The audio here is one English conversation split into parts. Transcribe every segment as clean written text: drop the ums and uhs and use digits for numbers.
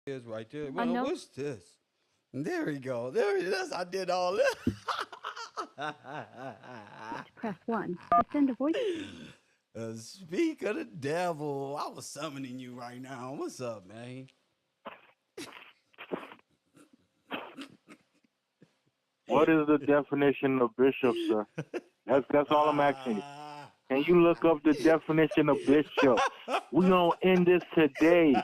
is right there. I Well, know. what's this? There we go. There it is. I did all this. Press 1 to send a voice. Speak of the devil. I was summoning you right now. What's up, man? What is the definition of bishop, sir? That's all I'm asking you. Can you look up the definition of bishop? We gonna end this today,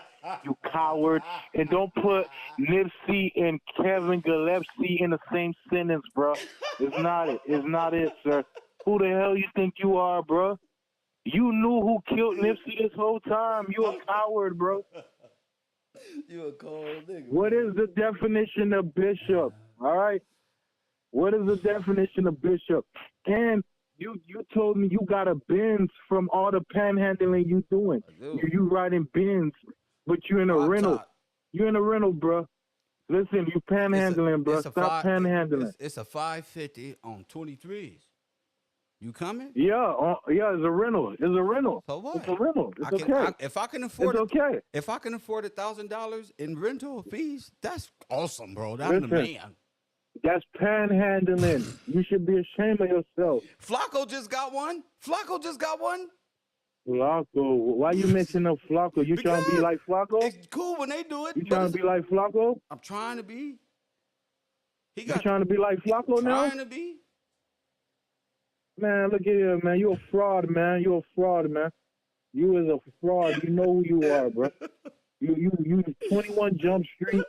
you coward. And don't put Nipsey and Kevin Gillespie in the same sentence, bro. It's not it. It's not it, sir. Who the hell you think you are, bro? You knew who killed Nipsey this whole time. You a coward, bro. You a cold nigga. What is the definition of bishop? All right. What is the definition of bishop? And you told me you got a Benz from all the panhandling you doing. You riding Benz, but you in a rental. You in a rental, bro. Listen, you panhandling, bro. Stop panhandling. It's a 550 on 23s. You coming? Yeah, it's a rental. It's a rental. So what? It's a rental. It's okay. If I can afford it's okay. If I can afford $1,000 in rental fees, that's awesome, bro. I'm the man. That's panhandling. You should be ashamed of yourself. Flacco just got one. Flacco just got one. Flacco. Why you mixing up Flacco? You trying to be like Flacco? It's cool when they do it. You trying to be like Flacco? I'm trying to be. You trying to be like Flacco now? Trying to be. Man, look at here, man. You a fraud, man. You a fraud, man. You is a fraud. You know who you are, bro. You 21 Jump Street.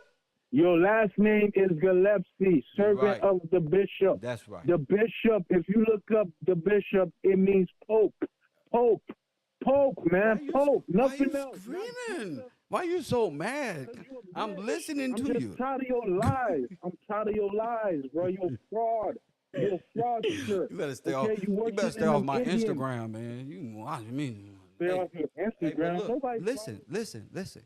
Your last name is Gillespie, servant of the bishop. That's right. The bishop, if you look up the bishop, it means pope. Pope. Pope, man. Pope. Nothing else. Screaming? Why you so mad? I'm listening to you. I'm tired of your lies. I'm tired of your lies, bro. You're a fraud. You're a fraudster. You better stay off. You better stay off my Instagram, man. You watch me. Stay off your Instagram. Hey, listen.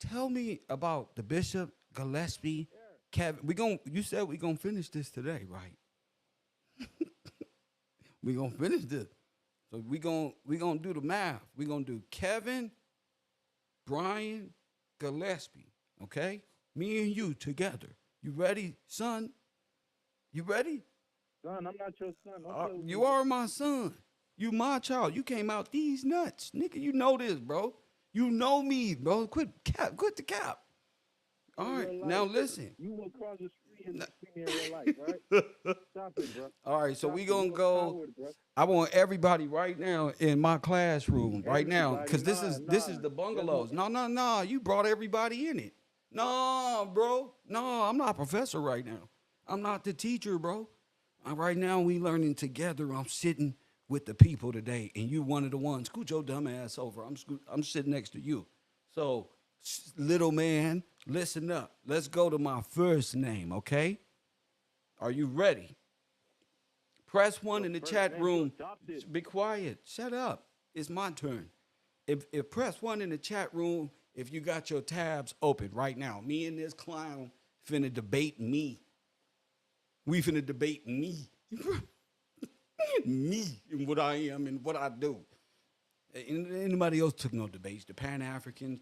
Tell me about the bishop, Gillespie, Kevin. You said we gonna finish this today, right? We gonna finish this. So we gonna do the math. We gonna do Kevin, Brian, Gillespie. Okay, me and you together. You ready, son? You ready? Son, I'm not your son. You are my son. You my child. You came out these nuts, nigga. You know this, bro. You know me, bro. Quit the cap. All right, now listen. You will cross the street and see me in real life, right? Stop it, bro. All right, so we gonna go. I want everybody right now in my classroom right now, because this is the bungalows. No. You brought everybody in it. No, bro. No, I'm not a professor right now. I'm not the teacher, bro. Right now we learning together. I'm sitting with the people today, and you one of the ones. Scoot your dumb ass over. I'm sitting next to you. So, little man, listen up. Let's go to my first name, okay? Are you ready? Press 1 in the chat room. Be quiet. Shut up. It's my turn. If press 1 in the chat room if you got your tabs open right now. Me and this clown finna debate me. We finna debate me. Me and what I am and what I do. Anybody else took no debates. The Pan-Africans,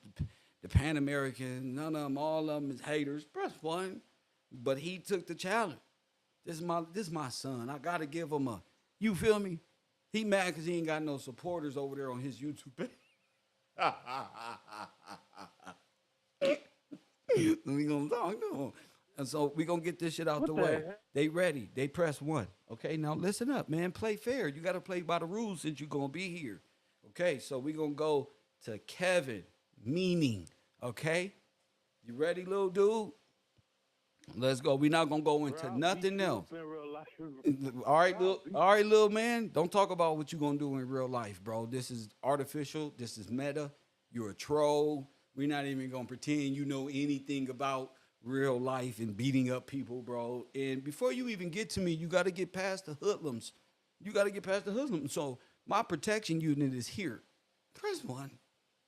the Pan-Americans, none of them, all of them is haters. Press 1. But he took the challenge. This is my son. I got to give him a, you feel me? He mad because he ain't got no supporters over there on his YouTube page. We gonna talk to him. And so we going to get this shit out the way. They ready. They press 1. Okay, now listen up, man. Play fair. You got to play by the rules since you're going to be here. Okay, so we going to go to Kevin, meaning. Okay? You ready, little dude? Let's go. We're not going to go into nothing else. All right, little man. Don't talk about what you're going to do in real life, bro. This is artificial. This is meta. You're a troll. We're not even going to pretend you know anything about real life and beating up people, bro. And before you even get to me, you got to get past the hoodlums. So my protection unit is here. Press 1.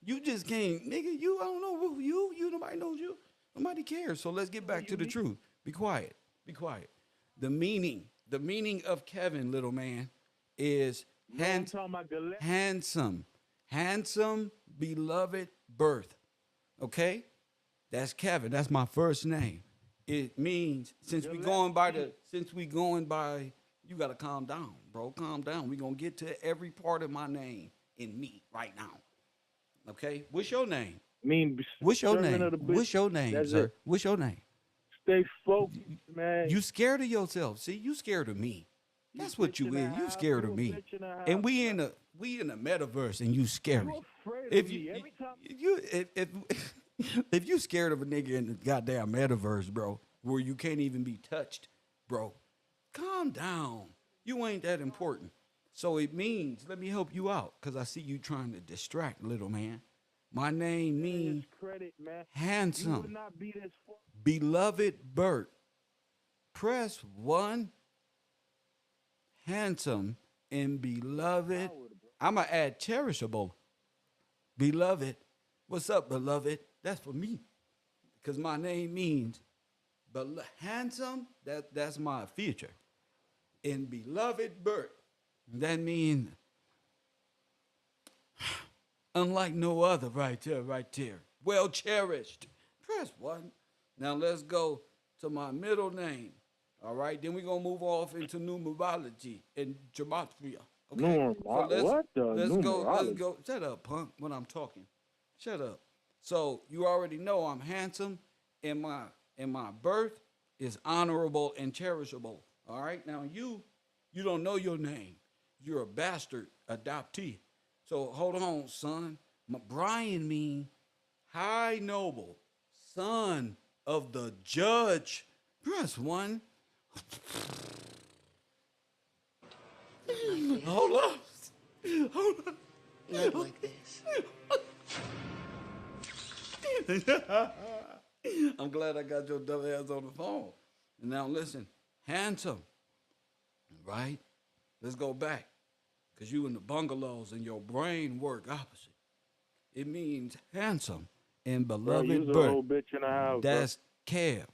You just came, nigga. I don't know who you. Nobody knows you. Nobody cares. So let's get back to the truth. Be quiet. The meaning of Kevin, little man, is handsome, beloved birth. Okay. That's Kevin. That's my first name. It means since we going by, you gotta calm down, bro. Calm down. We gonna get to every part of my name in me right now. Okay? What's your name? What's your servant name? of the bishop. What's your name, That's sir? it. What's your name? Stay focused, man. You scared of yourself. See, you scared of me. That's what you bitch and is. a You half, scared you of a me. bitch and a half, And we in the metaverse and you scary. You afraid If of you me. Every time if you scared of a nigga in the goddamn metaverse, bro, where you can't even be touched, bro, calm down. You ain't that important. So it means, let me help you out, because I see you trying to distract, little man. My name means credit, man. You handsome, would not be this beloved Bert. Press 1, handsome and beloved. I'm going to add cherishable. Beloved. What's up, beloved? That's for me. Because my name means handsome, that's my future. And beloved Bert, that means unlike no other right there. Well cherished. Press 1. Now let's go to my middle name. All right, then we're going to move off into numerology and gematria. Okay? Let's go. Shut up, punk, when I'm talking. Shut up. So you already know I'm handsome, and my birth is honorable and cherishable. All right? Now you don't know your name. You're a bastard adoptee. So hold on, son. Brian mean high noble, son of the judge. Press 1. Hold up. Not like this. I'm glad I got your dumb ass on the phone. And now listen, handsome, right? Let's go back, because you in the bungalows and your brain work opposite. It means handsome and beloved you's a Bert. whole bitch and a half, That's Kev.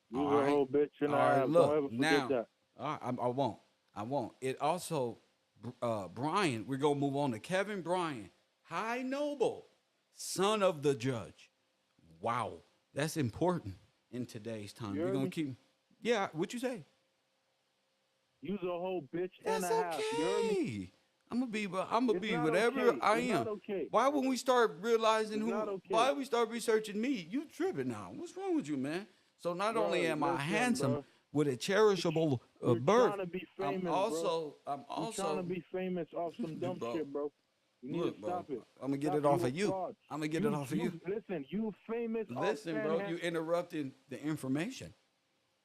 You's All a right? whole bitch and a All right, half. look, Don't ever forget now, that. all right, I won't. It also, Brian, we're going to move on to Kevin Bryan, high noble, son of the judge. Wow, that's important in today's time. You We're heard going me? to keep, yeah, what you say? You's a whole bitch and That's a half. You heard me? okay. I'm gonna It's be not whatever okay. I It's am. not okay. Why when we start realizing It's not okay. why we start researching me? You tripping now? What's wrong with you, man? So not Bro, only am I listen, handsome bro. with a cherishable You're birth, trying to be I'm famous, also You're trying to be famous off some dumb Bro, shit, bro. You need look, to bro, stop it. I'm gonna get Stop it off a of you. fraud. I'm gonna get it off of you. Listen, you famous Listen, off bro, fan- you interrupting the information.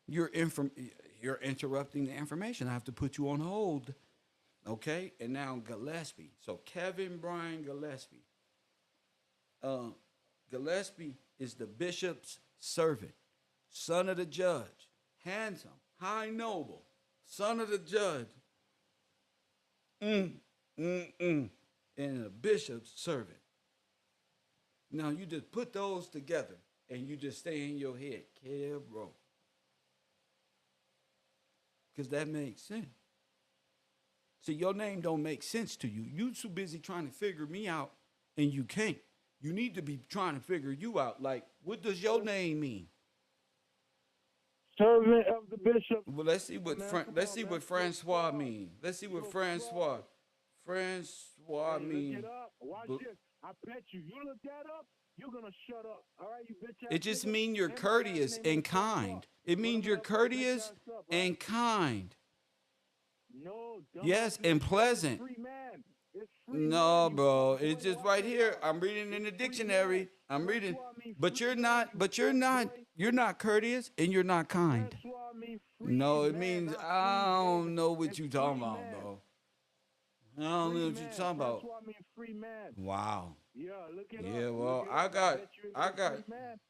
You're interrupting the information. I have to put you on hold. Okay, and now Gillespie. So Kevin Bryan Gillespie. Gillespie is the bishop's servant, son of the judge, handsome, high noble, son of the judge, and a bishop's servant. Now you just put those together and you just stay in your head, KevRow. Because that makes sense. See, your name don't make sense to you. You too busy trying to figure me out, and you can't. You need to be trying to figure you out. Like, what does your name mean? Servant of the bishop. Well, let's see what Man, come let's on, see man. what Francois mean. Let's see what Francois mean. Look it up. Watch this. I bet you. You look that up, you're gonna shut up. All right, you bitch ass. It just nigga? means you're And my last courteous name and is Francois. kind. It Look means him you're up, bitch courteous ass up, and right? kind. No, dumbass, Yes, it's and pleasant. free man. It's free No, man, you bro. fucking It's boy. just Watch right that here. out. I'm reading in the It's free dictionary. man. I'm That's reading. why I mean But free you're man, not, you but you're fuck not, boy. you're not courteous and you're not kind. That's why I mean free No, it man, means not I free don't man. know what It's you talking free about, man. bro. I don't know Free what you man. talking That's about. why I mean free man. Wow. Yeah, look it Yeah, up. well, Look it I up. got, bet you ain't I no got. free man.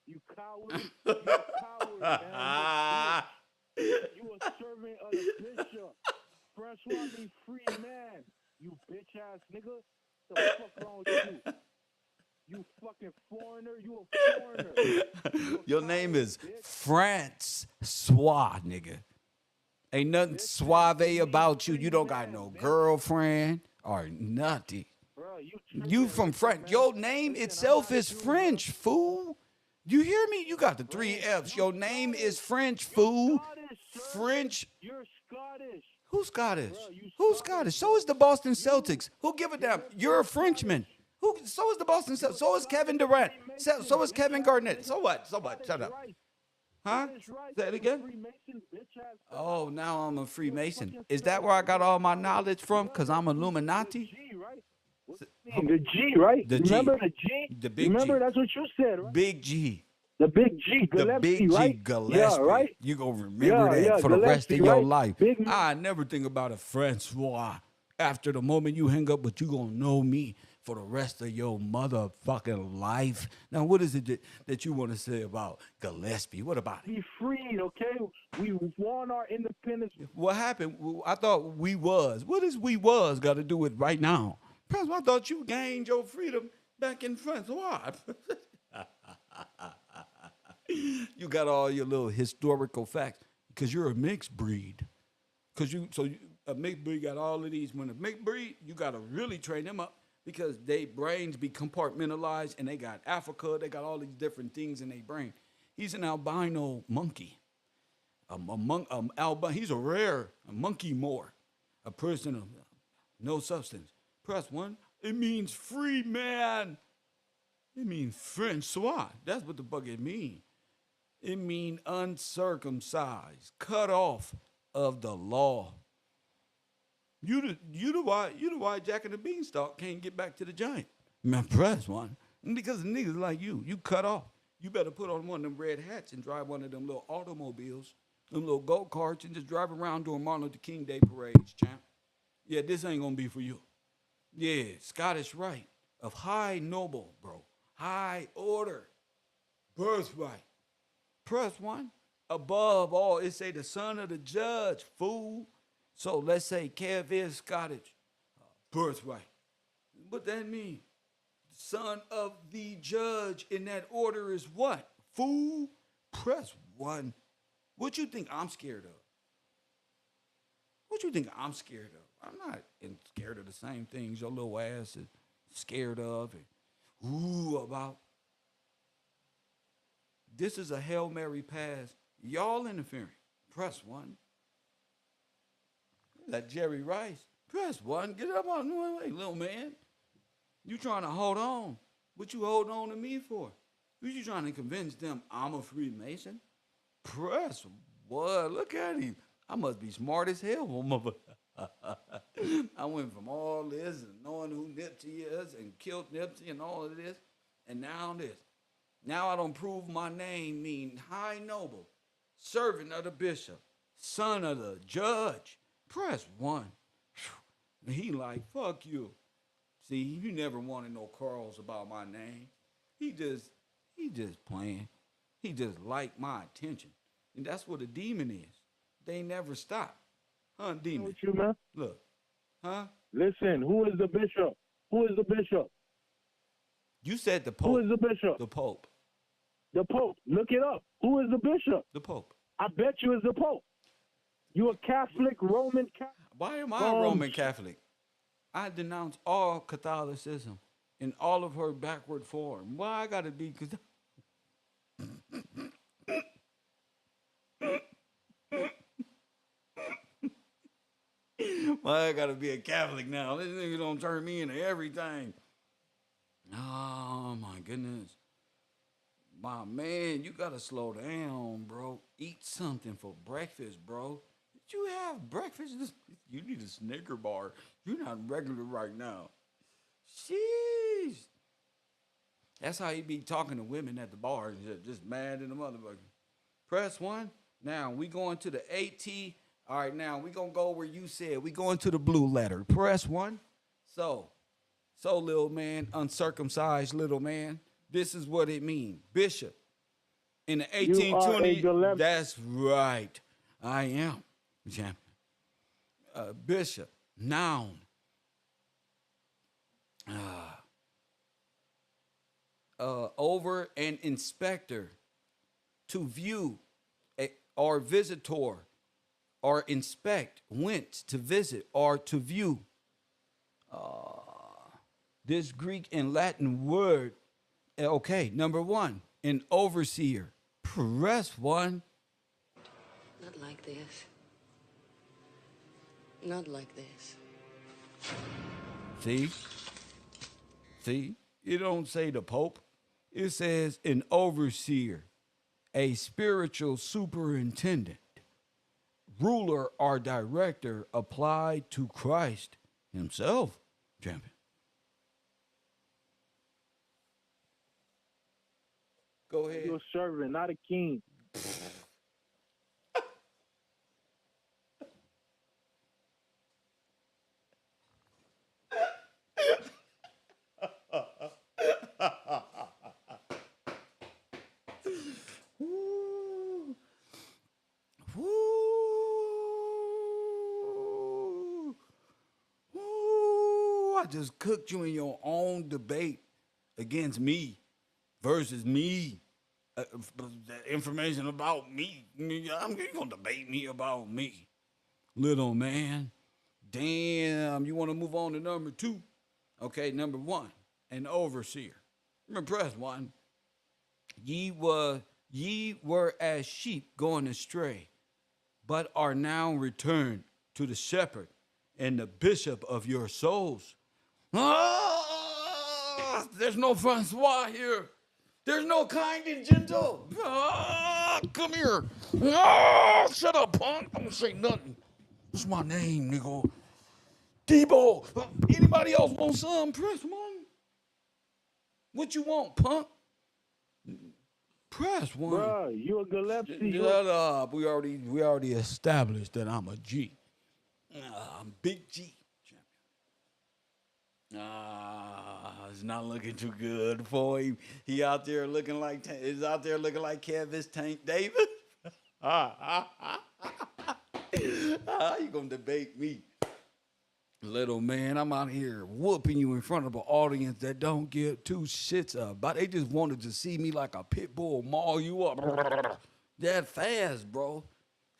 You coward. You a coward, man. You a servant of the bishop. Francois mean free man. You bitch ass nigga. The fuck wrong with you? You fucking foreigner. You a foreigner. You a Your name coward, is bitch. Francois, nigga. Ain't nothing suave about you. You don't got no girlfriend or nothing. Bro, You from France. Your name itself is French, fool. You hear me? You got the three F's. Your name is French, fool. Scottish, sir. French. You're Scottish. Who's Scottish? Bro, you Who's Scottish, Scottish? So is the Boston Celtics. Who give a damn? You're a Scottish. Frenchman. Who? So is the Boston Celtics. So is Kevin Durant. So is Kevin Garnett. So what? So what? Shut up. Huh? Say it again. Oh, now I'm a Freemason. Is that where I got all my knowledge from? Because I'm Illuminati? G, right? The G, right? The G. Remember the G? The big Remember, G. that's what you said, right? Big G. The big G, The Gillespie, big G, right? Gillespie. Yeah, right? You gonna remember Yeah, that yeah, for the rest of Gillespie, your right? life. Big- I never think about a Francois after the moment you hang up, but you gonna know me for the rest of your motherfucking life. Now, what is it that you want to say about Gillespie? What about it? Be freed, okay? We won our independence. What happened? I thought we was. What does we was got to do with right now? President, I thought you gained your freedom back in Francois. You got all your little historical facts because you're a mixed breed. A mixed breed got all of these. When a mixed breed, you got to really train them up because they brains be compartmentalized and they got Africa, they got all these different things in their brain. He's an albino monkey. He's a rare monkey more, a person of no substance. Press one. It means free man. It means Francois. That's what the fuck it mean. It mean uncircumcised, cut off of the law. You the why Jack and the Beanstalk can't get back to the giant. Man, press one. Because of niggas like you cut off. You better put on one of them red hats and drive one of them little automobiles, them little go-karts, and just drive around during Martin Luther King Day parades, champ. Yeah, this ain't gonna be for you. Yeah, Scottish right of high noble, bro. High order. Birthright. Press one. Above all, it say the son of the judge, fool. So let's say Kev is Scottish. Birthright. What that mean? Son of the judge in that order is what? Fool. Press one. What you think I'm scared of? What you think I'm scared of? I'm not scared of the same things your little ass is scared of and about. This is a Hail Mary pass. Y'all interfering. Press one. That Jerry Rice. Press one. Get up on the way, little man. You trying to hold on. What you holding on to me for? Who you trying to convince them I'm a Freemason? Press one. Look at him. I must be smart as hell, motherfucker. I went from all this and knowing who Nipsey is and killed Nipsey and all of this, and now this. Now I don't prove my name mean high noble, servant of the bishop, son of the judge. Press one. And he like, fuck you. See, you never wanted no quarrels about my name. He just playing. He just like my attention. And that's what a demon is. They never stop. Huh, demon? What you, man? Look. Huh? Listen, who is the bishop? Who is the bishop? You said the Pope. Who is the bishop? The Pope. The Pope. Look it up. Who is the bishop? The Pope. I bet you it's the Pope. You a Catholic, Roman Catholic? Why am I a Roman Catholic? I denounce all Catholicism in all of her backward form. Why I gotta be? Why I gotta be a Catholic now? This nigga don't turn me into everything. Oh my goodness. My man, you gotta slow down, bro. Eat something for breakfast, bro. Did you have breakfast? You need a Snicker bar. You're not regular right now. Sheesh. That's how he be talking to women at the bar. Just mad in the motherfucker. Press one. Now we going to the AT. All right, now we gonna go where you said. We going to the blue letter. Press one. So little man, uncircumcised little man. This is what it means. Bishop. In the 1820s. That's right. I am. Champion. Bishop. Noun. Over an inspector. To view or visitor. Or inspect. Went to visit or to view. This Greek and Latin word. Okay, number one, An overseer. Press 1. Not like this. Not like this. See? See? It don't say the Pope. It says an overseer, a spiritual superintendent, ruler or director applied to Christ himself, champion. Go ahead. You're a servant, not a king. Woo. Woo. Woo. I just cooked you in your own debate against me versus me. The information about me. You're going to debate me about me. Little man. Damn. You want to move on to number 2? Okay, number 1. An overseer. Remember, press 1. Ye were as sheep going astray, but are now returned to the shepherd and the bishop of your souls. Ah, there's no Francois here. There's no kind and gentle. Ah, come here. Ah, shut up, punk. Don't say nothing. What's my name, nigga? Debo. Anybody else want some? Press 1. What you want, punk? Press 1. Bruh, you a Gillespie. Shut up. We already established that I'm a G. I'm Big G. It's not looking too good for him. He out there looking like Kevin's Tank Davis. You gonna debate me? Little man, I'm out here whooping you in front of an audience that don't give 2 shits about. They just wanted to see me like a pit bull maul you up. That fast, bro.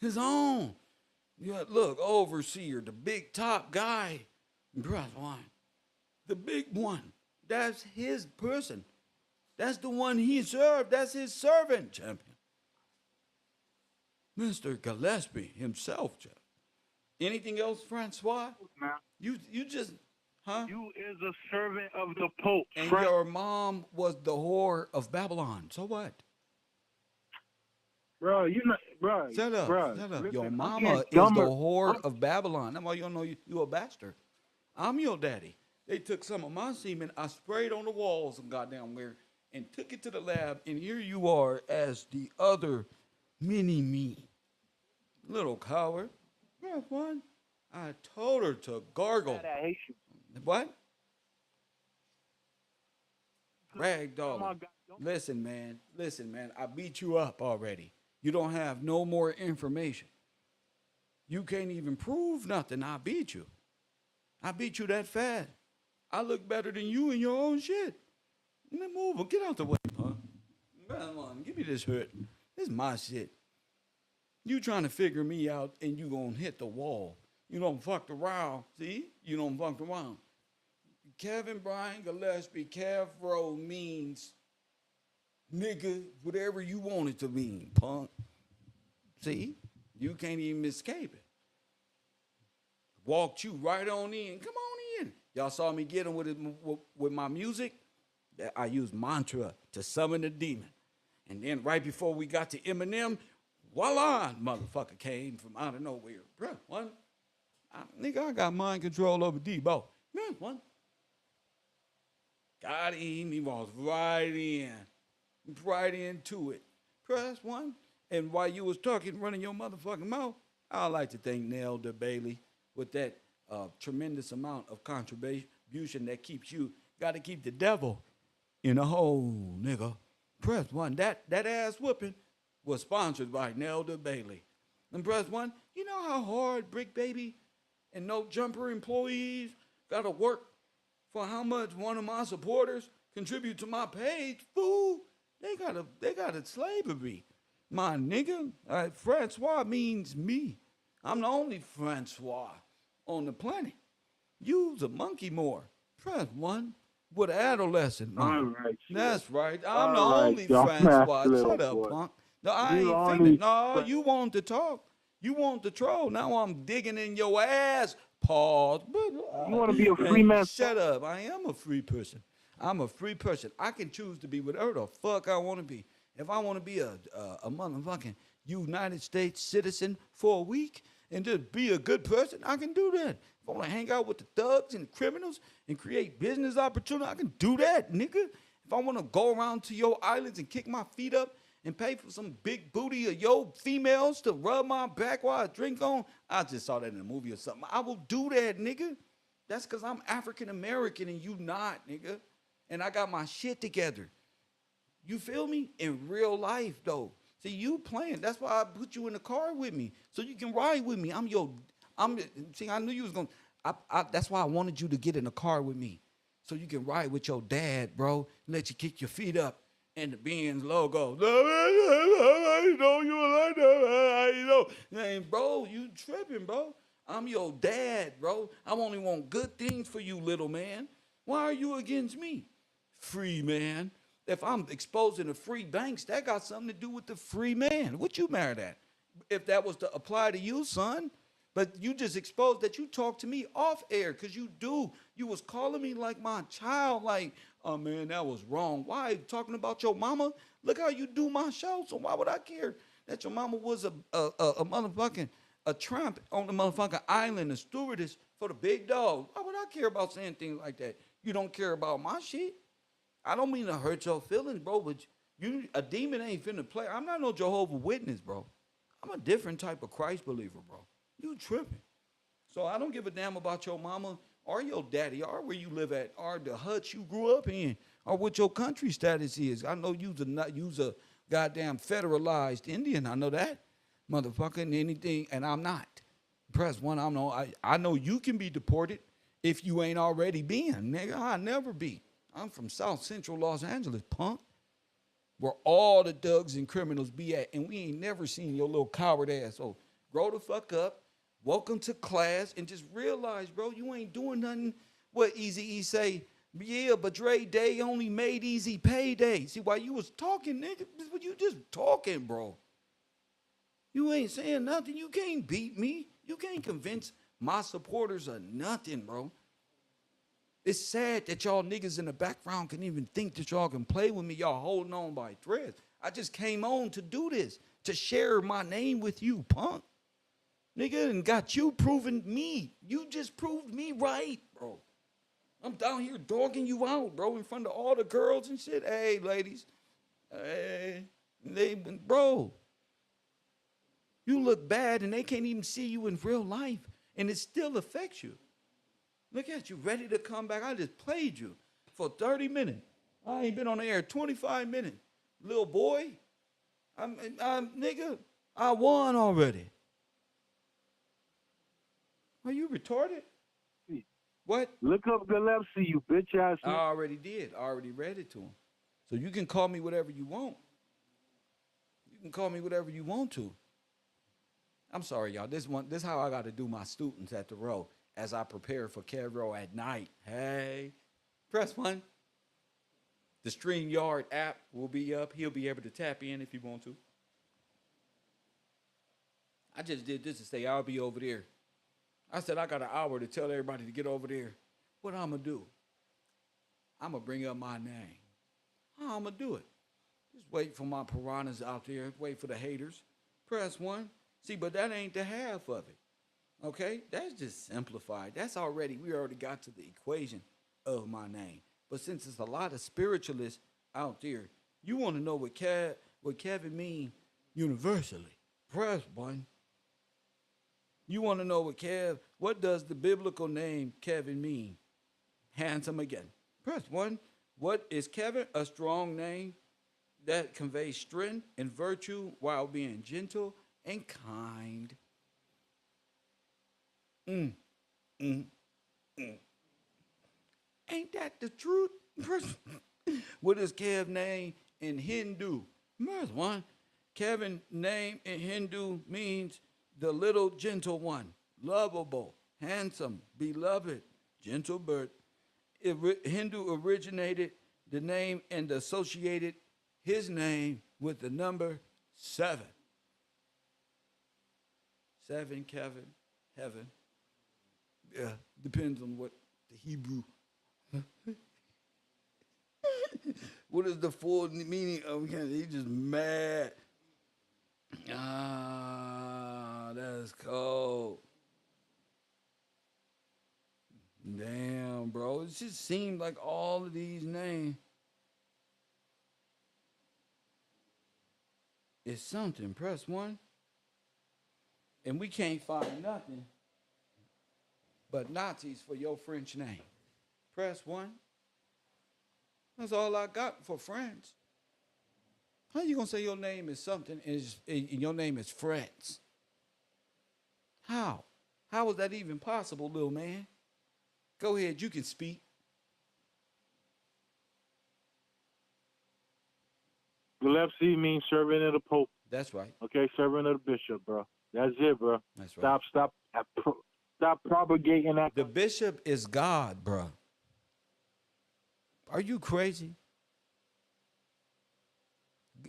His own. Yeah, look, overseer, the big top guy. Press 1. The big one. That's his person. That's the one he served. That's his servant, champion. Mr. Gillespie himself, champion. Anything else, Francois? Man. You just, huh? You is a servant of the Pope. And your mom was the whore of Babylon. So what? Bro, you know, bro. Shut up. Bro, Shut up. listen, Your I'm mama getting is dumber. the whore of Babylon. That's why you don't know you a bastard. I'm your daddy. They took some of my semen, I sprayed on the walls and goddamn where, and took it to the lab, and here you are as the other mini-me. Little coward. Press 1. I told her to gargle. I hate you. What? Rag Oh my dog. God. Listen, man. I beat you up already. You don't have no more information. You can't even prove nothing. I beat you. I beat you that fast. I look better than you in your own shit. Man, move. Get out the way, huh? Come on, give me this hurt. This is my shit. You trying to figure me out and you gonna hit the wall. You don't fuck around. See? You don't fuck around. Kevin Brian Gillespie, KevRow means nigga, whatever you want it to mean, punk. See? You can't even escape it. Walked you right on in. Come on in. Y'all saw me get him with my music? I used mantra to summon the demon. And then right before we got to Eminem, voila, motherfucker came from out of nowhere. Bruh, what? Nigga, I got mind control over Debo. Man, what? Got him. He walked right into it. Press 1. And while you was talking, running your motherfucking mouth, I like to thank Nelda Bailey with that tremendous amount of contribution that keeps you, got to keep the devil in a hole, nigga. Press 1. That ass whooping was sponsored by Nelda Bailey. And press 1, you know how hard Brick Baby and No Jumper employees got to work for how much one of my supporters contribute to my page? Fool, they got a slavery. My nigga, Francois means me. I'm the only Francois on the planet. You's a monkey more. Press 1. with an adolescent All mind. right, Chef. That's right. I'm the All right, only y'all Francois. little Shut up, boy. punk. No, I You ain't only finna. No, you want to talk. You want to troll. Now I'm digging in your ass. Pause. You want to be a free Hey, man? shut up. I am a free person. I'm a free person. I can choose to be whatever the fuck I want to be. If I want to be a motherfucking United States citizen for a week and just be a good person, I can do that. If I want to hang out with the thugs and criminals and create business opportunity, I can do that, nigga. If I want to go around to your islands and kick my feet up and pay for some big booty of your females to rub my back while I drink on, I just saw that in a movie or something. I will do that, nigga. That's because I'm African American and you not, nigga. And I got my shit together. You feel me? In real life, though. See, you playing. That's why I put you in the car with me, so you can ride with me. See, I knew you was going to. That's why I wanted you to get in the car with me, so you can ride with your dad, bro. Let you kick your feet up and the Benz logo. I know you like that. I know. And bro, you tripping, bro. I'm your dad, bro. I only want good things for you, little man. Why are you against me? Free man. If I'm exposing the free banks, that got something to do with the free man. What you mad at? If that was to apply to you, son. But you just exposed that you talk to me off air, because you do. You was calling me like my child, like, oh man, that was wrong. Why? Talking about your mama? Look how you do my show. So why would I care that your mama was a motherfucking a tramp on the motherfucking island, a stewardess for the big dog? Why would I care about saying things like that? You don't care about my shit. I don't mean to hurt your feelings, bro, but a demon ain't finna play. I'm not no Jehovah's Witness, bro. I'm a different type of Christ believer, bro. You tripping. So I don't give a damn about your mama or your daddy or where you live at or the hut you grew up in or what your country status is. I know you's a goddamn federalized Indian. I know that. Motherfucking anything, and I'm not. Press one, I know you can be deported if you ain't already been. Nigga, I'll never be. I'm from South Central Los Angeles, punk, where all the thugs and criminals be at, and we ain't never seen your little coward ass. So grow the fuck up, welcome to class, and just realize, bro, you ain't doing nothing. What Eazy-E say? Yeah, but Dre Day only made easy payday. See, while you was talking, nigga, you just talking, bro. You ain't saying nothing. You can't beat me. You can't convince my supporters of nothing, bro. It's sad that y'all niggas in the background can even think that y'all can play with me. Y'all holding on by threads. I just came on to do this, to share my name with you, punk. Nigga, and got you proving me. You just proved me right, bro. I'm down here dogging you out, bro, in front of all the girls and shit. Hey, ladies. Hey, bro. You look bad and they can't even see you in real life, and it still affects you. Look at you, ready to come back. I just played you for 30 minutes. I ain't been on the air 25 minutes. Little boy, nigga, I won already. Are you retarded? What? Look up Gillespie, you bitch ass. I already did. I already read it to him. So you can call me whatever you want. You can call me whatever you want to. I'm sorry, y'all. This is how I got to do my students at the row as I prepare for KevRow at night. Hey, press one. The StreamYard app will be up. He'll be able to tap in if he wants to. I just did this to say I'll be over there. I said I got an hour to tell everybody to get over there. What I'm going to do? I'm going to bring up my name. How I'm going to do it? Just wait for my piranhas out there. Wait for the haters. Press one. See, but that ain't the half of it. Okay? That's just simplified. We already got to the equation of my name. But since there's a lot of spiritualists out there, you want to know what Kevin mean universally. Press one. You want to know what does the biblical name Kevin mean? Handsome again. Press one. What is Kevin? A strong name that conveys strength and virtue while being gentle and kind. Ain't that the truth? What is Kev name in Hindu? Press one. Kevin name in Hindu means the little gentle one, lovable, handsome, beloved, gentle bird. Hindu originated the name and associated his name with the number 7. 7, Kevin, heaven. Yeah, depends on what the Hebrew. What is the full meaning of him? He just mad. Ah, that's cold. Damn, bro. It just seemed like all of these names is something. Press 1. And we can't find nothing but Nazis for your French name. Press 1. That's all I got for French. How you gonna say your name is something and your name is France? How? How is that even possible, little man? Go ahead, you can speak. The left C means servant of the Pope. That's right. Okay, servant of the bishop, bro. That's it, bro. That's right. Stop propagating that. The bishop is God, bro. Are you crazy?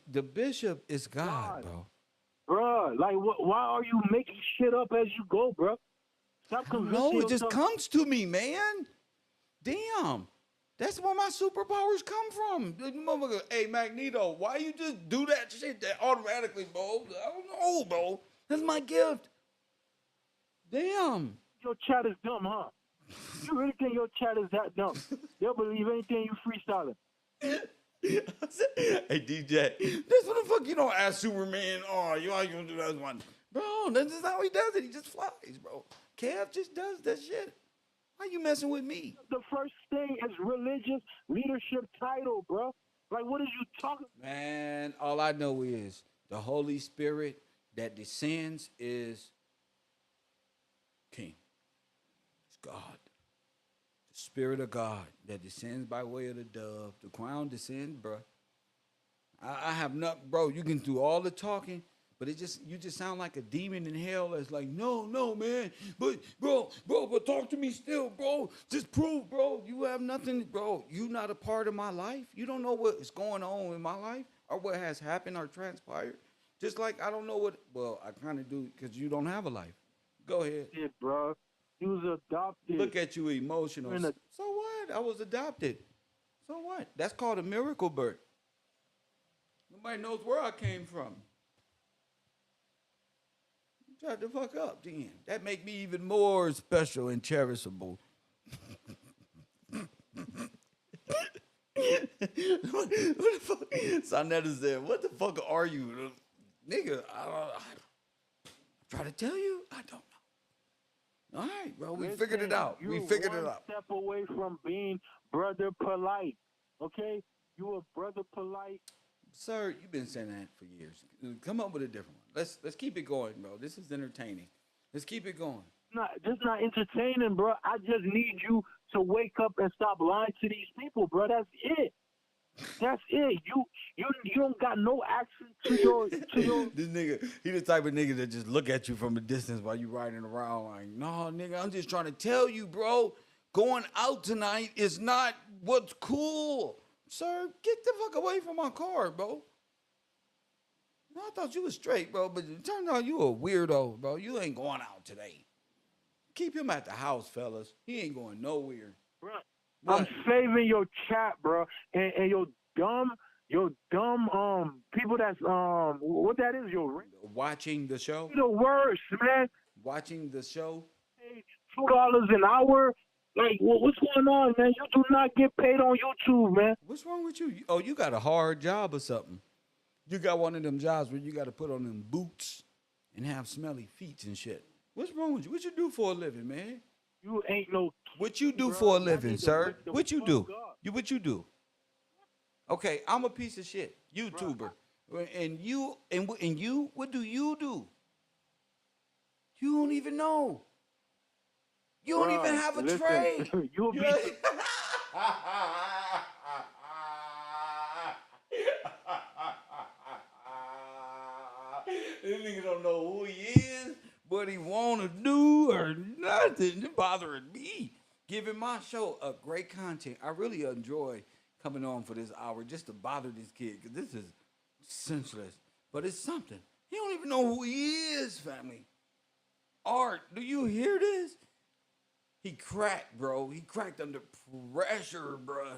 The bishop is God, bro. Bro, like, why are you making shit up as you go, bro? Stop convincing No, it just yourself. comes to me, man. Damn. That's where my superpowers come from. The motherfucker, hey, Magneto, why you just do that shit that automatically, bro? I don't know, bro. That's my gift. Damn. Your chat is dumb, huh? You really think your chat is that dumb? They'll believe anything you freestyling. Hey, DJ, that's what the fuck you don't ask Superman, oh, you all you gonna do that one. Bro, that's just how he does it. He just flies, bro. Kev just does that shit. Why you messing with me? The first thing is religious leadership title, bro. Like, what are you talking about? Man, all I know is the Holy Spirit that descends is King. It's God. The Spirit of God that descends by way of the dove. The crown descends, bro. I have not, bro. You can do all the talking, but you just sound like a demon in hell. That's like, no, man. But but talk to me still, bro. Just prove, bro. You have nothing, bro. You not a part of my life. You don't know what is going on in my life or what has happened or transpired. Just like I don't know what. Well, I kind of do because you don't have a life. Go ahead. Shit, bro. You was adopted. Look at you, emotional. So what? I was adopted. So what? That's called a miracle birth. Nobody knows where I came from. Shut the fuck up, then. That make me even more special and cherishable. What the fuck? Sonetta said, what the fuck are you? Nigga, I try to tell you, I don't know. All right, bro, we figured it out. We figured it out. Step away from being brother polite, okay? You a brother polite. Sir, you've been saying that for years. Come up with a different one. Let's keep it going, bro. This is entertaining. Let's keep it going. This not entertaining, bro. I just need you to wake up and stop lying to these people, bro. That's it. That's it. You don't got no access to your This nigga, he the type of nigga that just look at you from a distance while you riding around like, no, nigga, I'm just trying to tell you, bro, going out tonight is not what's cool. Sir, get the fuck away from my car, bro. No, I thought you was straight, bro, but it turned out you a weirdo, bro. You ain't going out today. Keep him at the house, fellas. He ain't going nowhere. Bro, What? I'm saving your chat, bro, and your dumb people that's what that is, your ring. Watching the show? The worst, man. Watching the show? $2 an hour. Like, what's going on, man? You do not get paid on YouTube, man. What's wrong with you? Oh, you got a hard job or something. You got one of them jobs where you got to put on them boots and have smelly feet and shit. What's wrong with you? What you do for a living, man? You ain't no. What you do bro, for a I living, need to sir? wake the What you fuck do? up. What you do? Okay, I'm a piece of shit YouTuber, and you, what do you do? You don't even know. You don't even have a trade. You'll be. This nigga don't know who he is, what he want to do, or nothing. It's bothering me. giving my show a great content. I really enjoy coming on for this hour just to bother this kid because this is senseless. But it's something. He don't even know who he is, family. Art, do you hear this? He cracked, bro. He cracked under pressure, bro.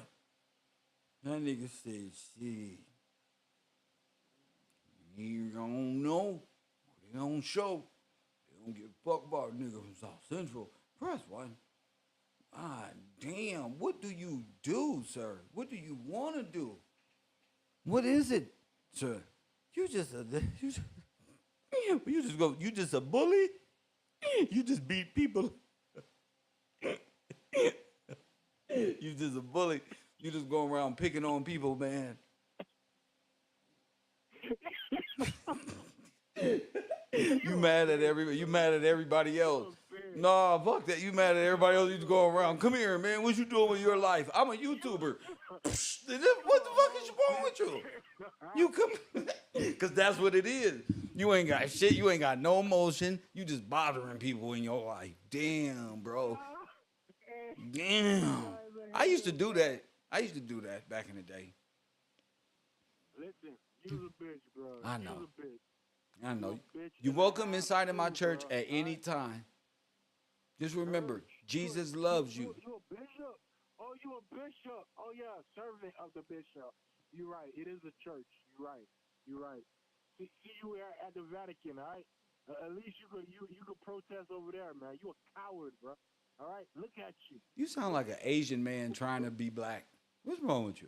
That nigga said, shit. You don't know. They don't show. They don't give a fuck about a nigga from South Central. Press one. Ah, damn. What do you do, sir? What do you want to do? What is it, sir? You just a you just a bully? You just beat people. You just a bully. You just go around picking on people, man. You mad at everybody? You mad at everybody else? Nah, fuck that. You mad at everybody else? You just go around. Come here, man. What you doing with your life? I'm a YouTuber. What the fuck is wrong with you? You come, cause that's what it is. You ain't got shit. You ain't got no emotion. You just bothering people in your life. Damn, bro. Damn. I used to do that. I used to do that back in the day. Listen, you's a bitch, bro. I know. You's a bitch. I know. Bitch, You're welcome inside of my church at any time. Just remember, Jesus loves you. You a bishop? Oh, you a bishop? Oh yeah, servant of the bishop. You're right. It is a church. You're right. You're right. See you at the Vatican, all right? At least you could protest over there, man. You a coward, bro. All right, look at you. You sound like an Asian man trying to be black. What's wrong with you?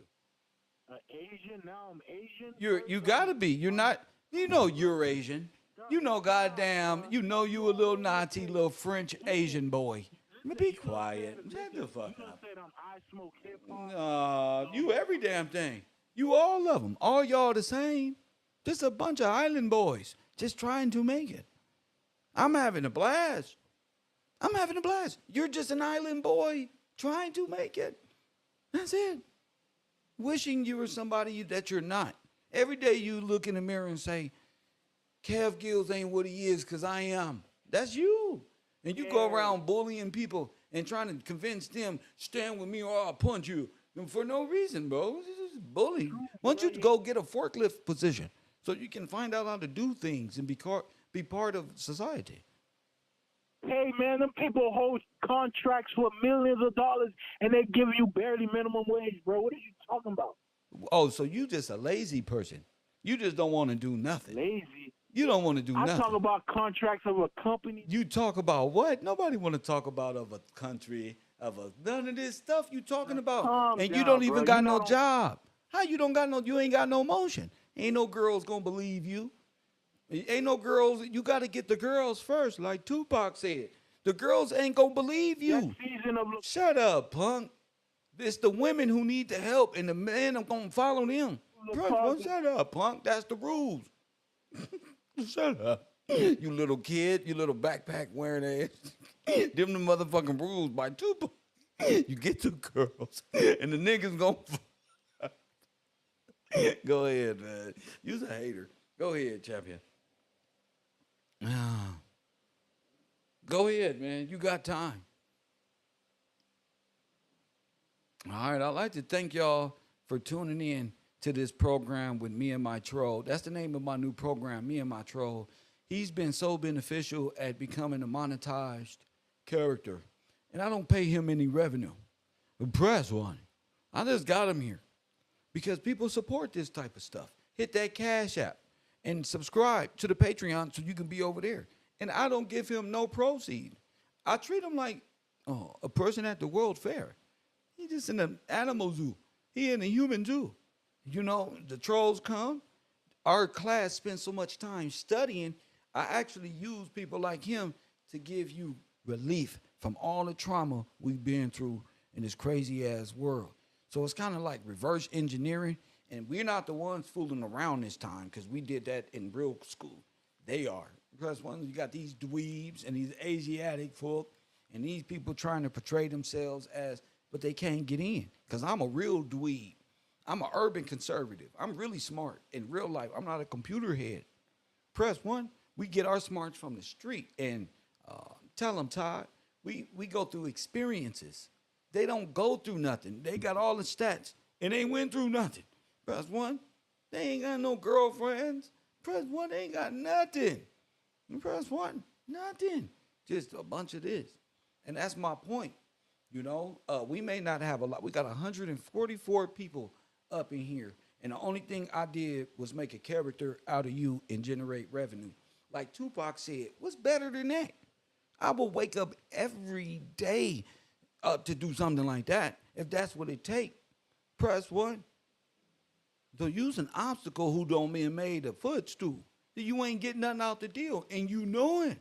Asian? Now I'm Asian? You gotta be. You're not. You know you're Asian. You know, goddamn. You know you a little Nazi, little French Asian boy. Be quiet. Shut the fuck You up. said I smoke hip hop. Nah, you every damn thing. You all of them. All y'all the same. Just a bunch of island boys just trying to make it. I'm having a blast. I'm having a blast. You're just an island boy trying to make it. That's it. Wishing you were somebody that you're not. Every day you look in the mirror and say, Kev Gills ain't what he is because I am. That's you. And you go around bullying people and trying to convince them, stand with me or I'll punch you. And for no reason, bro. This is bullying. Why don't you go get a forklift position so you can find out how to do things and be part of society? Hey, man, them people hold contracts for millions of dollars, and they give you barely minimum wage, bro. What are you talking about? Oh, so you just a lazy person. You just don't want to do nothing. Lazy? You don't want to do I nothing. talk about contracts of a company. You talk about what? Nobody want to talk about of a country, none of this stuff you talking about. Calm And you down, don't even bro. got You no know- job. How you ain't got no motion. Ain't no girls gonna believe you. Ain't no girls, you gotta get the girls first, like Tupac said. The girls ain't gonna believe you. That season of Shut up, punk. It's the women who need the help, and the men are gonna follow them. Bro, shut up, punk. That's the rules. Shut up. You little kid, you little backpack wearing ass. Them the motherfucking rules by Tupac. You get two girls, and the niggas gonna. Go ahead, man. You's a hater. Go ahead, champion. Go ahead, man. You got time. All right, I'd like to thank y'all for tuning in to this program with Me and My Troll. That's the name of my new program, Me and My Troll. He's been so beneficial at becoming a monetized character, and I don't pay him any revenue. Press one. I just got him here because people support this type of stuff. Hit that Cash App and subscribe to the Patreon so you can be over there. And I don't give him no proceed. I treat him like a person at the World Fair. He's just in an animal zoo. He in a human zoo. You know, the trolls come. Our class spends so much time studying. I actually use people like him to give you relief from all the trauma we've been through in this crazy ass world. So it's kind of like reverse engineering. And we're not the ones fooling around this time because we did that in real school. They are. Because one, you got these dweebs and these Asiatic folk and these people trying to portray themselves as, but they can't get in. Because I'm a real dweeb. I'm an urban conservative. I'm really smart in real life. I'm not a computer head. Press one, we get our smarts from the street. And tell them, Todd, We go through experiences. They don't go through nothing. They got all the stats, and they went through nothing. Press 1, they ain't got no girlfriends. Press 1, they ain't got nothing. Press 1, nothing. Just a bunch of this. And that's my point. You know, we may not have a lot. We got 144 people up in here. And the only thing I did was make a character out of you and generate revenue. Like Tupac said, what's better than that? I will wake up every day to do something like that, if that's what it takes. Press 1. So use an obstacle who don't mean made a footstool. You ain't getting nothing out the deal, and you know it.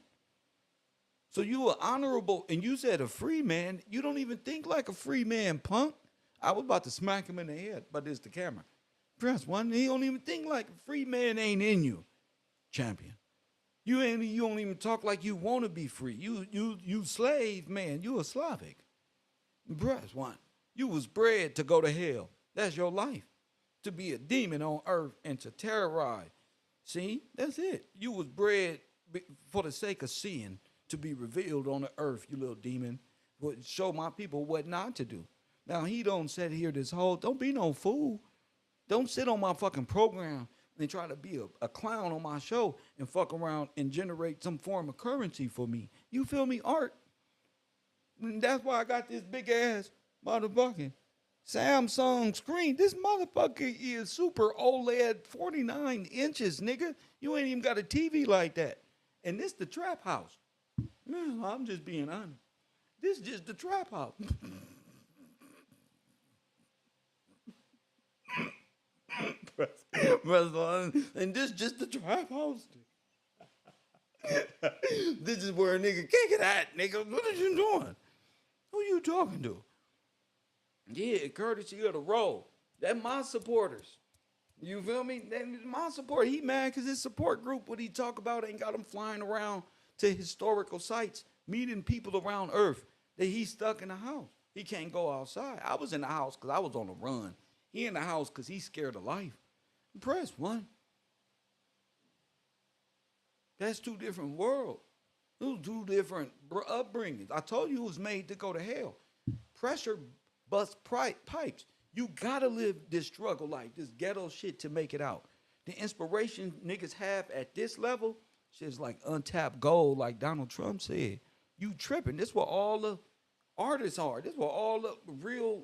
So you are honorable, and you said a free man. You don't even think like a free man, punk. I was about to smack him in the head, but it's the camera. Press 1. He don't even think like a free man ain't in you, champion. You don't even talk like you want to be free. You slave man. You a Slavic. Press 1. You was bred to go to hell. That's your life. To be a demon on earth and to terrorize. See, that's it. You was bred for the sake of sin to be revealed on the earth, you little demon. Would show my people what not to do. Now he don't sit here don't be no fool. Don't sit on my fucking program and try to be a clown on my show and fuck around and generate some form of currency for me. You feel me, Art? And that's why I got this big ass motherfucking Samsung screen. This motherfucker is super OLED 49 inches, nigga. You ain't even got a TV like that. And this the trap house. Man, I'm just being honest. This just the trap house. And this just the trap house. This is where a nigga kick it at, nigga. What are you doing? Who you talking to? Yeah, courtesy of the roll. That my supporters. You feel me? That my support. He mad because his support group, what he talk about, ain't got him flying around to historical sites, meeting people around Earth, that he's stuck in the house. He can't go outside. I was in the house because I was on the run. He in the house because he's scared of life. Press 1. That's two different worlds. Those two different upbringings. I told you it was made to go to hell. Pressure bust pipes. You gotta live this struggle like this ghetto shit to make it out. The inspiration niggas have at this level, shit's like untapped gold, like Donald Trump said. You tripping. This is what all the artists are. This is what all the real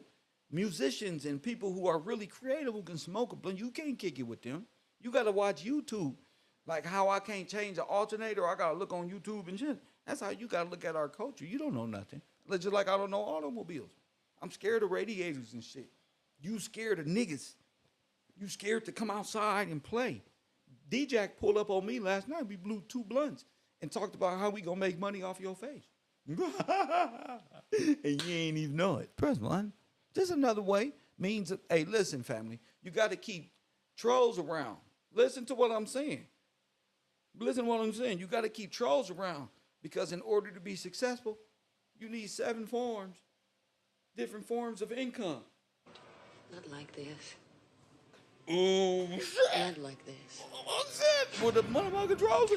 musicians and people who are really creative who can smoke a blunt. You can't kick it with them. You gotta watch YouTube. Like how I can't change the alternator, I gotta look on YouTube and shit. That's how you gotta look at our culture. You don't know nothing. Just like I don't know automobiles. I'm scared of radiators and shit. You scared of niggas. You scared to come outside and play. D-Jack pulled up on me last night. We blew 2 blunts and talked about how we gonna make money off your face. And you ain't even know it. Press 1. Just another way means, hey, listen, family, you gotta keep trolls around. Listen to what I'm saying. Listen to what I'm saying. You gotta keep trolls around because in order to be successful, you need 7 forms, different forms of income. Not like this. Oh, shit. Not like this. What's that? With the motherfucking trolls?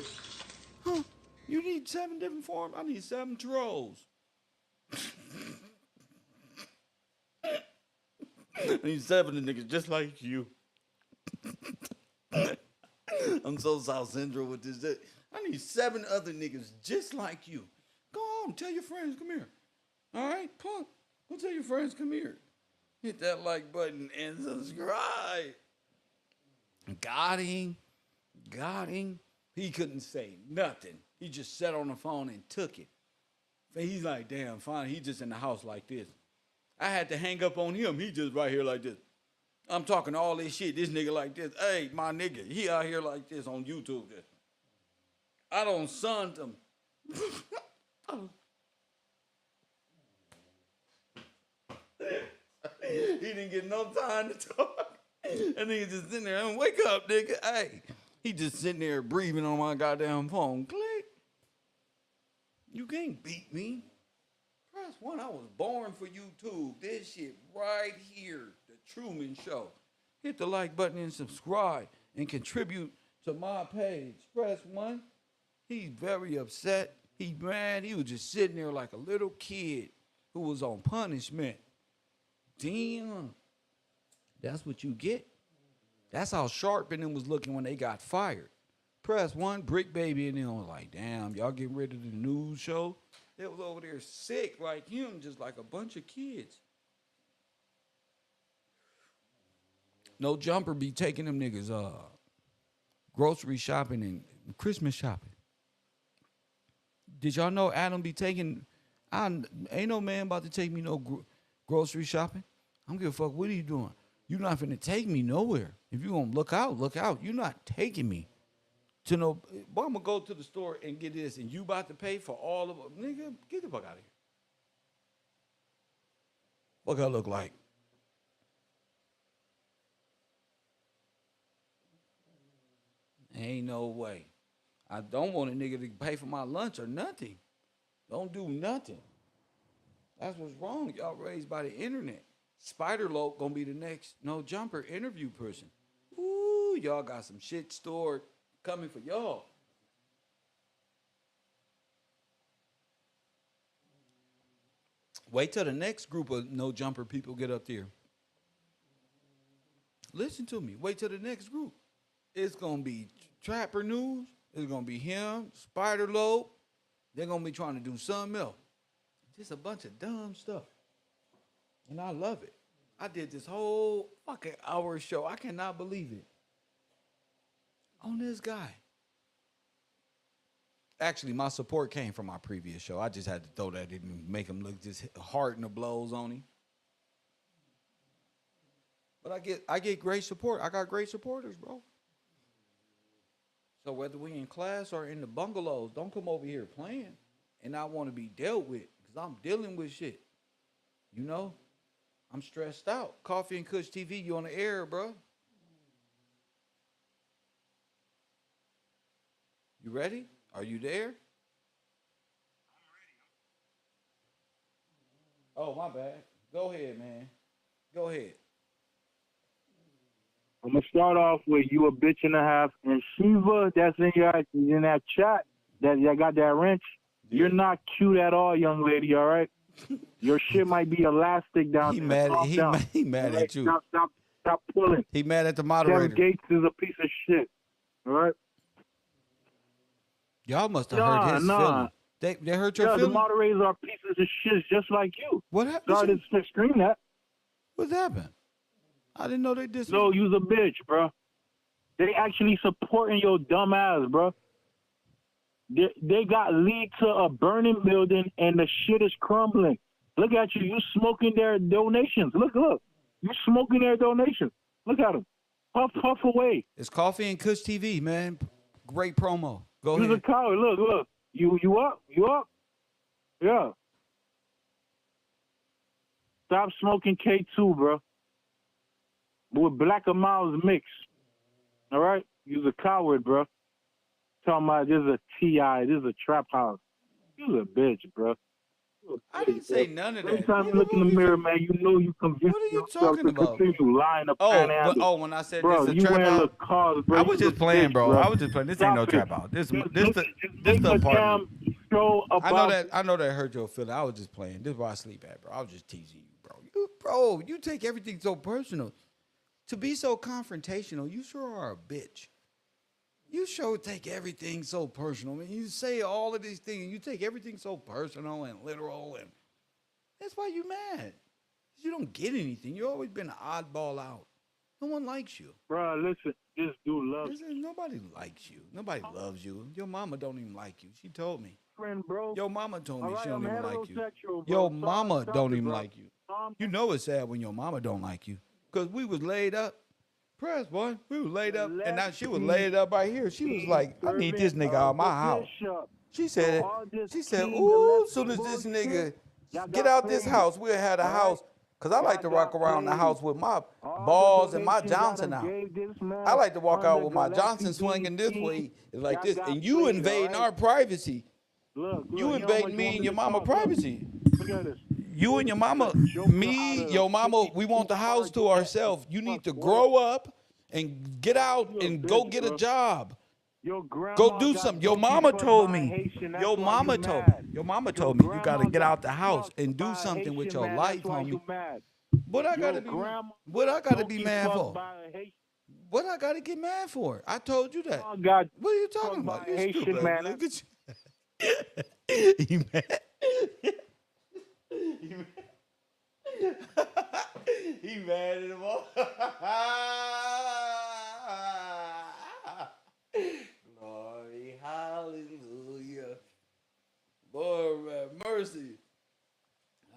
Huh? You need 7 different forms? I need 7 trolls. I need 7 of niggas just like you. I'm so South Central with this. I need 7 other niggas just like you. Go on, tell your friends, come here. All right, punk. Go tell your friends, come here. Hit that like button and subscribe. Got him. Got him. He couldn't say nothing. He just sat on the phone and took it. He's like, damn, fine. He just in the house like this. I had to hang up on him. He just right here like this. I'm talking all this shit. This nigga like this. Hey, my nigga, he out here like this on YouTube. I don't son him. He didn't get no time to talk. And nigga just sitting there, wake up, nigga. Hey, he just sitting there breathing on my goddamn phone. Click. You can't beat me. Press 1. I was born for YouTube. This shit right here, the Truman Show. Hit the like button and subscribe and contribute to my page. Press 1. He's very upset. He was just sitting there like a little kid who was on punishment. Damn. That's what you get. That's how Sharp and them was looking when they got fired. Press 1, Brick Baby and them was like, damn, y'all getting rid of the news show? They was over there sick like him, just like a bunch of kids. No Jumper be taking them niggas grocery shopping and Christmas shopping. Did y'all know Adam be taking? Ain't no man about to take me no grocery shopping. I don't give a fuck. What are you doing? You're not finna take me nowhere. If you gonna look out, look out. You're not taking me to no. Boy, I'm gonna go to the store and get this, and you about to pay for all of them. Nigga, get the fuck out of here. What I look like? Ain't no way. I don't want a nigga to pay for my lunch or nothing. Don't do nothing. That's what's wrong. Y'all raised by the internet. Spider Lope gonna be the next No Jumper interview person. Ooh, y'all got some shit stored coming for y'all. Wait till the next group of No Jumper people get up there. Listen to me. Wait till the next group. It's gonna be Trapper News. It's gonna be him, Spider Lope. They're gonna be trying to do something else. Just a bunch of dumb stuff. And I love it. I did this whole fucking hour show. I cannot believe it. On this guy. Actually, my support came from my previous show. I just had to throw that in and make him look just hard in the blows on him. But I get great support. I got great supporters, bro. So whether we in class or in the bungalows, don't come over here playing. And I want to be dealt with because I'm dealing with shit. You know? I'm stressed out. Coffee and Kush TV, you on the air, bro. You ready? Are you there? I'm ready. Oh, my bad. Go ahead, man. Go ahead. I'm gonna start off with you a bitch and a half, and Shiva that's in that chat that got that wrench. Yeah. You're not cute at all, young lady. All right, your shit might be elastic down he there. He mad at you. Stop pulling. He mad at the moderator. Kevin Gates is a piece of shit. All right. Y'all must have hurt his feelings. They hurt your feelings? The moderators are pieces of shit just like you. What happened? Sorry to scream that. What happened? I didn't know they did. No, you's a bitch, bro. They actually supporting your dumb ass, bro. They got lead to a burning building and the shit is crumbling. Look at you. You smoking their donations. Look. You smoking their donations. Look at them. Puff away. It's Coffee and Kush TV, man. Great promo. Go ahead. You's a coward. Look. You up? Yeah. Stop smoking K2, bro. With Black and Miles mix. All right? You's a coward, bro. Talking about this is a TI, this is a trap house. You's a bitch, bro. I didn't say none of that. Every time you look in the mirror, man, you know you convince yourself to continue lying up when I said bro, this is a trap house. Cars, bro. I was just playing, bro. I was just playing. This ain't no trap house. This the apartment. I know that hurt your feeling. I was just playing. This is where I sleep at, bro. I was just teasing you, bro. You take everything so personal. To be so confrontational, you sure are a bitch. You sure take everything so personal. I mean, you say all of these things, and you take everything so personal and literal, and that's why you mad. You don't get anything. You've always been an oddball out. No one likes you. Bro, listen, this dude loves you. Nobody likes you. Nobody loves you. Your mama don't even like you. She told me. Friend, bro. Your mama told me she don't even like you. Bro. Your mama don't even like you. You know it's sad when your mama don't like you. Because we was laid up. Press one. We was laid up. And now she was laid up right here. She was like, I need this nigga out of my house. She said, ooh, as soon as this nigga get out this house, we'll have a house. Because I like to walk around the house with my balls and my Johnson out. I like to walk out with my Johnson swinging this way like this. And you invading our privacy. You invading me and your mama privacy. Look at this. You and your mama, me, your mama, we want the house to ourselves. You need to grow up and get out and go get a job. Your grandma Go do got something. Your donkey mama fucked told by a me. Haitian, that's Your why you mama told me. mad. Your mama Your told me you gotta grandma get got out the house fucked and do by a something with Haitian, your man. That's life, why homie. you mad. What I gotta Your be? grandma What I gotta be donkey mad fucked for? by a Haitian. What I gotta get mad for? I told you that. Got What are you talking fucked about? by a You Haitian, stupid. man. Look at you. You mad? He mad. He mad at him all. Glory, hallelujah. Lord, have mercy.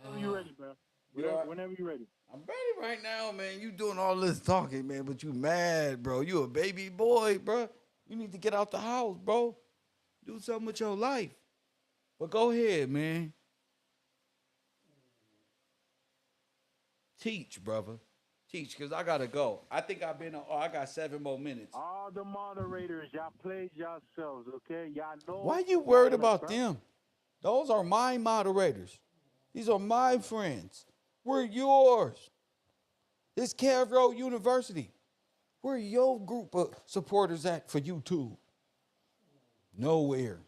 Whenever you ready, bro. You all right? Whenever you ready. I'm ready right now, man. You doing all this talking, man, but you mad, bro. You a baby boy, bro. You need to get out the house, bro. Do something with your life. But go ahead, man. Teach, brother. Teach, because I got to go. I think I've been, I got 7 more minutes. All the moderators, y'all played yourselves, okay? Y'all know. Why you worried about them? Those are my moderators. These are my friends. We're yours. This KevRow University. Where your group of supporters at for YouTube? Nowhere.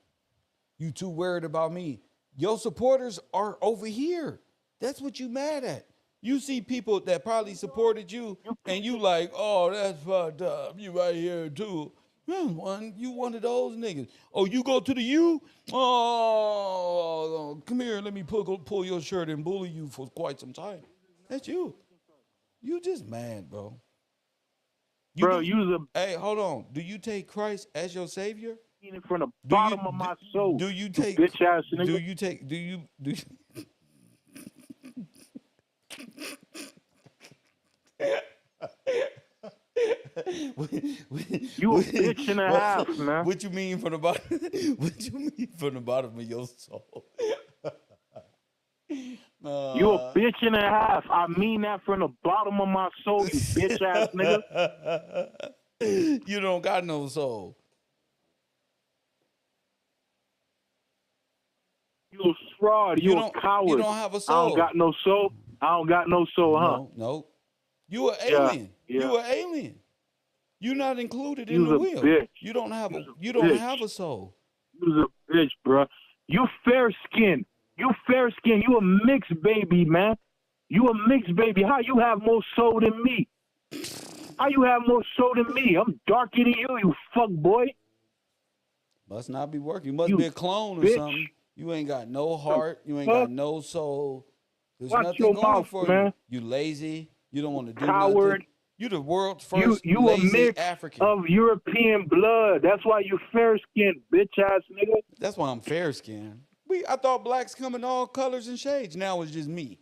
You too worried about me. Your supporters are over here. That's what you mad at. You see people that probably supported you, and you like, oh, that's fucked up. You right here too. You one of those niggas. Oh, you go to the U? Oh, come here. Let me pull your shirt and bully you for quite some time. That's you. You just mad, bro. Hey, hold on. Do you take Christ as your savior? From the bottom of my soul. Do you take? Bitch ass nigga. Do you take? Do you? You a bitch and a half, man. What you mean from the bottom? What you mean from the bottom of your soul? You a bitch and a half. I mean that from the bottom of my soul, you bitch ass nigga. You don't got no soul. You a fraud. You a coward. You don't have a soul. I don't got no soul. I don't got no soul, huh? No. You an alien. Yeah. You an alien. You're not included in You's the a wheel. bitch. You don't have You's a bitch. have a soul. You's a bitch, bro. You fair skin. You fair skin. You a mixed baby, man. You a mixed baby. How you have more soul than me? How you have more soul than me? I'm darker than you fuck boy. Must not be working. You must be a clone or something. You ain't got no heart. You ain't got no soul. There's Watch nothing your going mouth, for man. you. You lazy. You don't want to do Coward. nothing. You the world's first You lazy a mix African. of European blood. That's why you fair skinned, bitch ass nigga. That's why I'm fair skinned. I thought blacks come in all colors and shades. Now it's just me.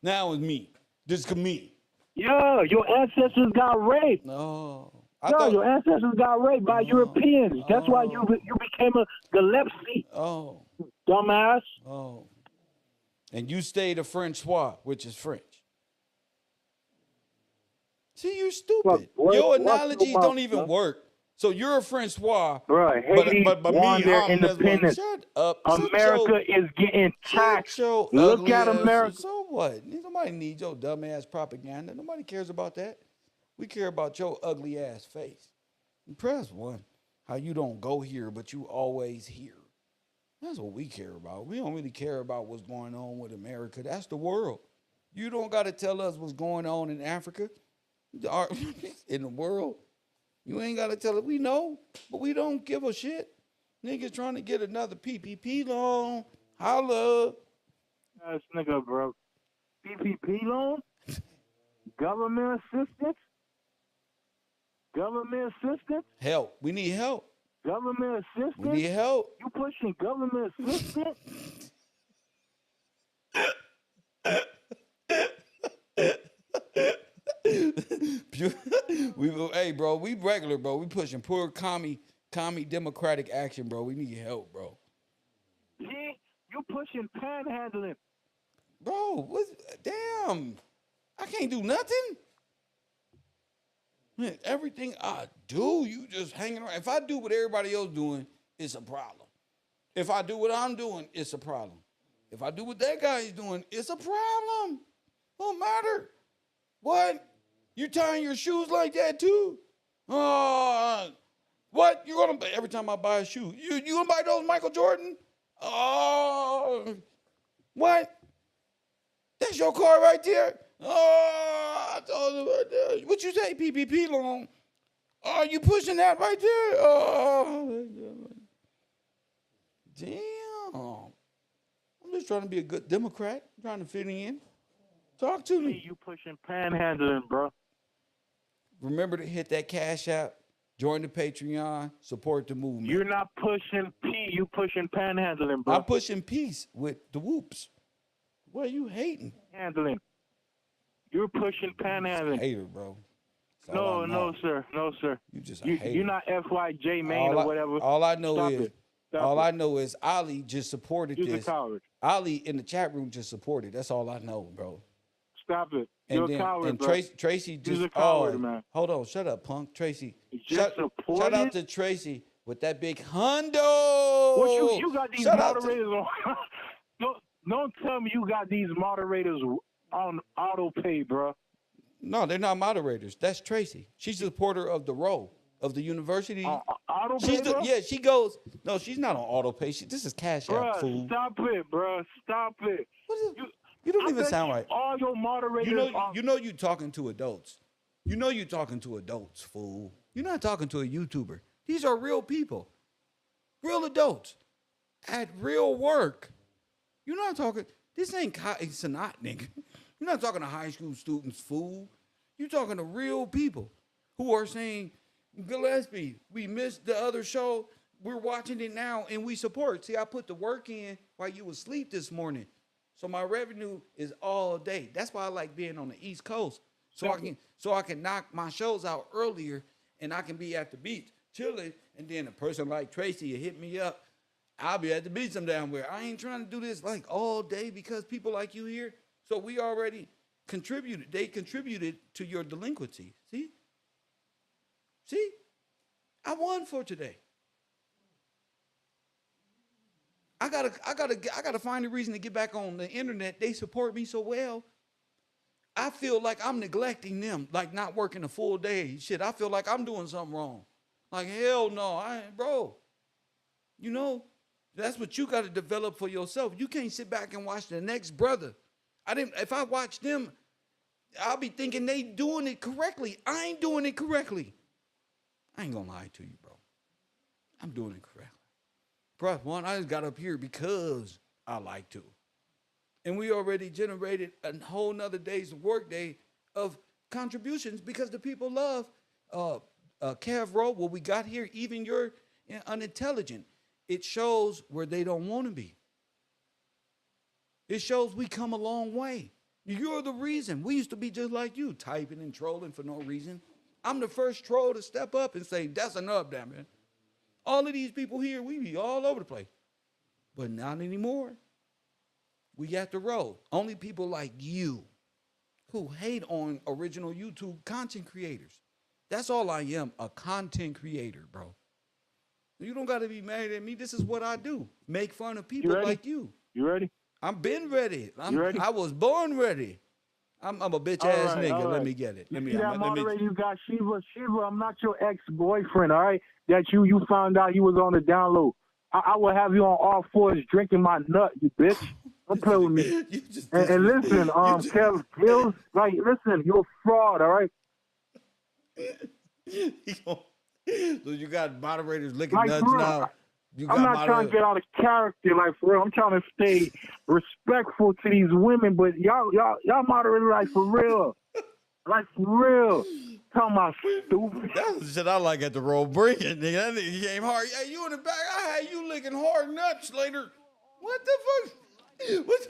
Now it's me. Just me. Yeah, your ancestors got raped. No. Your ancestors got raped by Europeans. That's why you became a Gillespie. Oh. Dumbass. Oh. And you stayed a Francois, which is French. See, you're stupid. Your analogies don't even work. So you're a Francois. Bro, Haiti won their independence. Shut up. America is getting taxed. Look at America. So what? Nobody needs your dumbass propaganda. Nobody cares about that. We care about your ugly ass face. And press 1. How you don't go here, but you always here. That's what we care about. We don't really care about what's going on with America. That's the world. You don't got to tell us what's going on in Africa, in the world. You ain't got to tell it. We know, but we don't give a shit. Niggas trying to get another PPP loan. Holla. Ass nigga, bro. PPP loan? Government assistance? Government assistance? Help. We need help. Government assistance? We need help. You pushing government assistance? Hey, bro, we regular, bro. We pushing poor commie democratic action, bro. We need help, bro. See? You pushing panhandling. Bro, damn. I can't do nothing. Man, everything I do, you just hanging around. If I do what everybody else doing, it's a problem. If I do what I'm doing, it's a problem. If I do what that guy is doing, it's a problem. Don't matter. What? You tying your shoes like that too? Oh, What? You gonna every time I buy a shoe? You gonna buy those Michael Jordan? Oh, what? That's your car right there. Oh, I told you right there. What you say, PPP loan? Oh, you pushing that right there? Oh, damn. I'm just trying to be a good Democrat, trying to fit in. Talk to me. You pushing panhandling, bro. Remember to hit that Cash App, join the Patreon, support the movement. You're not pushing P. You pushing panhandling, bro. I'm pushing peace with the whoops. What are you hating? Handling. You're pushing panhandling. Hater, bro. No, sir. No, sir. You just a hater. You're not FYJ Maine or whatever. All I know Stop is it. Stop all it. I know is Ali just supported You're this. a coward. Ali in the chat room just supported. That's all I know, bro. Stop it. And You're a coward, and bro. Tracy just You're a coward, man. Hold on, shut up, punk. Tracy. Just Shout out to Tracy with that big hundo. What you got these Shout moderators on? Don't tell me you got these moderators on auto pay, bro. No, they're not moderators. That's Tracy. She's a supporter of the row of the university. Auto pay, bro? Yeah, she goes. No, she's not on auto pay. This is Cash App, fool. Stop it, bro. Stop it. You don't even sound right. All your moderators You know you talking to adults. You know you talking to adults, fool. You're not talking to a YouTuber. These are real people. Real adults. At real work. You're not talking. This ain't Sanat, nigga. You're not talking to high school students, fool. You're talking to real people who are saying, Gillespie, we missed the other show. We're watching it now and we support. See, I put the work in while you was asleep this morning. So my revenue is all day. That's why I like being on the East Coast. So I can knock my shows out earlier and I can be at the beach chilling. And then a person like Tracy will hit me up. I'll be at the beach some damn where. I ain't trying to do this like all day because people like you here. So we already contributed. They contributed to your delinquency. See? I won for today. I gotta find a reason to get back on the internet. They support me so well. I feel like I'm neglecting them, like not working a full day. Shit, I feel like I'm doing something wrong. Like, hell no, bro. You know, that's what you got to develop for yourself. You can't sit back and watch the next brother. If I watch them, I'll be thinking they doing it correctly. I ain't doing it correctly. I ain't gonna lie to you, bro. I'm doing it correctly. Press one, I just got up here because I like to. And we already generated a whole nother day's work day of contributions because the people love KevRow, what we got here, even you're unintelligent. It shows where they don't want to be. It shows we come a long way. You're the reason. We used to be just like you, typing and trolling for no reason. I'm the first troll to step up and say, that's enough, damn it. All of these people here, we be all over the place. But not anymore. We got the road. Only people like you who hate on original YouTube content creators. That's all I am, a content creator, bro. You don't got to be mad at me. This is what I do. Make fun of people like you. You ready? I've been ready. You ready? I was born ready. I'm a bitch-ass nigga. Right. Let me get it. You see that moderator you got, Shiva, I'm not your ex-boyfriend, all right? That you found out you was on the download. I will have you on all fours drinking my nut, you bitch. Don't play with me. And listen, Kev Hills, like, listen, you're a fraud, all right? So you got moderators licking like, nuts bro, now. I'm not trying to get out of character, like, for real. I'm trying to stay respectful to these women, but y'all moderators, like, for real. Like, for real. Talking about stupid. That's the shit I like at the roll. Bring it, nigga. That nigga came hard. Hey, you in the back. I had you licking hard nuts later. What the fuck? What's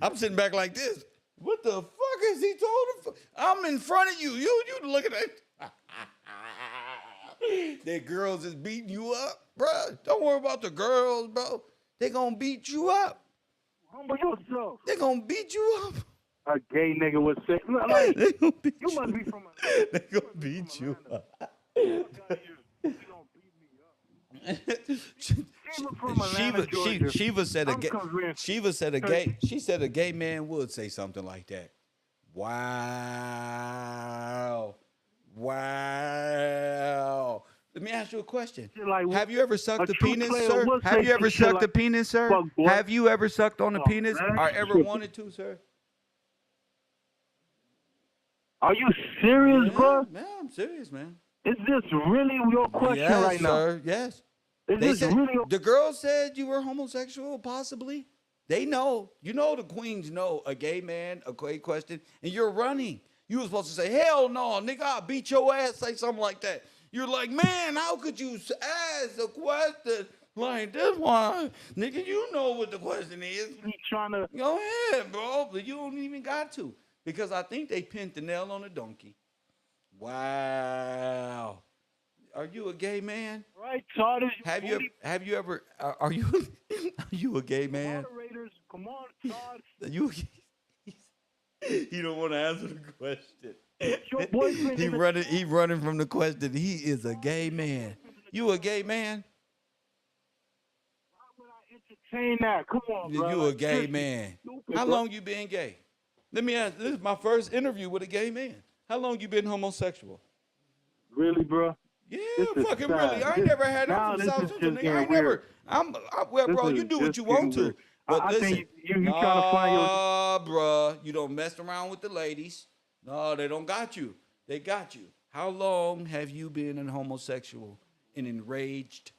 I'm sitting back like this. What the fuck is he told? I'm in front of you. You looking at the girls is beating you up, bro. Don't worry about the girls, bro. They gonna beat you up. Humble yourself. They gonna beat you up. A gay nigga would say, like, you must be from a... They gonna beat you up. Shiva said a gay man would say something like that. Wow. Wow. Let me ask you a question. Like, Have you ever sucked a the true penis, player sir? will Have say you ever some shit sucked the like, penis, sir? "Fuck, boy." Have you ever sucked on the Oh, penis man, or you ever tripping. wanted to, sir? Are you serious, Yeah, bro? man, I'm serious, man. Is this really your question Yes, right now? sir. Yes. Is They this said really your the girl said you were homosexual, possibly. They know. You know the queens know a gay man, a gay question, and you're running. You were supposed to say, hell no, nigga, I'll beat your ass, say something like that. You're like, man, how could you ask a question like this one? Nigga, you know what the question is. trying to? Go ahead, bro, but you don't even got to. Because I think they pinned the nail on the donkey. Wow. Are you a gay man? Right, Todd? Have you ever are you are you a gay man? Moderators, come on, Todd. You he don't want to answer the question. Your boyfriend he is a- running from the question. He is a gay man. You a gay man? Why would I entertain that? Come on, bro. You a Like, gay seriously, man. stupid, How bro. long you been gay? Let me ask. This is my first interview with a gay man. How long you been homosexual? Really, bro? Yeah, This is fucking sad. really. I ain't never had. Now I'm from this South is Central, just nigga. I ain't getting never. weird. Well, This bro, is you do what just you want getting to. weird. But I listen, think you trying to find your. bruh, you don't mess around with the ladies. No, they don't got you. They got you. How long have you been an homosexual, an enraged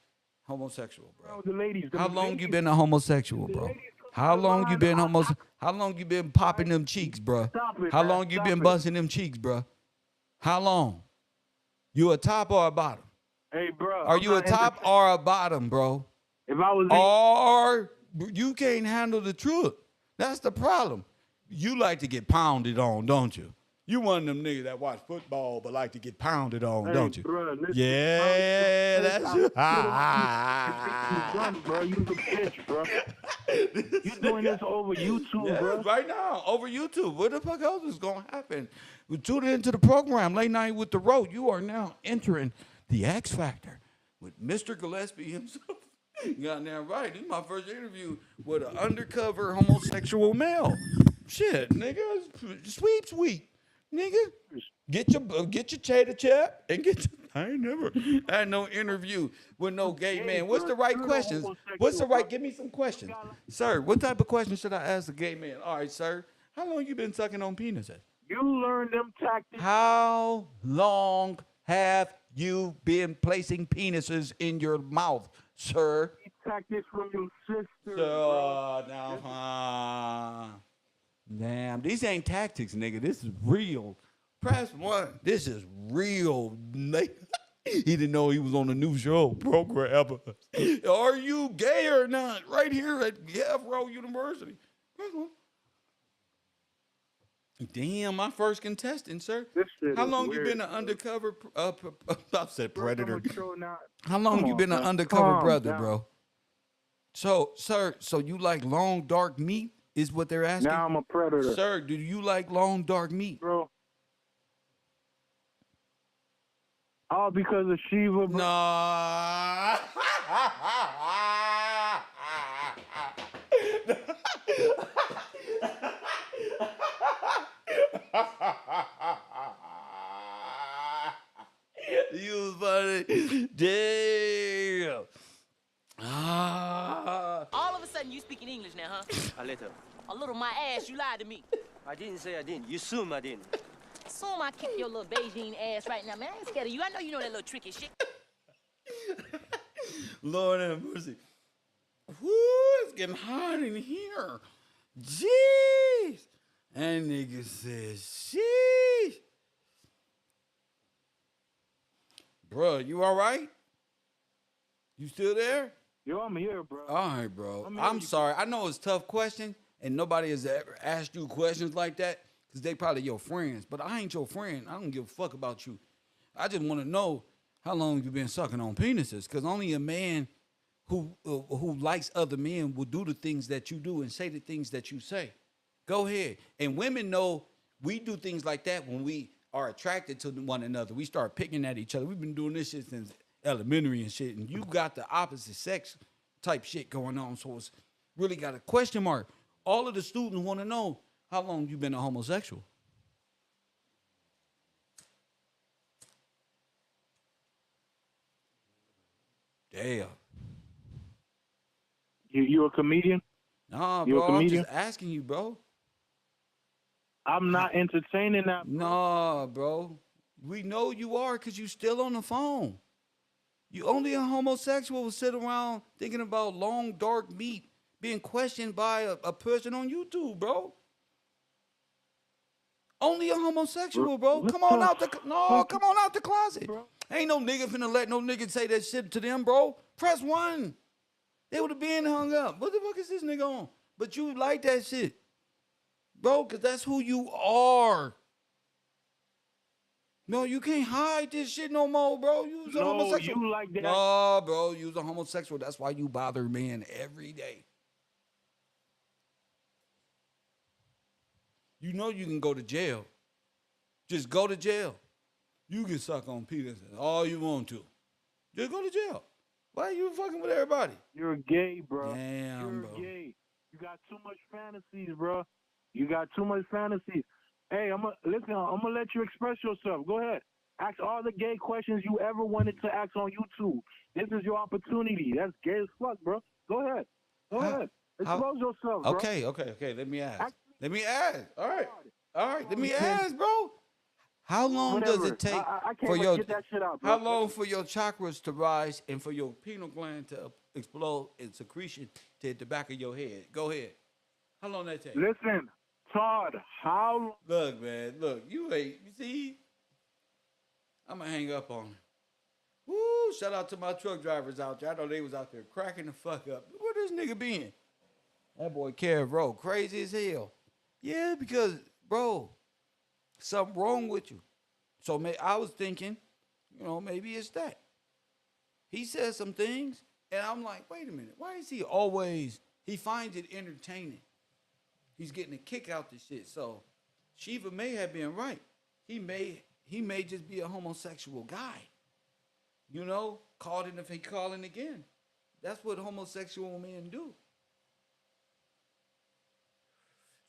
homosexual, bro? The ladies. How long you been a homosexual, bro? How long you been How long you been popping them cheeks, bro? Stop it, How man. long you Stop been it. busting them cheeks, bro? How long? You a top or a bottom? Hey, bro. Are I'm you a not top entertaining- or a bottom, bro? If I was Or you can't handle the truth. That's the problem. You like to get pounded on, don't you? You one of them niggas that watch football but like to get pounded on, Hey, don't you? bro, listen, Yeah, that's you. Run, bro. You the bitch, bro. You doing this over YouTube, Yeah, bro? right now, over YouTube. What the fuck else is going to happen? We tune into the program, Late Night with the Road. You are now entering the X Factor with Mr. Gillespie himself. Goddamn right. This is my first interview with an undercover homosexual male. Shit, nigga. Sweep. Nigga. Get your chatter chat and get your, I ain't never had no interview with no gay man. What's the right questions? What's the right? Give me some questions. Sir, what type of questions should I ask a gay man? All right, sir. How long you been sucking on penises? You learn them tactics. How long have you been placing penises in your mouth, sir? Tactics from your sister, bro. Damn, these ain't tactics, nigga. This is real. Press 1. This is real, nigga. He didn't know he was on a new show program. Are you gay or not? Right here at KevRow University. Press 1. Damn, my first contestant, sir. This shit How is long weird, you been an bro. undercover? I said predator. Now. How long Come you on, been an man. undercover Calm brother, down. bro? So, sir, so you like long dark meat? Is what they're asking. Now I'm a predator, Sir, do you like long dark meat? bro. All because of Shiva, bro. Nah. You funny. Damn. All of a sudden, you speaking English now, huh? A little. A little my ass, you lied to me. I didn't say I didn't. You assume I didn't. Assume I kick your little Beijing ass right now, man. I ain't scared of you. I know you know that little tricky shit. Lord have mercy. Woo, it's getting hot in here. Jeez. That nigga says, sheesh. Bruh, you all right? You still there? Yo, I'm here, bro. All right, bro. I'm I'm here. sorry. I know it's a tough question, and nobody has ever asked you questions like that because they probably your friends. But I ain't your friend. I don't give a fuck about you. I just want to know how long you been sucking on penises, because only a man who likes other men will do the things that you do and say the things that you say. Go ahead. And women know we do things like that when we are attracted to one another. We start picking at each other. We've been doing this shit since elementary and shit, and you got the opposite sex type shit going on, so it's really got a question mark. All of the students want to know how long you been a homosexual. Damn. You a comedian? Nah, You a bro. I'm comedian? just asking you, bro. I'm not entertaining that. Nah, bro. We know you are because you still on the phone. You only a homosexual will sit around thinking about long, dark meat being questioned by a person on YouTube, bro. Only a homosexual, bro. What Come on the out the fuck, come on out the closet. bro? Ain't no nigga finna let no nigga say that shit to them, bro. Press 1. They would have been hung up. What the fuck is this nigga on? But you like that shit, bro, because that's who you are. No, you can't hide this shit no more, bro. You was a No, homosexual. you like that. No, bro, you was a homosexual. That's why you bother men every day. You know you can go to jail. Just go to jail. You can suck on Peter all you want to. Just go to jail. Why are you fucking with everybody? You're gay, bro. Damn, You're bro. gay. You got too much fantasies, bro. You got too much fantasies. Hey, I'm gonna let you express yourself. Go ahead. Ask all the gay questions you ever wanted to ask on YouTube. This is your opportunity. That's gay as fuck, bro. Go ahead. Go ahead. Expose yourself, bro. Okay. Let me ask. All right. Let me ask, bro. How long does Whatever. it take I can't for wait your to get that shit out, bro. how long for your chakras to rise and for your pineal gland to explode and secretion to hit the back of your head? Go ahead. How long that take? Listen, Todd, how Look, man. Look, you see. I'm gonna hang up on him. Woo! Shout out to my truck drivers out there. I know they was out there cracking the fuck up. Where this nigga been? That boy KevRow, crazy as hell. Yeah, because bro, something wrong with you. So I was thinking, maybe it's that. He says some things, and I'm like, wait a minute, why is he always? He finds it entertaining. He's getting a kick out this shit. So Shiva may have been right. He may just be a homosexual guy. Called in if he calling again. That's what homosexual men do.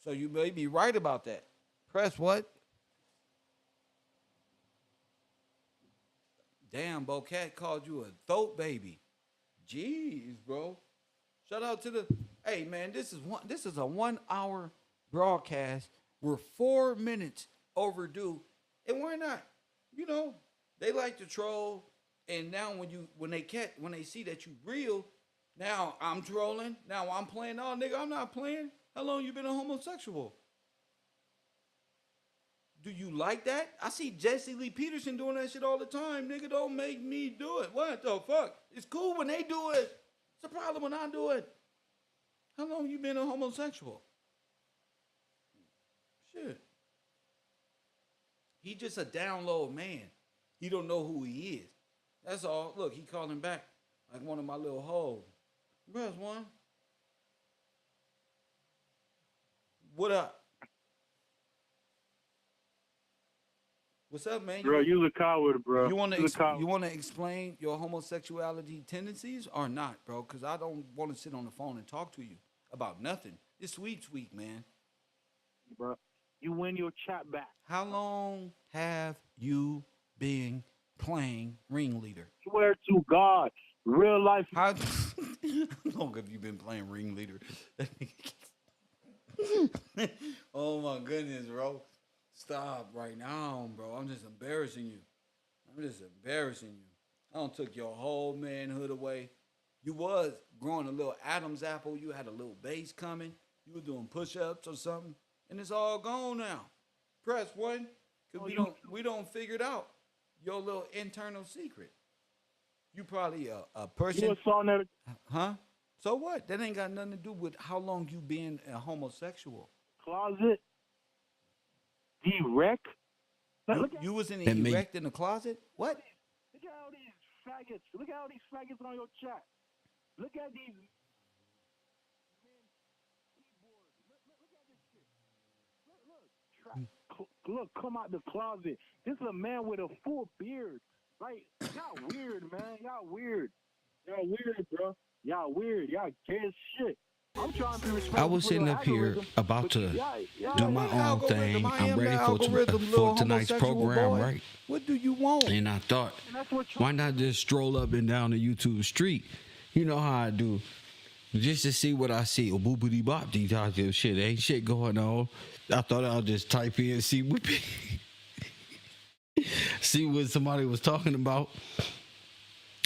So you may be right about that. Press what? Damn, Bo Cat called you a throat baby. Jeez, bro. Shout out to the. Hey, man, this is a 1 hour broadcast. We're 4 minutes overdue, and why not? They like to troll, and now when they see that you real, now I'm trolling. Now I'm playing. Oh, nigga, I'm not playing. How long you been a homosexual? Do you like that? I see Jesse Lee Peterson doing that shit all the time. Nigga, don't make me do it. What the fuck? It's cool when they do it. It's a problem when I do it. How long you been a homosexual? Shit. He just a down low man. He don't know who he is. That's all. Look, he calling back like one of my little hoes. Press 1. What up? What's up, man? bro, you a coward, bro. You want coward. to explain your homosexuality tendencies or not, bro? Because I don't want to sit on the phone and talk to you about nothing. It's sweet, man. Bro, you win your chat back. How long have you been playing ringleader? Swear to God, real life. How long have you been playing ringleader? Oh my goodness, bro. Stop right now, bro. I'm just embarrassing you. I don't took your whole manhood away. You was growing a little Adam's apple. You had a little bass coming. You were doing push-ups or something. And it's all gone now. Press 1. Because we don't figure it out. Your little internal secret. You probably a person. You a song that Huh? So what? That ain't got nothing to do with how long you been a homosexual. closet. Erect. You was in And me. erect in the closet? What? Look at all these faggots. Look at all these faggots on your chat. Look at these men keyboards. Look at this shit. Look, come out the closet. This is a man with a full beard. Like, y'all weird, man. Y'all weird, bro. Y'all weird. Y'all gay as shit. I was sitting up here about to do my own thing. I'm ready for tonight's program, right? What do you want? And I thought, why not just stroll up and down the YouTube street? You know how I do. Just to see what I see. Oh, boopity bop, these type of shit. Ain't shit going on. I thought I'll just type in and see what see what somebody was talking about.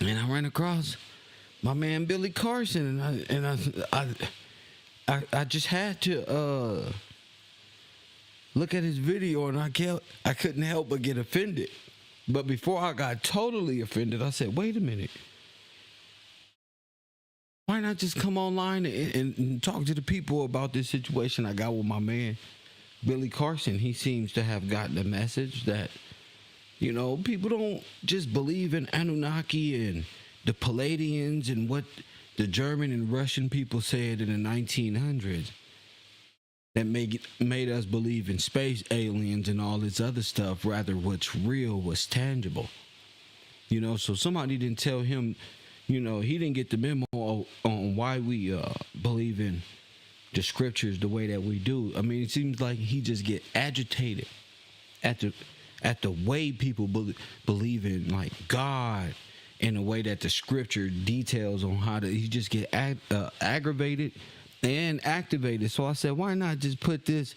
And I ran across my man Billy Carson, and I just had to look at his video, and I couldn't help but get offended. But before I got totally offended, I said, wait a minute. Why not just come online and talk to the people about this situation I got with my man Billy Carson? He seems to have gotten the message that, you know, people don't just believe in Anunnaki and the Palladians and what the German and Russian people said in the 1900s that made us believe in space aliens and all this other stuff. Rather, what's real was tangible. You know, so somebody didn't tell him, you know, he didn't get the memo on why we believe in the scriptures the way that we do. I mean, it seems like he just get agitated at the way people believe in, like, God, in a way that the scripture details on how to. He just get aggravated and activated. So I said, why not just put this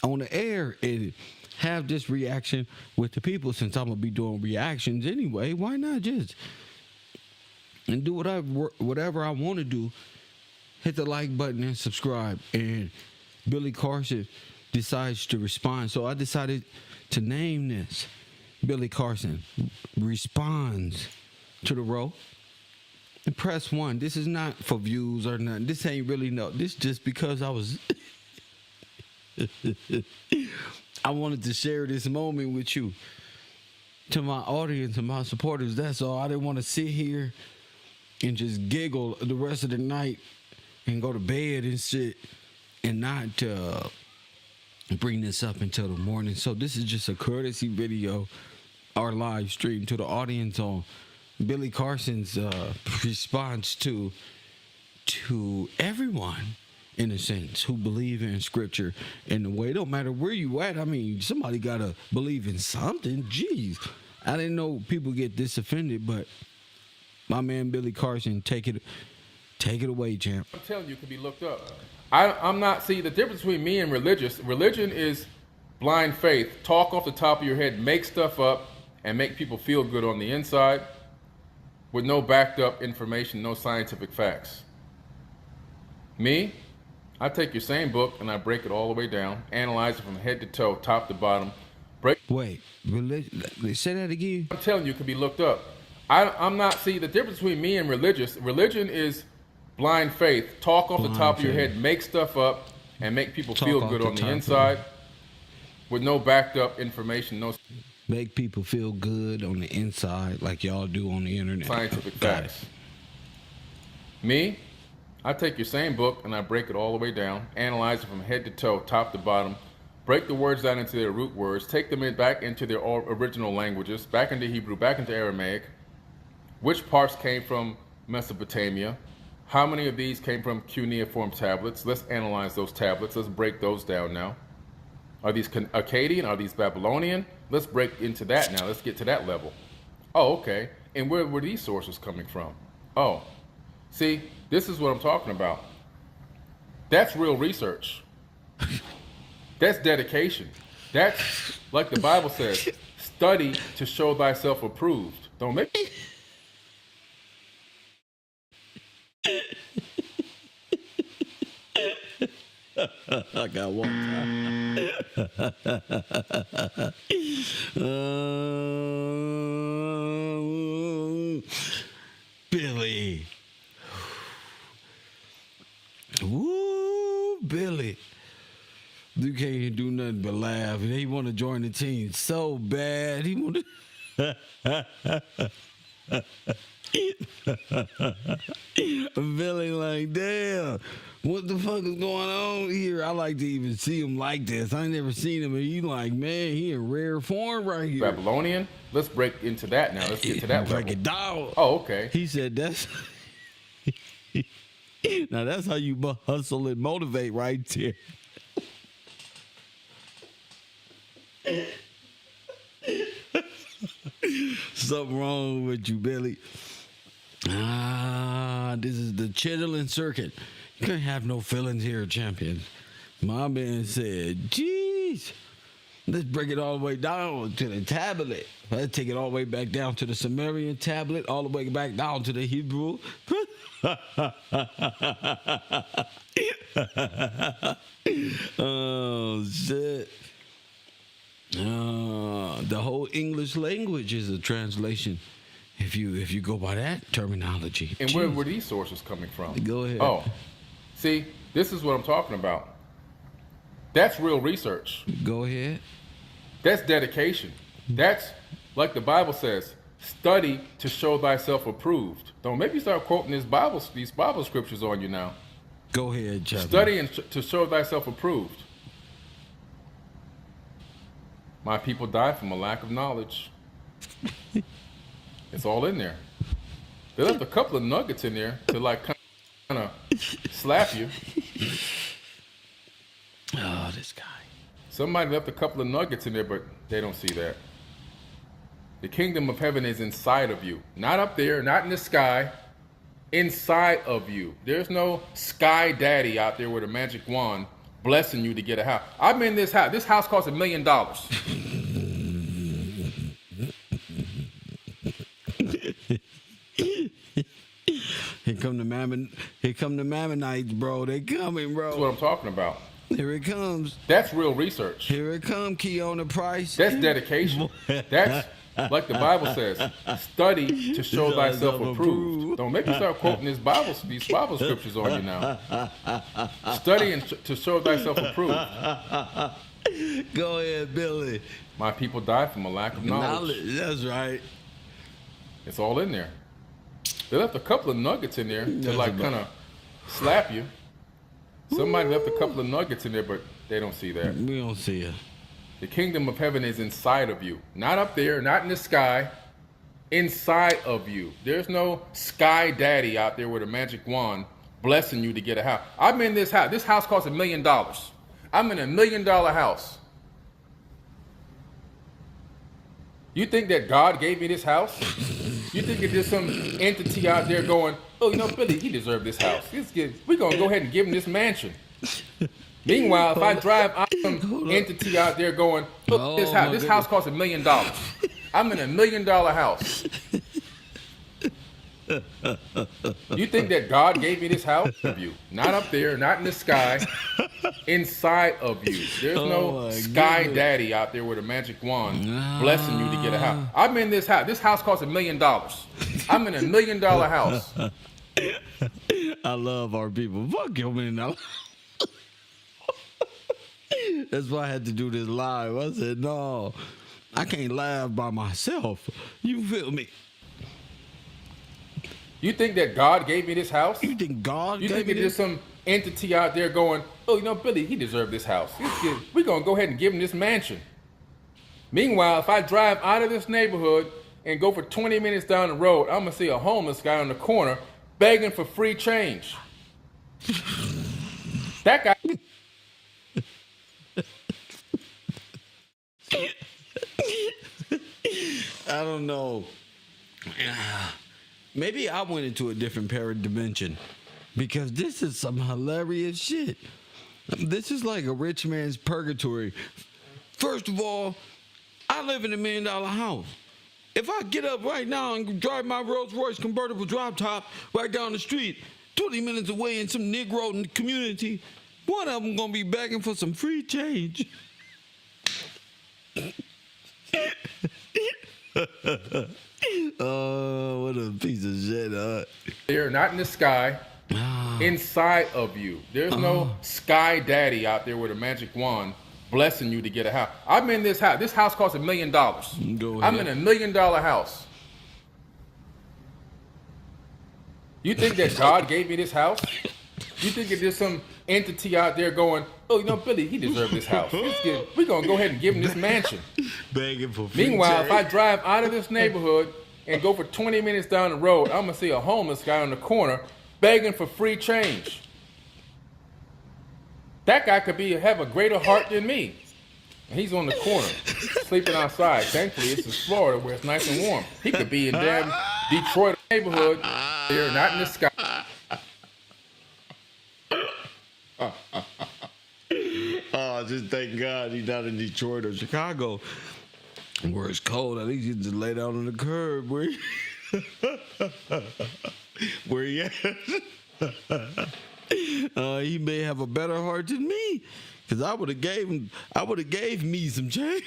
on the air and have this reaction with the people? Since I'm gonna be doing reactions anyway, why not just and do whatever I want to do? Hit the like button and subscribe. And Billy Carson decides to respond. So I decided to name this Billy Carson Responds to the Row. And press 1. This is not for views or nothing. This ain't really this just because I was I wanted to share this moment with you, to my audience and my supporters. That's all. I didn't want to sit here and just giggle the rest of the night and go to bed and shit and not bring this up until the morning. So this is just a courtesy video, our live stream, to the audience on Billy Carson's response to everyone, in a sense, who believe in scripture in the way. It don't matter where you at. I mean, somebody gotta believe in something. Jeez, I didn't know people get this offended, but my man Billy Carson, take it away, champ. I'm telling you, it can be looked up. I'm not, see, the difference between me and religion is blind faith. Talk off the top of your head, make stuff up, and make people feel good on the inside with no backed up information, no scientific facts. Me, I take your same book and I break it all the way down, analyze it from head to toe, top to bottom. Wait, say that again? I'm telling you, it can be looked up. I'm not, see, the difference between me and religion is blind faith. Talk off the top of your head, make stuff up, and make people feel good on the inside with no backed up information, no make people feel good on the inside like y'all do on the internet. Scientific facts. Me, I take your same book and I break it all the way down, analyze it from head to toe, top to bottom, break the words down into their root words, take them back into their original languages, back into Hebrew, back into Aramaic, which parts came from Mesopotamia, how many of these came from cuneiform tablets. Let's analyze those tablets. Let's break those down now. Are these Akkadian? Are these Babylonian? Let's break into that now. Let's get to that level. Oh, okay. And where were these sources coming from? Oh, see, this is what I'm talking about. That's real research. That's dedication. That's, like the Bible says, study to show thyself approved. Don't make I got one time. Billy. Woo, Billy. You can't do nothing but laugh. And he want to join the team so bad. He want to. Billy like, damn, what the fuck is going on here? I like to even see him like this. I ain't never seen him, and he like, man, he in rare form right here. Babylonian. Let's break into that now. Let's get to that level. Break it down. Oh, okay. He said that's Now that's how you hustle and motivate right there. Something wrong with you, Billy. This is the chitlin circuit. You can't have no feelings here, champion. My man said, geez, let's break it all the way down to the tablet. Let's take it all the way back down to the Sumerian tablet, all the way back down to the Hebrew. Oh, shit. The whole English language is a translation. If you go by that terminology. And where were these sources coming from? Go ahead. Oh, see, this is what I'm talking about. That's real research. Go ahead. That's dedication. That's, like the Bible says, study to show thyself approved. Don't make me start quoting these Bible scriptures on you now. Go ahead, Chuck. Study to show thyself approved. My people die from a lack of knowledge. It's all in there. They left a couple of nuggets in there to like kind of slap you. Oh, this guy. Somebody left a couple of nuggets in there, but they don't see that. The kingdom of heaven is inside of you. Not up there, not in the sky. Inside of you. There's no sky daddy out there with a magic wand blessing you to get a house. I'm in this house. This house costs $1 million. Here come the Mammonites, bro. They coming, bro. That's what I'm talking about. Here it comes. That's real research. Here it come, Keona Price. That's dedication. That's, like the Bible says, study to show thyself approved. Don't make me start quoting these Bible scriptures on you now. Study to show thyself approved. Go ahead, Billy. My people die from a lack of knowledge. That's right. It's all in there. They left a couple of nuggets in there to like kind of slap you. Somebody left a couple of nuggets in there, but they don't see that. We don't see it. The kingdom of heaven is inside of you. Not up there, not in the sky. Inside of you. There's no sky daddy out there with a magic wand blessing you to get a house. I'm in this house. This house costs $1 million. I'm in $1 million house. You think that God gave me this house? You think that there's some entity out there going, oh, you know, Billy, he deserved this house. We're going to go ahead and give him this mansion. Meanwhile, if I drive out some entity out there going, look, this house costs $1 million. I'm in $1 million house. You think that God gave me this house? Of you. Not up there, not in the sky. Inside of you. There's no sky daddy out there with a magic wand blessing you to get a house. I'm in this house. This house costs $1 million. I'm in $1 million house. I love our people. Fuck your $1 million. That's why I had to do this live. I said, no, I can't laugh by myself. You feel me? You think that God gave me this house? You think God You gave think me that there's some entity out there going, oh, you know, Billy, he deserved this house. We're going to go ahead and give him this mansion. Meanwhile, if I drive out of this neighborhood and go for 20 minutes down the road, I'm going to see a homeless guy on the corner begging for free change. That guy... I don't know. Maybe I went into a different dimension because this is some hilarious shit. This is like a rich man's purgatory. First of all, I live in $1 million house. If I get up right now and drive my Rolls Royce convertible drop top right down the street, 20 minutes away in some Negro in the community, one of them gonna be begging for some free change. Oh, what a piece of shit, They're not in the sky, inside of you. There's no sky daddy out there with a magic wand blessing you to get a house. I'm in this house. This house costs $1 million. I'm in $1 million house. You think that God gave me this house? You think that there's some entity out there going, oh, you know, Billy, he deserved this house. We're going to go ahead and give him this mansion. Begging for free Meanwhile, change. if I drive out of this neighborhood and go for 20 minutes down the road, I'm going to see a homeless guy on the corner begging for free change. That guy could have a greater heart than me. And he's on the corner, sleeping outside. Thankfully, it's in Florida where it's nice and warm. He could be in damn Detroit neighborhood. Here, not in the sky. Oh, just thank God he's not in Detroit or Chicago, where it's cold. At least you just lay down on the curb, where he at. He may have a better heart than me, cause I would have gave me some change.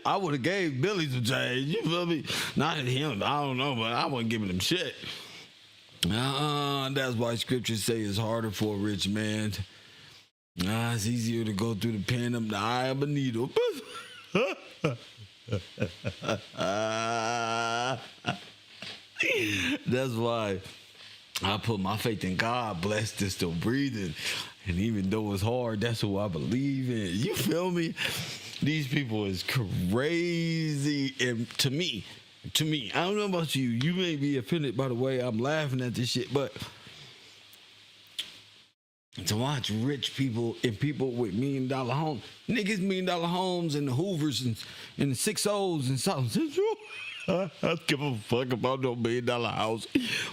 I would have gave Billy some change. You feel me? Not him. I don't know, but I wasn't giving him shit. That's why scriptures say it's harder for a rich man. It's easier to go through the pen of the eye of a needle. That's why I put my faith in God, blessed and still breathing. And even though it's hard, that's who I believe in. You feel me? These people is crazy. And to me, I don't know about you. You may be offended by the way I'm laughing at this shit, but to watch rich people and people with $1 million homes, niggas $1 million homes and the Hoovers and the 6Os in South Central. I don't give a fuck about no $1 million house.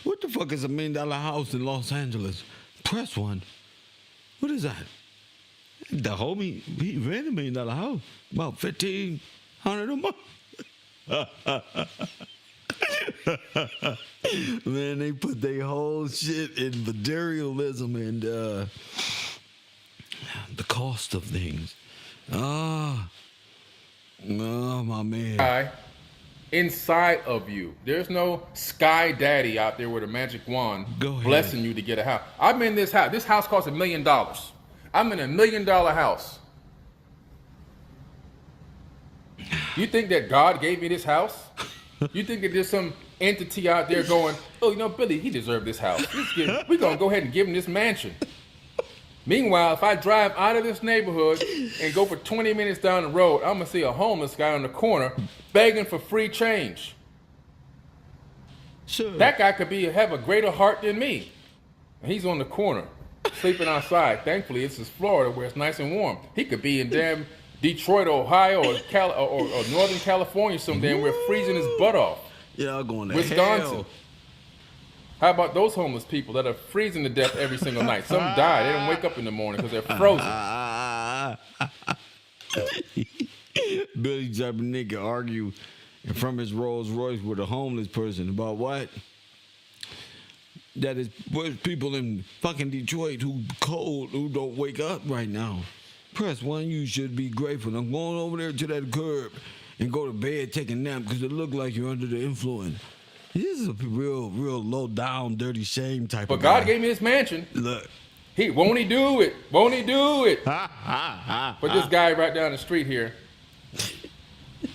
What the fuck is a $1 million house in Los Angeles? Press one. What is that? The homie, he ran $1 million house, about $1,500 a month. Man, they put their whole shit in materialism and the cost of things. Oh, my man. Inside of you. There's no sky daddy out there with a magic wand blessing you to get a house. I'm in this house. This house costs $1 million. I'm in $1 million house. You think that God gave me this house? You think that there's some entity out there going, oh, you know, Billy, he deserved this house. We're going to go ahead and give him this mansion. Meanwhile, if I drive out of this neighborhood and go for 20 minutes down the road, I'm going to see a homeless guy on the corner begging for free change. Sure. That guy could have a greater heart than me. And he's on the corner, sleeping outside. Thankfully, it's in Florida where it's nice and warm. He could be in damn Detroit, Ohio, or Northern California someday, and we're freezing his butt off. Yeah, I'm going to Wisconsin. hell. How about those homeless people that are freezing to death every single night? Some die. They don't wake up in the morning because they're frozen. Billy type of nigga argue from his Rolls Royce with a homeless person about what? That is people in fucking Detroit who cold, who don't wake up right now. Press one, you should be grateful. I'm going over there to that curb and go to bed, take a nap, because it look like you're under the influence. This is a real low down, dirty shame type of guy. But God gave me this mansion. Look. Won't he do it? Won't he do it? But this guy right down the street here,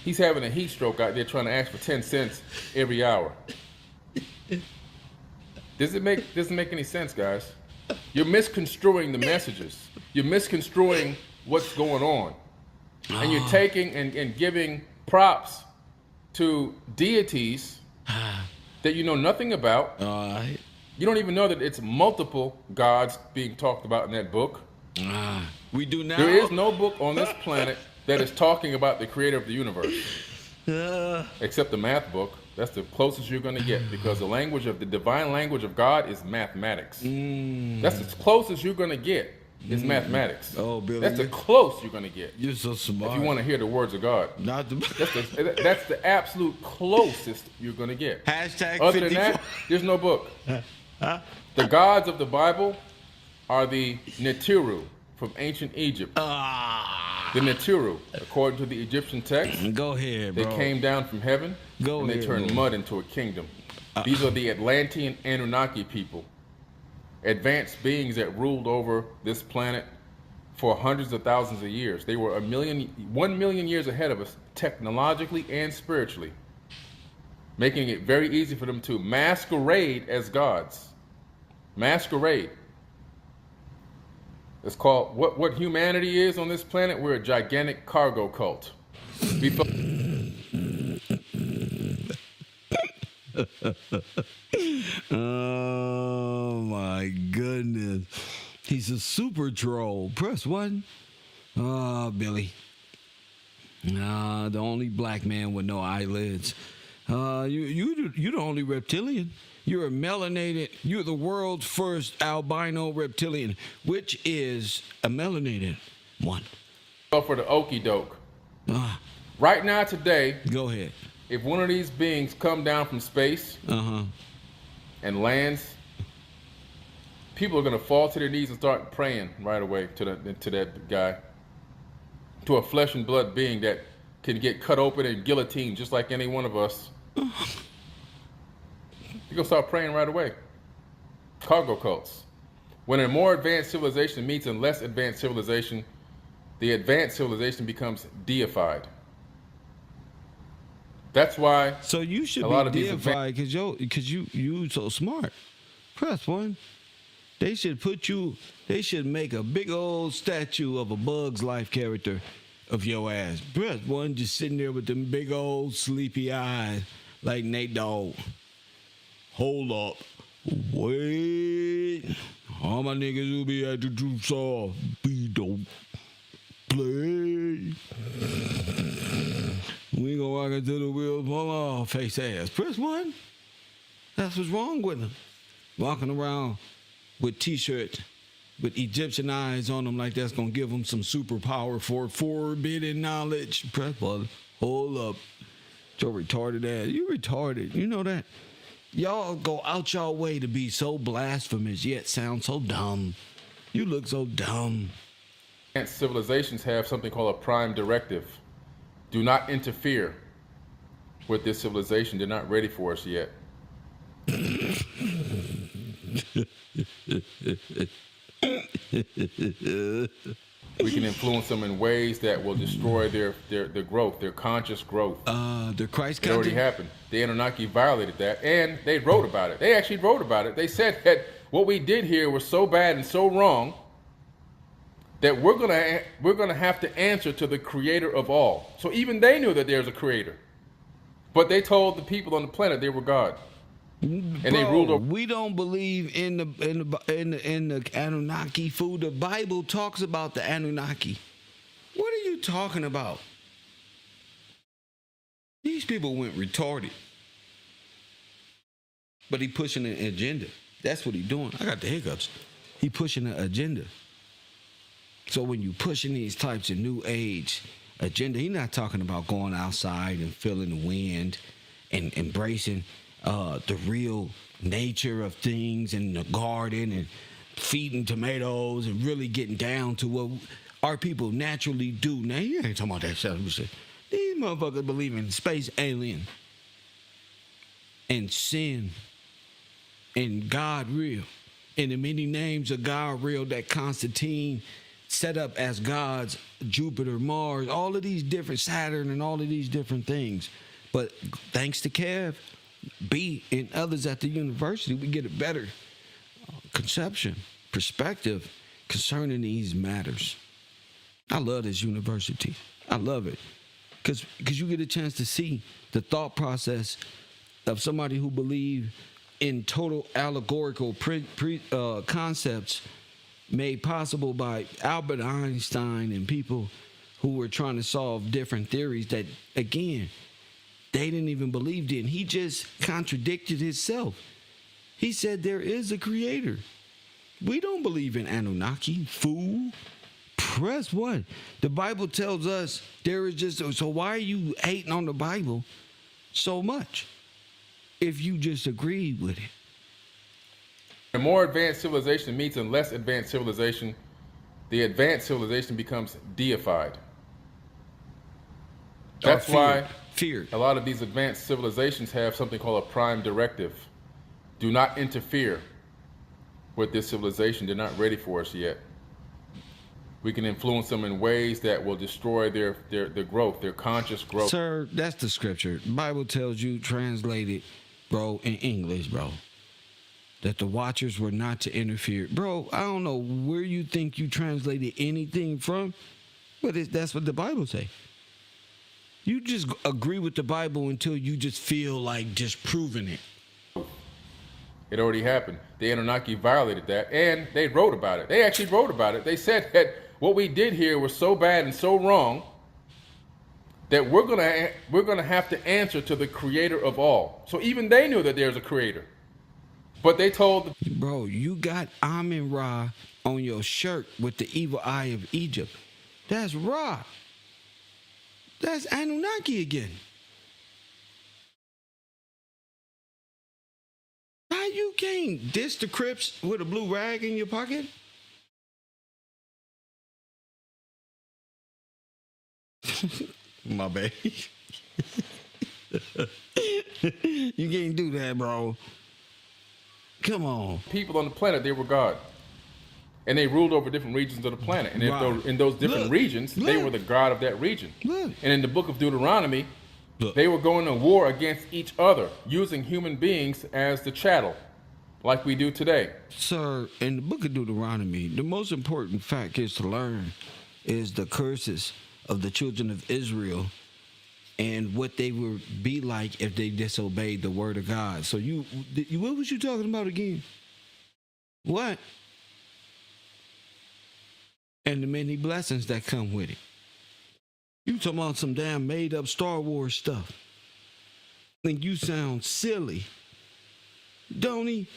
he's having a heat stroke out there trying to ask for 10 cents every hour. Doesn't make any sense, guys. You're misconstruing the messages. You're misconstruing what's going on. And you're taking and giving props to deities that you know nothing about. You don't even know that it's multiple gods being talked about in that book. We do now. There is no book on this planet that is talking about the creator of the universe. Except the math book. That's the closest you're going to get, because the divine language of God is mathematics. That's as close as you're going to get. It's mathematics. Oh, Billy, that's the close you're going to get. You're so smart. If you want to hear the words of God. That's the absolute closest you're going to get. Hashtag Other 54. than that, there's no book. The gods of the Bible are the Netiru from ancient Egypt. The Netiru, according to the Egyptian text. Go ahead, bro. They came down from heaven and they turned mud into a kingdom. These are the Atlantean Anunnaki people. Advanced beings that ruled over this planet for hundreds of thousands of years. They were 1 million years ahead of us, technologically and spiritually, making it very easy for them to masquerade as gods. Masquerade. It's called, what humanity is on this planet, we're a gigantic cargo cult. Oh my goodness. He's a super troll. Press 1. Oh, Billy. The only black man with no eyelids. You're the only reptilian. You're a melanated. You're the world's first albino reptilian, which is a melanated one. Go for the okie doke. Right now, today, Go ahead. if one of these beings come down from space and lands, people are gonna fall to their knees and start praying right away to that guy, to a flesh and blood being that can get cut open and guillotined just like any one of us. You're gonna start praying right away. Cargo cults. When a more advanced civilization meets a less advanced civilization, the advanced civilization becomes deified. That's why. So you should be deified because you so smart. Press 1. They should make a big old statue of a Bug's Life character of your ass. Press 1, just sitting there with them big old sleepy eyes like Nate Dogg. Hold up. Wait. All my niggas will be at the troops off. We don't play. We gonna walk into the wheels, fall off, face ass. Press 1. That's what's wrong with them. Walking around with t-shirts with Egyptian eyes on them like that's gonna give them some superpower for forbidden knowledge. Press 1. Hold up. Your retarded ass. You retarded. You know that? Y'all go out y'all way to be so blasphemous yet sound so dumb. You look so dumb. Advanced civilizations have something called a prime directive. Do not interfere with this civilization. They're not ready for us yet. We can influence them in ways that will destroy their growth, their conscious growth. The Christ It already happened. The Anunnaki violated that, and they wrote about it. They actually wrote about it. They said that what we did here was so bad and so wrong that we're gonna have to answer to the creator of all. So even they knew that there's a creator, but they told the people on the planet they were God, and they ruled over. We don't believe in the Anunnaki food. The Bible talks about the Anunnaki. What are you talking about? These people went retarded, but he pushing an agenda. That's what he doing. I got the hiccups. He pushing an agenda. So when you pushing these types of new age agenda, he's not talking about going outside and feeling the wind and embracing the real nature of things in the garden and feeding tomatoes and really getting down to what our people naturally do. Now, you ain't talking about that shit. These motherfuckers believe in space alien and sin and God real and the many names of God real that Constantine set up as gods, Jupiter, Mars, all of these different, Saturn, and all of these different things. But thanks to Kev, B, and others at the university, we get a better conception, perspective concerning these matters. I love this university. I love it. Because you get a chance to see the thought process of somebody who believes in total allegorical concepts made possible by Albert Einstein and people who were trying to solve different theories that, again, they didn't even believe in. He just contradicted himself. He said there is a creator. We don't believe in Anunnaki, fool. Press 1. The Bible tells us there is just, so why are you hating on the Bible so much if you just agree with it? A more advanced civilization meets a less advanced civilization, the advanced civilization becomes deified. That's why a lot of these advanced civilizations have something called a prime directive. Do not interfere with this civilization. They're not ready for us yet. We can influence them in ways that will destroy their growth, their conscious growth. Sir, that's the scripture. The Bible tells you, translated, bro, in English, bro, that the watchers were not to interfere. Bro, I don't know where you think you translated anything from, but that's what the Bible say. You just agree with the Bible until you just feel like just proving it. It already happened. The Anunnaki violated that, and they wrote about it. They actually wrote about it. They said that what we did here was so bad and so wrong that we're gonna have to answer to the Creator of all. So even they knew that there's a Creator, but they told. Bro, you got Amin-Ra on your shirt with the evil eye of Egypt. That's Ra. That's Anunnaki again. How you can't diss the Crips with a blue rag in your pocket? My bad. You can't do that, bro. Come on. People on the planet, they were God. And they ruled over different regions of the planet. And in those different regions, they were the God of that region. And in the book of Deuteronomy, they were going to war against each other, using human beings as the chattel, like we do today. Sir, in the book of Deuteronomy, the most important fact is to learn is the curses of the children of Israel and what they would be like if they disobeyed the word of God. So what was you talking about again? What? And the many blessings that come with it. You talking about some damn made up Star Wars stuff. Think you sound silly. Don't he?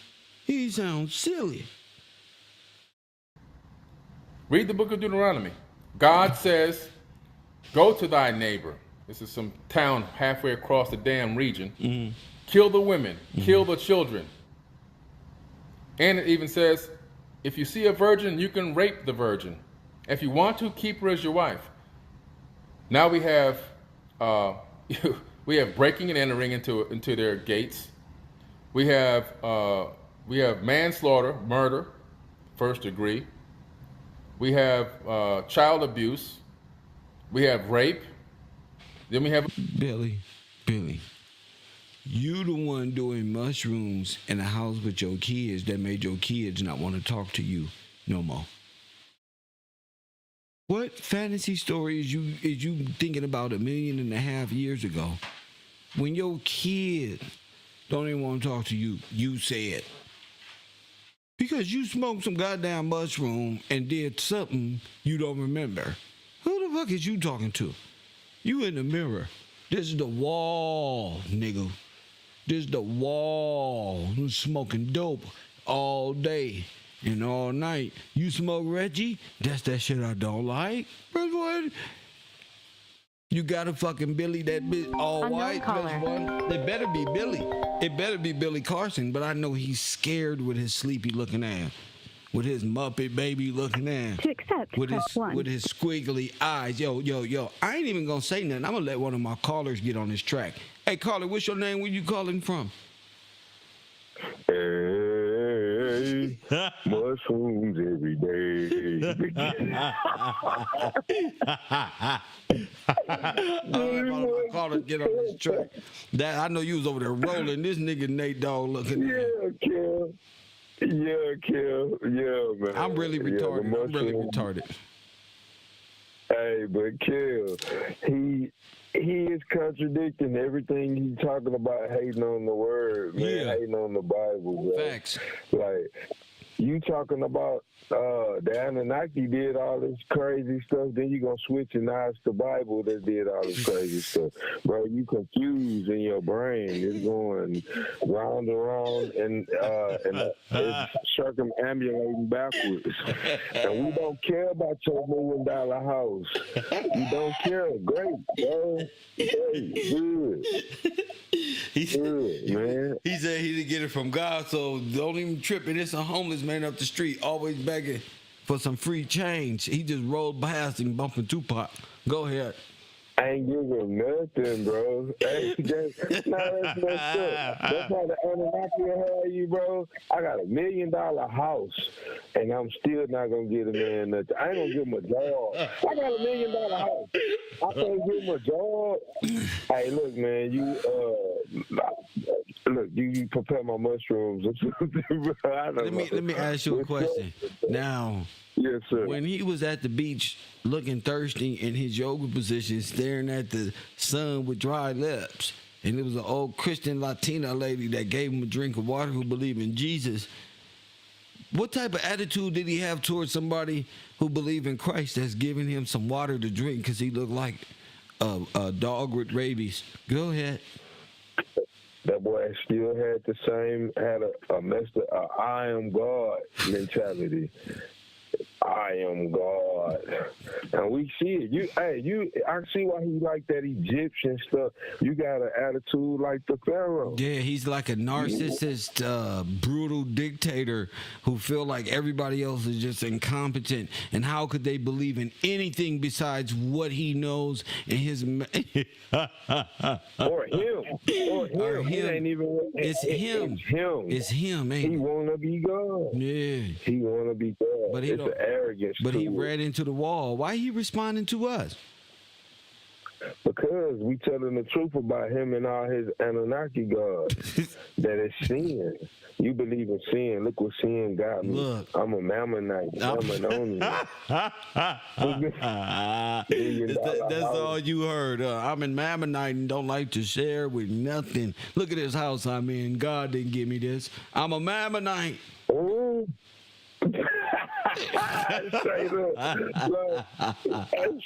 He sounds silly. Read the book of Deuteronomy. God says, go to thy neighbor. This is some town halfway across the damn region. Mm-hmm. Kill the women, kill the children. And it even says, if you see a virgin, you can rape the virgin. If you want to, keep her as your wife. Now we have breaking and entering into their gates. We have manslaughter, murder, first degree. We have child abuse. We have rape. Then we have Billy, you the one doing mushrooms in the house with your kids that made your kids not want to talk to you no more. What fantasy story is you thinking about 1.5 million years ago? When your kid don't even want to talk to you, you said. Because you smoked some goddamn mushroom and did something you don't remember. Who the fuck is you talking to? You in the mirror. This is the wall, nigga. This is the wall. You smoking dope all day. And all night, you smoke Reggie? That's that shit I don't like. Press one. You got a fucking Billy that bitch all white. Press one. It better be Billy. It better be Billy Carson, but I know he's scared with his sleepy looking ass. With his Muppet baby looking ass. To accept, with press 1. With his squiggly eyes. Yo. I ain't even gonna say nothing. I'm gonna let one of my callers get on this track. Hey, caller, what's your name? Where you calling from? Hey, mushrooms every day. Caller, get on this track. That I know you was over there rolling. This nigga Nate Dogg looking. Yeah, Kel. Yeah, man. I'm really retarded. Hey, but Kel, he is contradicting everything he's talking about, hating on the word, man, hating on the Bible, bro. Facts. Like, you talking about the Anunnaki did all this crazy stuff, then you gonna switch and now it's the Bible that did all this crazy stuff. Bro, you confused in your brain. It's going round and round and it's circumambulating backwards. And we don't care about your $1 million house. We don't care. Great, bro. Great. Good. Good, man. He said he didn't get it from God, so don't even trip it. It's a homeless man up the street, always begging for some free change. He just rolled past him, bumping Tupac. Go ahead. I ain't giving nothing, bro. That's messed up. That's how the Anunnaki had you, bro. I got $1 million house, and I'm still not gonna get a man nothing. I ain't gonna give him a job. I got $1 million house. I can't give him a job. Hey, look, man, Look, you prepare my mushrooms. Let me ask you a question. Now, yes, sir. when he was at the beach looking thirsty in his yoga position, staring at the sun with dry lips, and it was an old Christian Latina lady that gave him a drink of water who believed in Jesus, what type of attitude did he have towards somebody who believed in Christ that's giving him some water to drink because he looked like a dog with rabies? Go ahead. That boy still had a messed up I am God mentality. I am God. And we see it. I see why he like that Egyptian stuff. You got an attitude like the Pharaoh. Yeah, he's like a narcissist, brutal dictator who feel like everybody else is just incompetent. And how could they believe in anything besides what he knows in his... Or him. He ain't even... It's him. It's him, ain't he? He want to be God. Yeah. He want to be God. But he it's don't... the arrogance. But he ran into the wall. Why he responding to us? Because we telling the truth about him and all his Anunnaki gods. That is sin. You believe in sin. Look what sin got me. Look. I'm a Mammonite. That's all you heard. I'm in Mammonite and don't like to share with nothing. Look at this house I'm in. God didn't give me this. I'm a Mammonite. Oh. Straight up.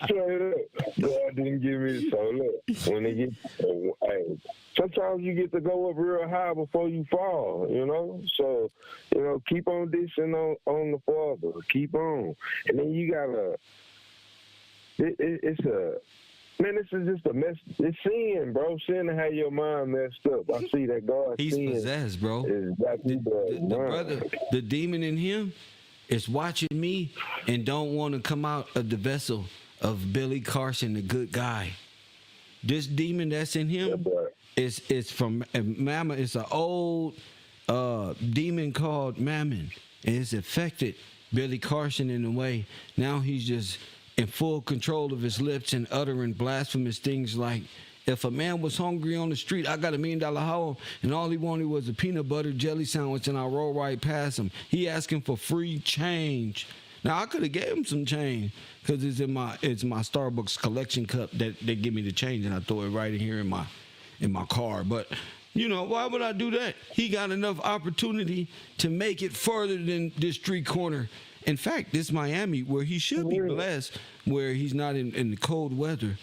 Straight up. God didn't give me so look. When they get sometimes you get to go up real high before you fall, you know? So, keep on dishing on the Father. Keep on. And then you gotta man, this is just a mess. It's sin, bro. Sin to have your mind messed up. I see that God. He's possessed, bro. The demon in him is watching me and don't want to come out of the vessel of Billy Carson, the good guy. This demon that's in him is from Mammon. It's an old demon called Mammon, and it's affected Billy Carson in a way. Now he's just in full control of his lips and uttering blasphemous things like, if a man was hungry on the street, I got $1 million home, and all he wanted was a peanut butter jelly sandwich, and I roll right past him. He asking for free change. Now I could have gave him some change because it's my Starbucks collection cup that they give me the change, and I throw it right in here in my car. But why would I do that? He got enough opportunity to make it further than this street corner. In fact, this Miami, where he should be blessed, where he's not in the cold weather.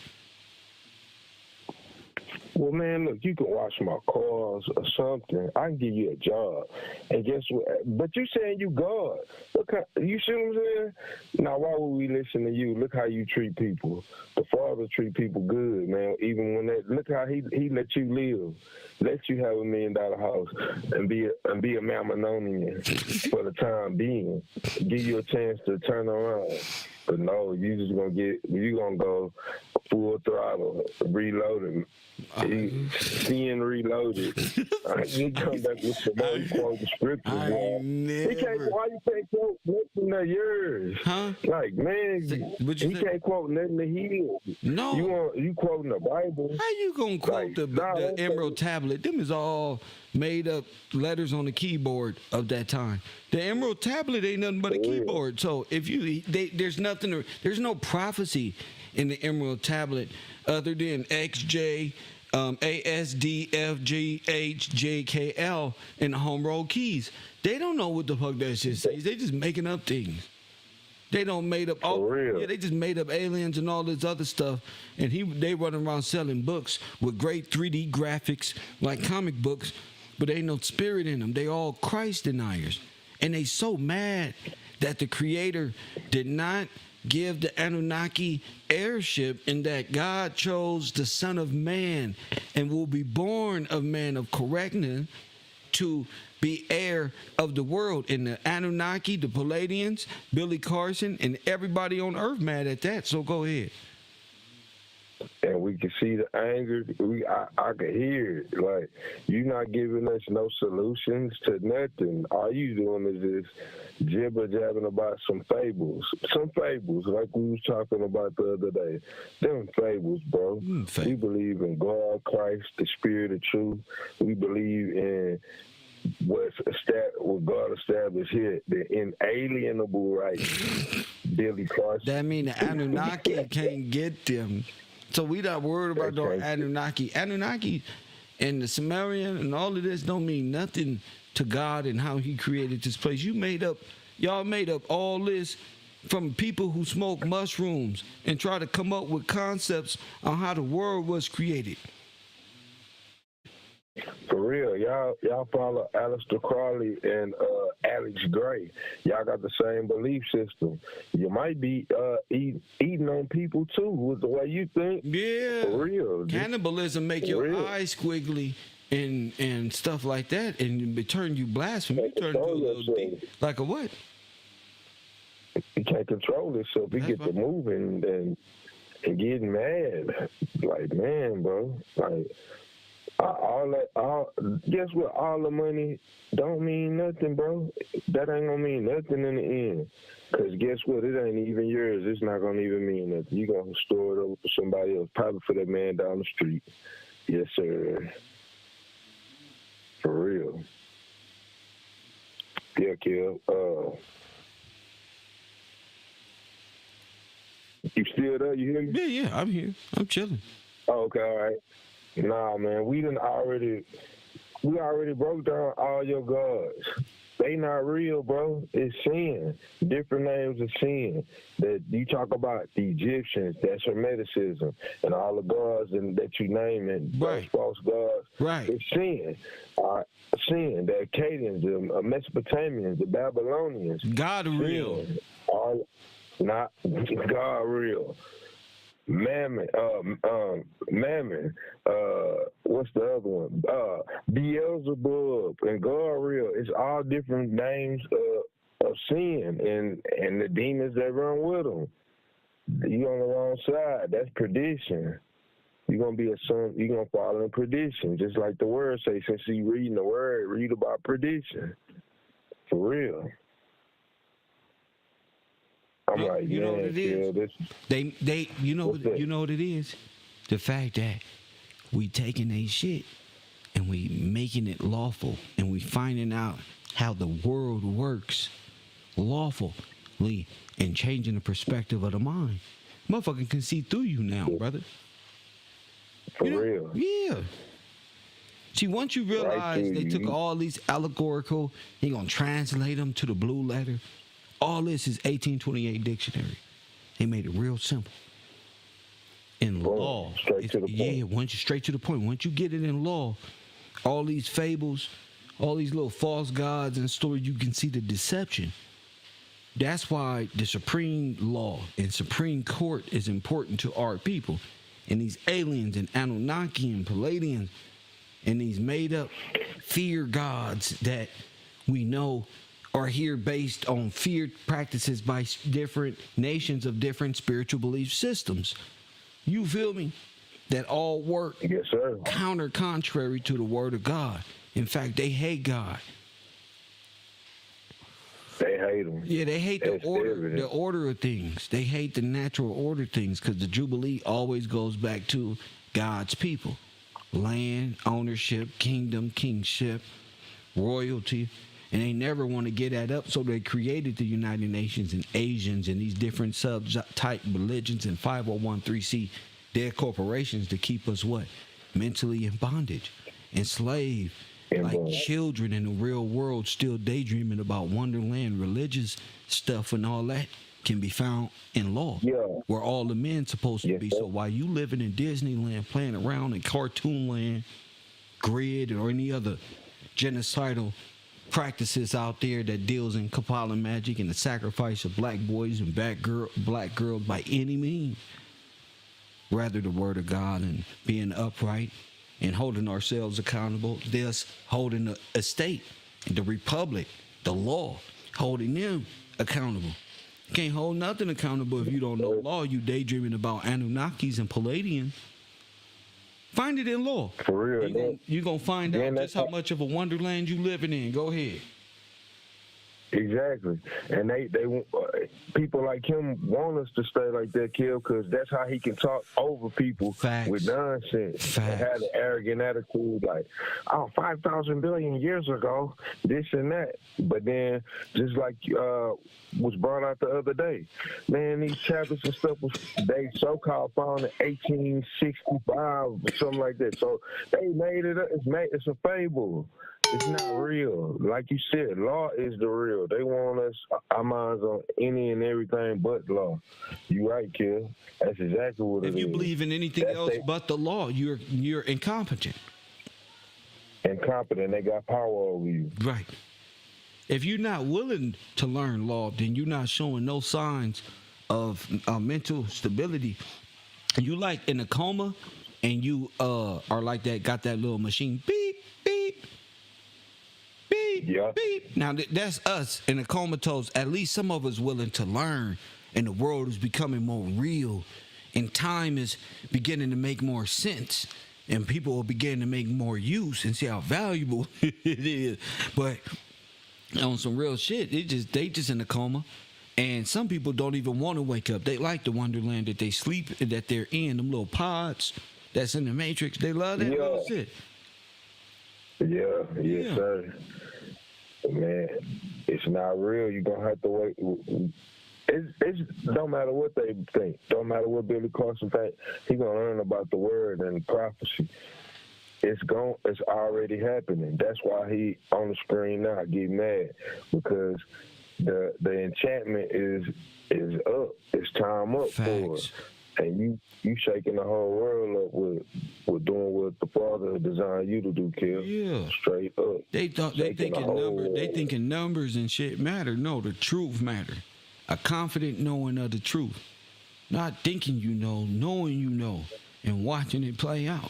Well, man, look, you can wash my cars or something. I can give you a job. And guess what? But you saying you God. Look how, you see what I'm saying? Now, why would we listen to you? Look how you treat people. The Father treat people good, man. Even when look how he let you live. Let you have $1 million house and be a Mammononian for the time being. Give you a chance to turn around. But no, you gonna go full throttle, reloading. Seeing reloaded. You come back with some more quote the scriptures. Why you can't quote nothing of yours? Huh? Like, man, he can't quote nothing of his. No. You quoting the Bible. How you gonna quote the Emerald Tablet? Them is all made up letters on the keyboard of that time. The Emerald Tablet ain't nothing but a keyboard. So if there's no prophecy in the Emerald Tablet other than XJ, ASDFGHJKL and the home roll keys. They don't know what the fuck that shit says. They just making up things. They don't made up they just made up aliens and all this other stuff. And they run around selling books with great 3D graphics like comic books, but ain't no spirit in them. They all Christ deniers. And they so mad that the Creator did not give the Anunnaki heirship, in that God chose the Son of Man and will be born of man of correctness to be heir of the world. And the Anunnaki, the Palladians, Billy Carson, and everybody on earth mad at that. So go ahead. And we can see the anger. I can hear it. Like, you're not giving us no solutions to nothing. All you doing is just jibber jabbing about some fables. Some fables, like we was talking about the other day. Them fables, bro. We believe in God, Christ, the Spirit of truth. We believe in what God established here, the inalienable rights. Billy Carson. That mean the Anunnaki can't get them. So we not worried about no Okay. Anunnaki. Anunnaki and the Sumerian and all of this don't mean nothing to God and how he created this place. Y'all made up all this from people who smoke mushrooms and try to come up with concepts on how the world was created. For real, y'all follow Aleister Crowley and Alex Gray. Y'all got the same belief system. You might be eating on people too with the way you think. Yeah. For real. Cannibalism make your real. eyes squiggly and stuff like that, and it turn you blasphemy. You turn you a little deep. Like a what? You can't control yourself. You get to moving and getting mad. Like, man, bro. Like, guess what? All the money don't mean nothing, bro. That ain't gonna mean nothing in the end. Cause guess what? It ain't even yours. It's not gonna even mean nothing. You gonna store it over for somebody else, probably for that man down the street. Yes, sir. For real. Yeah, Kev. You still there? You hear me? Yeah, I'm here. I'm chilling. Oh, okay, all right. Nah, man, we already broke down all your gods. They not real, bro. It's sin. Different names of sin. That you talk about the Egyptians, that's Hermeticism, and all the gods that you name and Right. those false gods. Right. It's sin. Sin. The Akkadians, the Mesopotamians, the Babylonians. God real. All not God real. Mammon, what's the other one? Beelzebub and God real. It's all different names of sin and the demons that run with them. You on the wrong side. That's perdition. You're gonna be you're gonna fall in perdition, just like the word say. Since you reading the word, read about perdition. For real. I'm like, you know what it is? This, you know what it is? The fact that we taking a shit and we making it lawful and we finding out how the world works lawfully and changing the perspective of the mind. Motherfucker can see through you now, brother. For real. Yeah. See, once you realize they took all these allegorical, he gonna translate them to the blue letter. All this is 1828 dictionary. They made it real simple. In law, straight to the point. Yeah, once you straight to the point. Once you get it in law, all these fables, all these little false gods and stories, you can see the deception. That's why the supreme law and supreme court is important to our people. And these aliens and Anunnaki and Palladians and these made up fear gods that we know are here based on fear practices by different nations of different spiritual belief systems. You feel me? That all work contrary to the word of God. In fact, they hate God. They hate him. Yeah, they hate the order of things. They hate the natural order things because the Jubilee always goes back to God's people. Land, ownership, kingdom, kingship, royalty. And they never want to get that up, so they created the United Nations and Asians and these different sub-type religions and 501(c)(3) dead corporations to keep us what? Mentally in bondage, enslaved, like children in the real world still daydreaming about Wonderland, religious stuff and all that can be found in law, where all the men supposed to be. So while you living in Disneyland, playing around in Cartoon Land, Grid, or any other genocidal practices out there that deals in Kabbalah magic and the sacrifice of black boys and black girls by any means. Rather the word of God and being upright and holding ourselves accountable, thus holding the estate, the republic, the law, holding them accountable. You can't hold nothing accountable if you don't know law. You daydreaming about Anunnakis and Palladians. Find it in law. For real. You're going to find out just how much of a wonderland you living in. Go ahead. Exactly, and they people like him want us to stay like that, Kill, because that's how he can talk over people Facts. with nonsense. And have an arrogant attitude, like, oh, 5,000 billion years ago, this and that. But then, just like was brought out the other day, man, these tablets and stuff they so-called found in 1865 or something like that. So they made it up. It's a fable. It's not real. Like you said, law is the real. They want us, our minds on any and everything but law. You right, Kill. That's exactly what it is. If you believe in anything else but the law, you're incompetent. Incompetent. They got power over you. Right. If you're not willing to learn law, then you're not showing no signs of mental stability. And you like in a coma, and you are like that, got that little machine, beep, beep, beep, yeah. beep. Now, that's us in a comatose. At least some of us willing to learn, and the world is becoming more real, and time is beginning to make more sense, and people are beginning to make more use and see how valuable it is. But on some real shit, they just in a coma. And some people don't even want to wake up. They like the wonderland that they sleep, that they're in, them little pods that's in the Matrix. They love that little shit. Yes, sir. Man, it's not real. You're going to have to wait. It's don't matter what they think. Don't matter what Billy Carson think. He's going to learn about the word and prophecy. It's already happening. That's why he on the screen now get mad, because the enchantment is up. It's time up for us. And you shaking the whole world up with doing what the Father designed you to do, Kill. Yeah. Straight up. They thinking numbers and shit matter. No, the truth matter. A confident knowing of the truth. Not thinking you know, knowing you know, and watching it play out.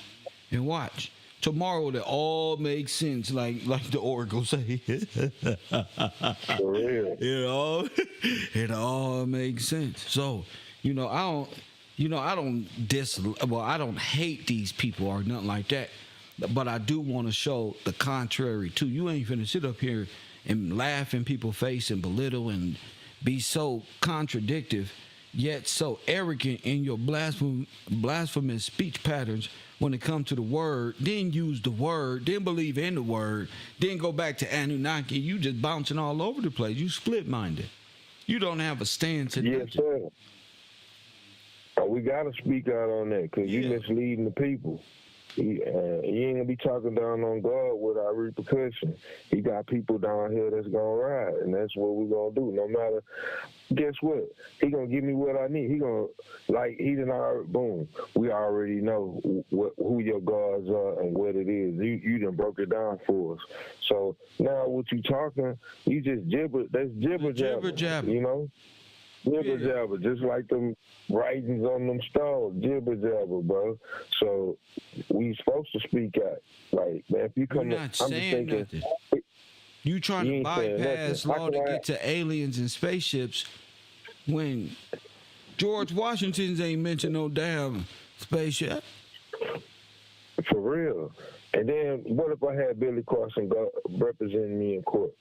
And watch. Tomorrow that all makes sense, like the Oracle say. For real. It all makes sense. So, I don't hate these people or nothing like that. But I do want to show the contrary too. You ain't finna sit up here and laugh in people's face and belittle and be so contradictive, yet so arrogant in your blasphemous speech patterns when it comes to the word, then use the word, then believe in the word, then go back to Anunnaki. You just bouncing all over the place. You split-minded. You don't have a stance in Yes, sir. We got to speak out on that, because you misleading the people. You ain't gonna be talking down on God without repercussion. He got people down here that's gonna ride, and that's what we're gonna do. No matter, guess what? He gonna give me what I need. He gonna, like, he done already, boom. We already know who your gods are and what it is. You done broke it down for us. So now what you talking? You just jibber. That's jibber jabber. You know. Jibber jabber, just like them writings on them stones, jibber jabber, bro. So we supposed to speak out. Like, man, if you come, you're not saying nothing. You trying to bypass law to get to aliens and spaceships when George Washington's ain't mentioned no damn spaceship. For real. And then what if I had Billy Carson representing me in court?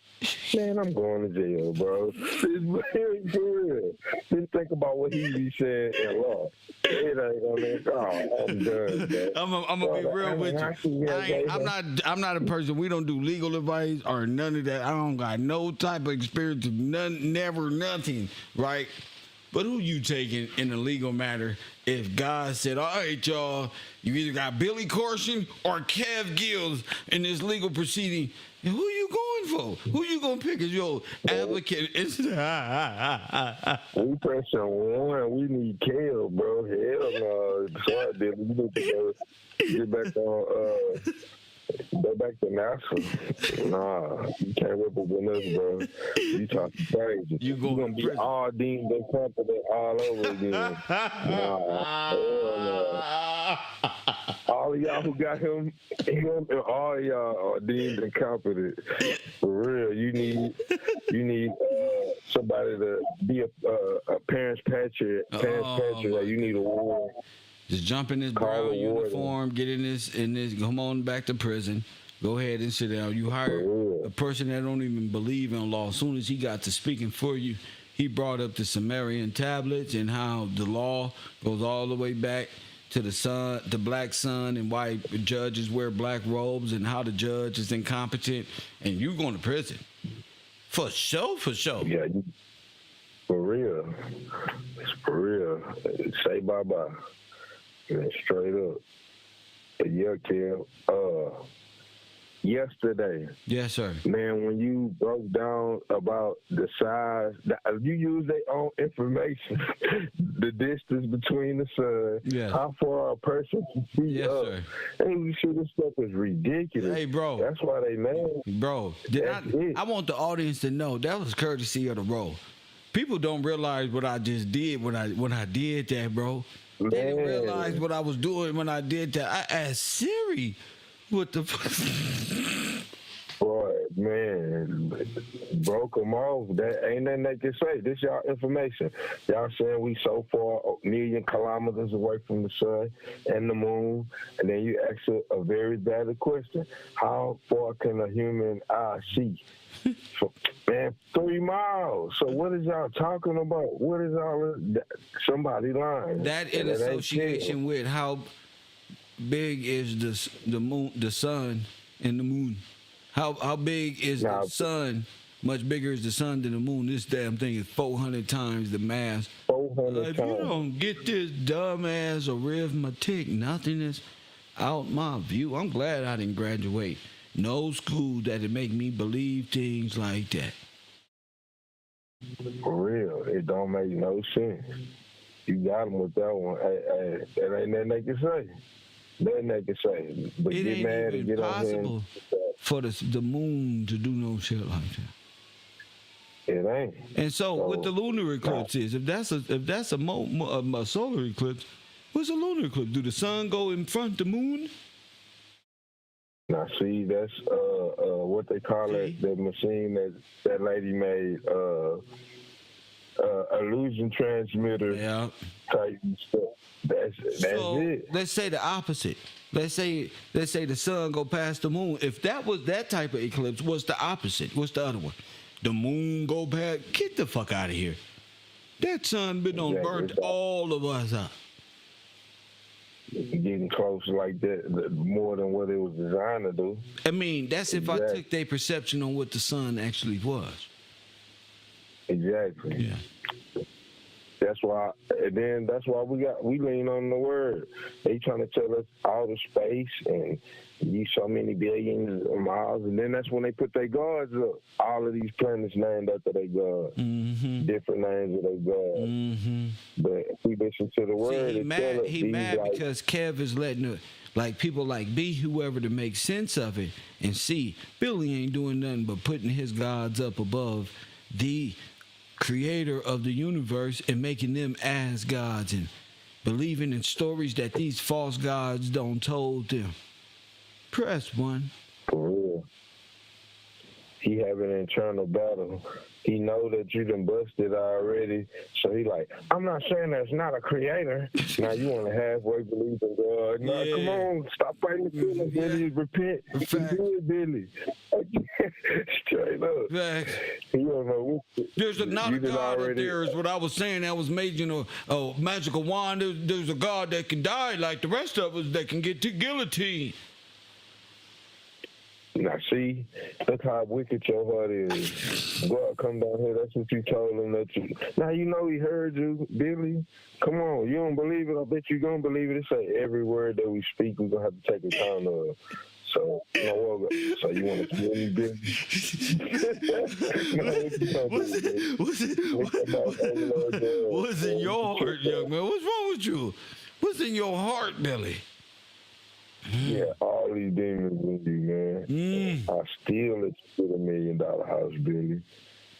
Man, I'm going to jail, bro. It's for real. Just think about what he be saying in law. It ain't gonna I'm done, man. I'm gonna be real with you. I'm not a person. We don't do legal advice or none of that. I don't got no type of experience, nothing, right? But who you taking in a legal matter if God said, all right, y'all, you either got Billy Carson or Kev Gills in this legal proceeding, and who you going for? Who you going to pick as your advocate? We pressing one. We need Kev, bro. Hell no. Sorry, Billy. We need to get back on... Go back to NASA. Nah, you can't represent us, bro. You talking crazy. You gonna be all deemed and confident all over again. Nah, all of y'all who got him, and all of y'all are deemed and confident. For real, you need somebody to be a parent's patriot. You need a war. Just jump in this brown uniform, get in this, come on back to prison, Go ahead and sit down. You hired a person that don't even believe in law. As soon as he got to speaking for you, he brought up the Sumerian tablets and how the law goes all the way back to the black sun, and why judges wear black robes, and how the judge is incompetent, and you going to prison. For sure. Yeah, for real. It's for real. Say bye-bye. And straight up. But yeah, Kev, yesterday. Yes, sir. Man, when you broke down about the size, you use their own information, the distance between the sun, how far a person can see up. Sir. Hey, you see, this stuff is ridiculous. Hey, bro. That's why they mad. Bro, I want the audience to know that was courtesy of the roll. People don't realize what I just did when I did that, bro. Man. They didn't realize what I was doing when I did that. I asked Siri, what the fuck? Boy, man, broke them off. That ain't nothing they can say. This y'all information. Y'all saying we so far, a million kilometers away from the sun and the moon, and then you ask a very valid question. How far can a human eye see? Man, 3 miles. So what is y'all talking about? What is all that? Somebody lying. That in association with how big is the moon, the sun, and the moon? How big is the sun? Much bigger is the sun than the moon. This damn thing is 400 times the mass. 400 if times. you don't get this dumbass arithmetic, nothing is out my view. I'm glad I didn't graduate no school that'd make me believe things like that. For real, it don't make no sense. You got them with that one. Hey, that ain't nothing they can say. Nothing they can say. But It get ain't mad and even get possible on here. for the moon to do no shit like that. It ain't. And so what the lunar eclipse is, if that's a solar eclipse, what's a lunar eclipse? Do the sun go in front of the moon? Now, see, that's what they call it, the machine that lady made, illusion transmitter type stuff. That's it. Let's say the opposite. Let's say the sun go past the moon. If that was that type of eclipse, what's the opposite? What's the other one? The moon go past. Get the fuck out of here. That sun been on burnt all of us up. Getting close like that, more than what it was designed to do. I mean, that's if I took their perception on what the sun actually was. Exactly. Yeah. That's why we lean on the word. They trying to tell us outer space and you so many billions of miles, and then that's when they put their gods up. All of these planets named after their god, different names of their god. But if we listen to the word, he mad because Kev is letting people like B, whoever, to make sense of it and see Billy ain't doing nothing but putting his gods up above the creator of the universe and making them as gods and believing in stories that these false gods don't told them. Press 1. For real. He have an internal battle. He know that you done busted already, so he like, I'm not saying there's not a creator. Now you want to halfway believe in God. No, come on, stop fighting the feelings, Billy. Repent. You can do it, Billy. Straight up. You don't know what there's not a God up there is what I was saying that was made, a magical wand. There's a God that can die like the rest of us that can get to guillotine. Now, see, look how wicked your heart is. God, come down here. That's what you told him. Now, you know he heard you, Billy. Come on. You don't believe it? I bet you going to believe it. It say every word that we speak, we're going to have to take account of. So, you want to kill me, Billy? What's in your heart, young man? What's wrong with you? What's in your heart, Billy? Yeah, all these demons in you, man. I still let you get $1 million house, Billy.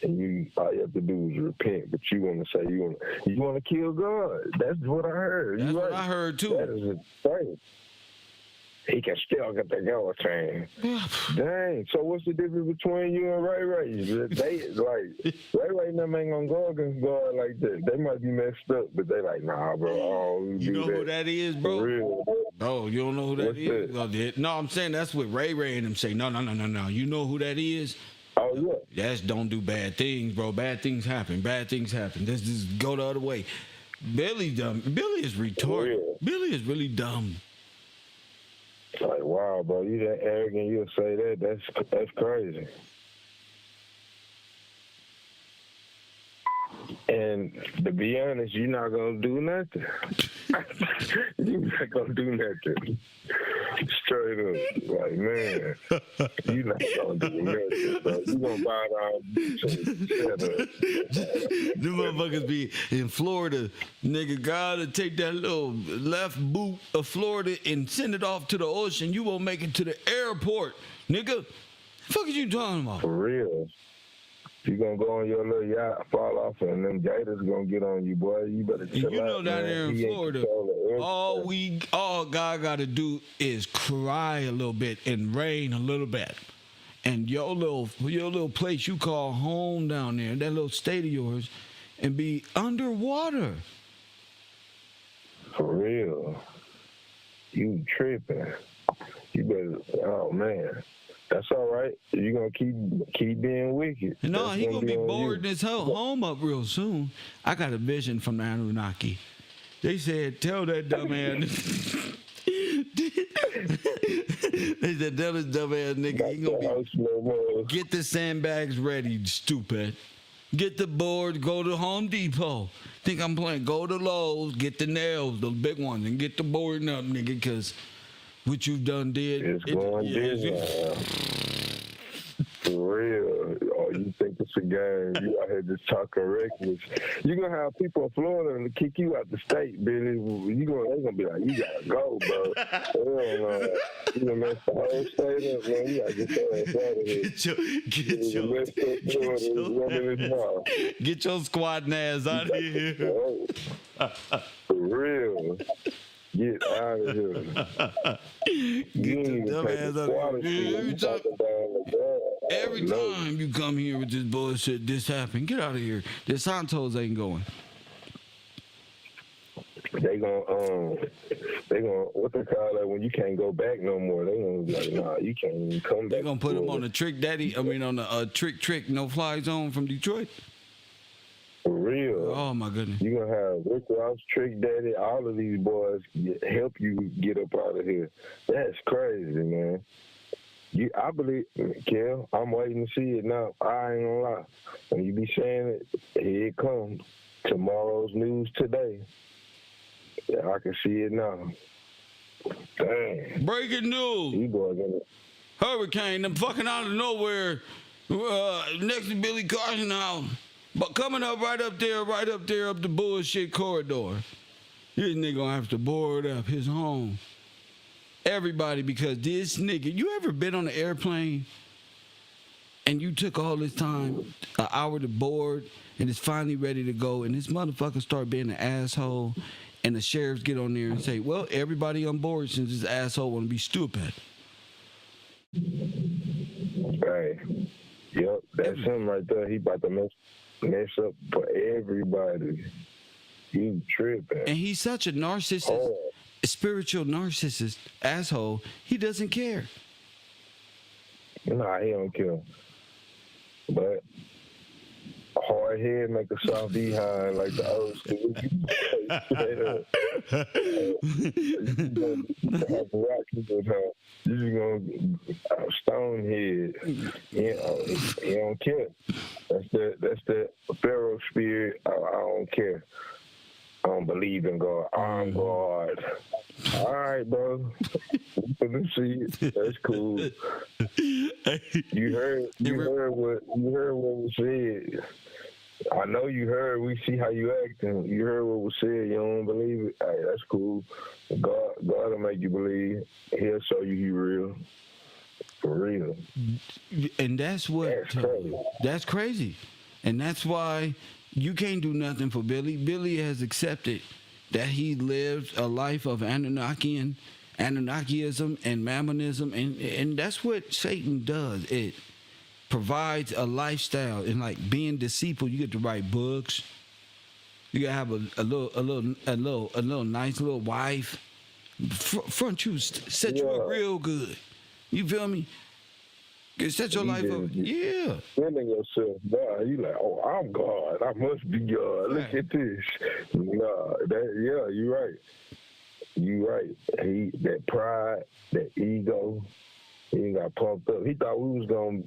And all you have to do is repent. But you want to say you want to kill God. That's what I heard. That's what I heard too. That is a thing. he can still get the go train. Dang. So what's the difference between you and Ray Ray? They like Ray Ray and them ain't gonna go against God like that. They might be messed up, but they like, nah, bro. Oh, You know who that is, bro? For real. Oh, you don't know who that What's is? that? No, I'm saying that's what Ray Ray and them say. No. You know who that is? Oh yeah. That's don't do bad things, bro. Bad things happen. Let's just go the other way. Billy dumb. Billy is retarded. Yeah. Billy is really dumb. Like, wow, bro, you that arrogant, you'll say that. That's crazy. And to be honest, you're not gonna do nothing. You're not gonna do nothing. Straight up, like, man, you're not gonna do nothing, bro. You gonna buy down and shut up. The motherfuckers be in Florida, nigga. Gotta take that little left boot of Florida and send it off to the ocean. You won't make it to the airport, nigga. The fuck is you talking about? For real. You gonna go on your little yacht, fall off, and them gators gonna get on you, boy. You better chill out. You know, down there in Florida, all God gotta do is cry a little bit and rain a little bit, and your little place you call home down there, that little state of yours, and be underwater. For real. You tripping. You better, oh man. That's all right. You're going to keep being wicked. No, That's he going to be boarding you. his home up real soon. I got a vision from the Anunnaki. They said, tell that dumb ass. They said, tell this dumb ass nigga, he going to be, get the sandbags ready, stupid. Get the board, go to Home Depot. Think I'm playing, go to Lowe's, get the nails, the big ones, and get the boarding up, nigga, because what you done did. It's going down. For real. Oh, you think it's a game. You out here just talking reckless. You're going to have people in Florida to kick you out the state, Billy. They're going to be like, you got to go, bro. You done messed the whole state up, man. You got to get your ass out of here. Get your squatting ass out of here. For real. Get out of here. Get your dumb ass out of here. Every time you come here with this bullshit, this happened. Get out of here. The Santos ain't going. They gonna what they call that when you can't go back no more. They gonna be like, nah, you can't even come back. They gonna put him on the on the trick no fly zone from Detroit. For real. Oh my goodness. You gonna have Rick Ross, Trick Daddy, all of these boys help you get up out of here. That's crazy, man. I believe, Kel, I'm waiting to see it now. I ain't gonna lie. When you be saying it, here it comes. Tomorrow's news today. Yeah, I can see it now. Dang. Breaking news. You boys in it. Hurricane, them fucking out of nowhere. Next to Billy Carson house. But coming up right up there up the bullshit corridor. This nigga gonna have to board up his home. Everybody, because this nigga, you ever been on an airplane and you took all this time, an hour to board, and it's finally ready to go, and this motherfucker start being an asshole, and the sheriffs get on there and say, well, everybody on board since this asshole wanna be stupid. Hey, yep, that's him right there. He about to mess up for everybody. You tripping. And he's such a narcissist, a spiritual narcissist asshole. He doesn't care. Nah, he don't care. But hard head make a soft behind like the old school. You gonna stone head. He don't care. That's the Pharaoh spirit. I don't care. I don't believe in God. I'm God. All right, bro. Let me see it. That's cool. You heard what was said. I know you heard. We see how you acting. You heard what was said. You don't believe it. Hey, that's cool. God will make you believe. He'll show you he real. For real. And that's that's crazy. And that's why you can't do nothing for Billy. Billy has accepted that he lived a life of Anunnakian Anunnakism and Mammonism, and that's what Satan does. It provides a lifestyle, and like being deceitful, you get to write books. You gotta have a little nice little wife. Front you, set you up real good. You feel me? Set your life up. Yeah. Feeling yourself, nah, you like, oh, I'm God. I must be God. Look at this. Nah, you're right. You right. That pride, that ego, he got pumped up. He thought we was gonna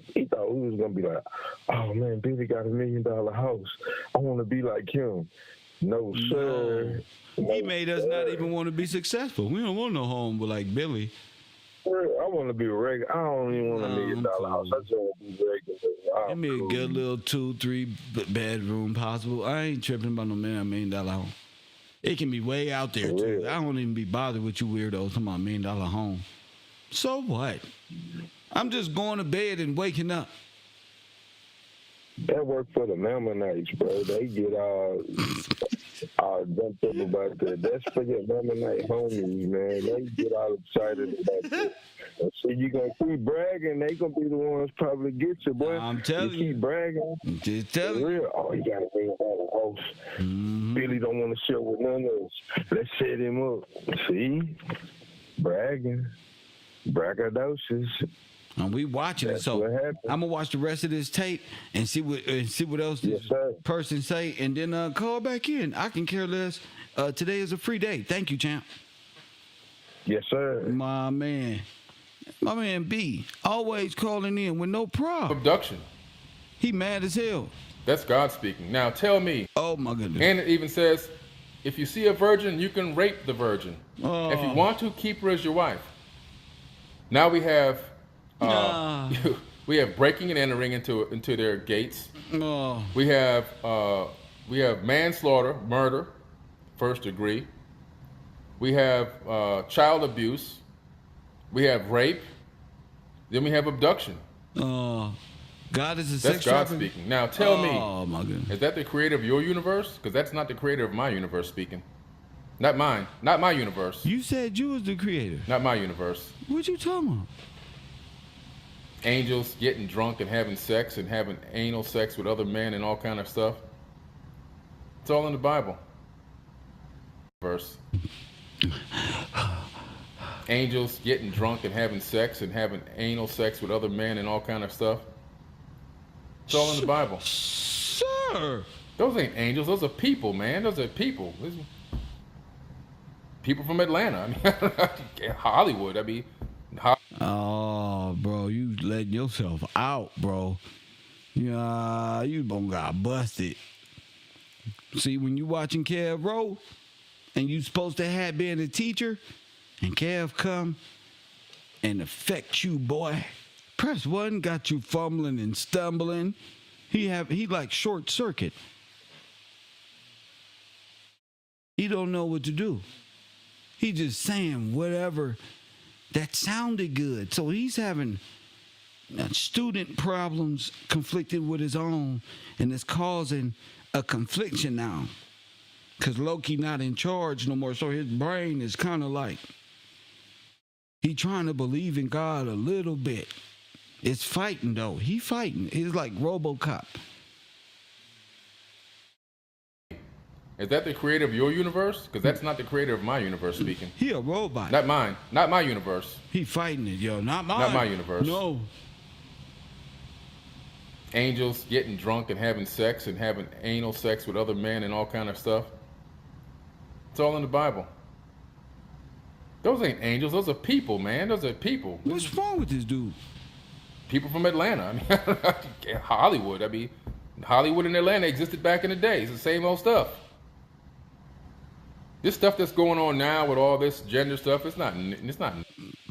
be like, oh man, Billy got $1 million house. I want to be like him. No, sir. He made us not even want to be successful. We don't want no home but like Billy. I want to be regular. I don't even want $1 million house. I just want to be regular. Give me a good little 2-3 bedroom possible. I ain't tripping about no $1 million home. It can be way out there too. I don't even be bothered with you weirdos talking about $1 million home. So what? I'm just going to bed and waking up. That work for the Mammonites, bro. They get all dumped up about that. That's for your Mammonite homies, man. They get all excited about that. And so you gonna keep bragging, they gonna be the ones probably get you, boy. I'm telling you. Keep bragging. Just telling you. Oh, you gotta bring him out of the house. Mm-hmm. Billy don't want to share with none of us. Let's set him up. See? Bragging. Braggadocious. And we watching it, so I'm gonna watch the rest of this tape and see what else this person say, and then call back in. I can care less. Today is a free day. Thank you, champ. Yes, sir. My man B, always calling in with no problem. Abduction. He mad as hell. That's God speaking. Now tell me. Oh my goodness. And it even says, if you see a virgin, you can rape the virgin. Oh. If you want to, keep her as your wife. Now we have. We have breaking and entering into their gates. Oh. We have manslaughter, murder, first degree. We have child abuse. We have rape. Then we have abduction. God is a That's sex God trafficker? speaking. Now tell me, oh my goodness, is that the creator of your universe? Because that's not the creator of my universe speaking. Not mine. Not my universe. You said you was the creator. Not my universe. What you talking about? Angels getting drunk and having sex and having anal sex with other men and all kind of stuff. It's all in the Bible. Verse. Angels getting drunk and having sex and having anal sex with other men and all kind of stuff. It's all in the Bible. Sir. Those ain't angels. Those are people, man. Those are people. People from Atlanta. I mean, Hollywood. I mean, oh, bro, you letting yourself out, bro. Yeah, you done got busted. See, when you watching KevRow and you supposed to have been a teacher, and Kev come and affect you, boy. Press 1 got you fumbling and stumbling. He like short circuit. He don't know what to do. He just saying whatever that sounded good. So he's having student problems conflicted with his own, and it's causing a confliction now. Because Loki not in charge no more, so his brain is kind of like, he trying to believe in God a little bit. It's fighting, though. He fighting. It's like RoboCop. is that the creator of your universe? Because that's not the creator of my universe speaking. He a robot. Not mine. Not my universe. He fighting it, yo. Not mine. Not my universe. No. Angels getting drunk and having sex and having anal sex with other men and all kind of stuff. It's all in the Bible. Those ain't angels. Those are people, man. Those are people. What's wrong with this dude? People from Atlanta. I mean, Hollywood. I mean, Hollywood and Atlanta existed back in the day. It's the same old stuff. This stuff that's going on now with all this gender stuff, it's not.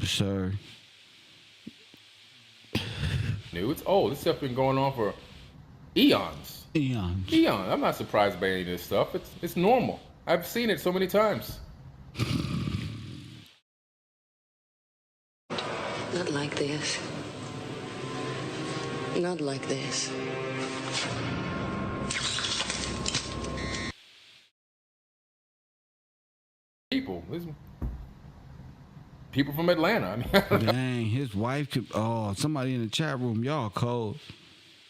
Sir. New. It's old. This stuff been going on for eons. Eons. I'm not surprised by any of this stuff. It's normal. I've seen it so many times. Not like this. Not like this. people from Atlanta. I mean, Dang, his wife could. Oh, somebody in the chat room, y'all cold.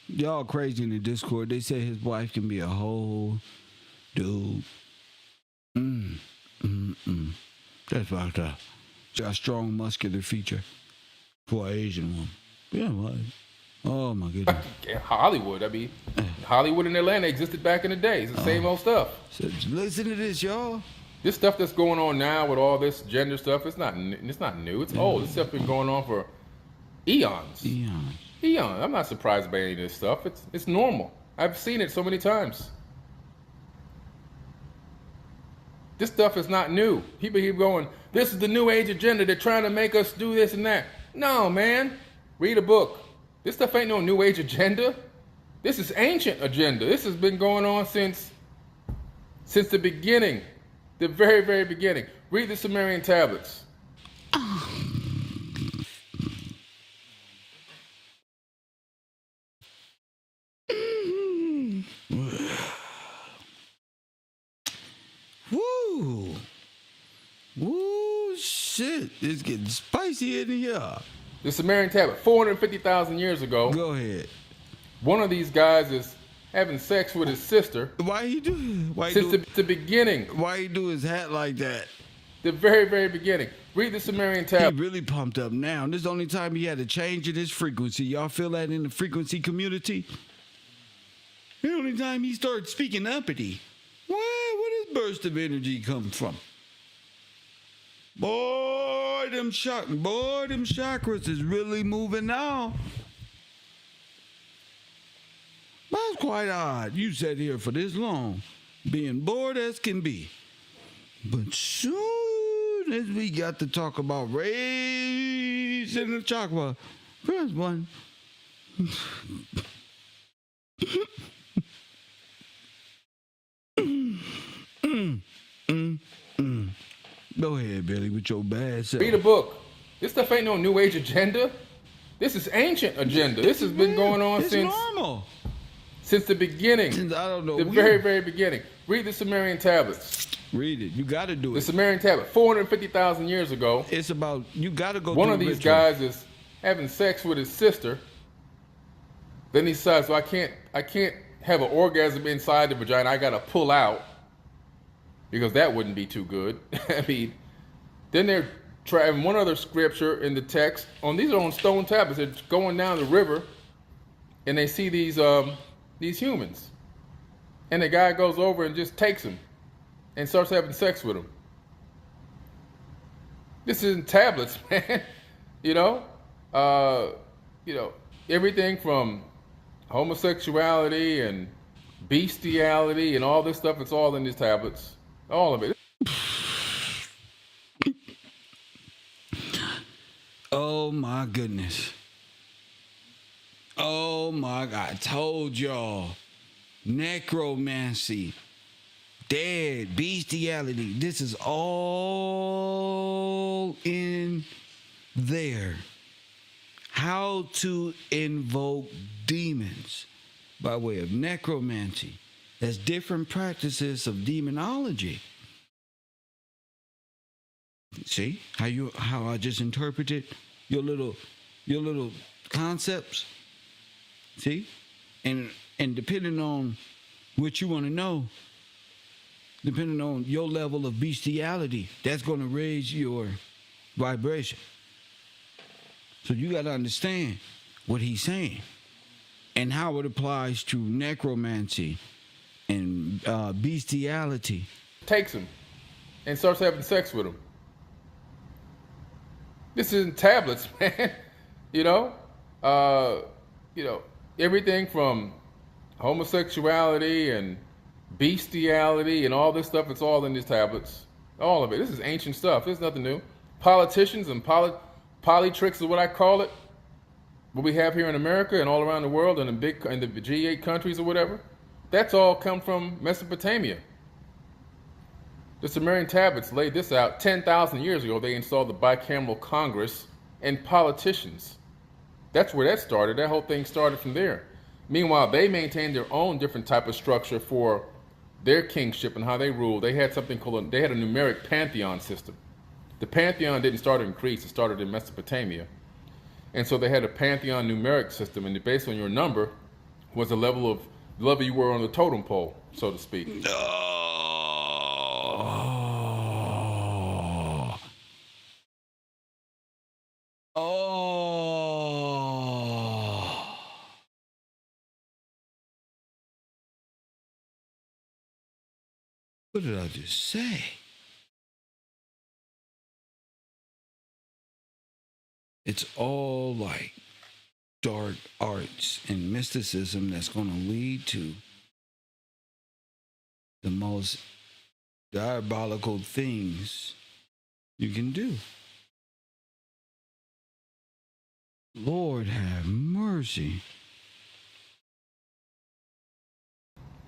Y'all crazy in the Discord. They say his wife can be a whole dude. That's fucked up. She got a strong muscular feature for an Asian woman. Yeah, what? Oh my goodness. Hollywood. I mean, Hollywood and Atlanta existed back in the day. It's the same old stuff. So listen to this, y'all. This stuff that's going on now with all this gender stuff, it's not new. It's old. This stuff been going on for eons. Eons. I'm not surprised by any of this stuff. It's normal. I've seen it so many times. This stuff is not new. People keep going, this is the new age agenda. They're trying to make us do this and that. No, man. Read a book. This stuff ain't no new age agenda. This is ancient agenda. This has been going on since the beginning. The very, very beginning. Read the Sumerian tablets. Woo! Woo, shit. It's getting spicy in here. The Sumerian tablet, 450,000 years ago. Go ahead. One of these guys is having sex with his sister. Why he do? Since the beginning. Why he do his hat like that? The very, very beginning. Read the Sumerian tablet. He really pumped up now. And this is the only time he had a change in his frequency. Y'all feel that in the frequency community? The only time he started speaking uppity. Where does burst of energy come from? Boy, them chakras is really moving now. That's quite odd. You sat here for this long, being bored as can be. But soon as we got to talk about raising the chakra, first one. Go ahead, Billy, with your bad self. Read a book. This stuff ain't no new age agenda. This is ancient agenda. This has been going on since the beginning. I don't know. The very, very beginning. Read the Sumerian tablets. Read it. You got to do it. The Sumerian tablet, 450,000 years ago. It's about, you got to go One of these guys is having sex with his sister. Then he decides, well, I can't have an orgasm inside the vagina. I got to pull out. Because that wouldn't be too good. I mean, then they're trying one other scripture in the text. These are on stone tablets. They're going down the river, and they see these humans, and the guy goes over and just takes them, and starts having sex with them. This isn't tablets, man. Everything from homosexuality and bestiality and all this stuff. It's all in these tablets. All of it. Oh my goodness. Oh my God. I told y'all. Necromancy. Dead. Bestiality. This is all in there. How to invoke demons by way of necromancy. There's different practices of demonology. See how I just interpreted your little concepts? See? And depending on what you want to know, depending on your level of bestiality, that's going to raise your vibration. So you got to understand what he's saying and how it applies to necromancy and bestiality. Takes him and starts having sex with him. This isn't tablets, man. Everything from homosexuality and bestiality and all this stuff. It's all in these tablets. All of it. This is ancient stuff. There's nothing new. Politicians and polytricks is what I call it. What we have here in America and all around the world and in the G8 countries or whatever. That's all come from Mesopotamia. The Sumerian tablets laid this out 10,000 years ago. They installed the bicameral Congress and politicians. That's where that started. That whole thing started from there. Meanwhile, they maintained their own different type of structure for their kingship and how they ruled. They had something called they had a numeric pantheon system. The pantheon didn't start in Greece, it started in Mesopotamia. And so they had a pantheon numeric system, and based on your number was the level you were on the totem pole, so to speak. What did I just say? It's all like dark arts and mysticism that's going to lead to the most diabolical things you can do. Lord have mercy.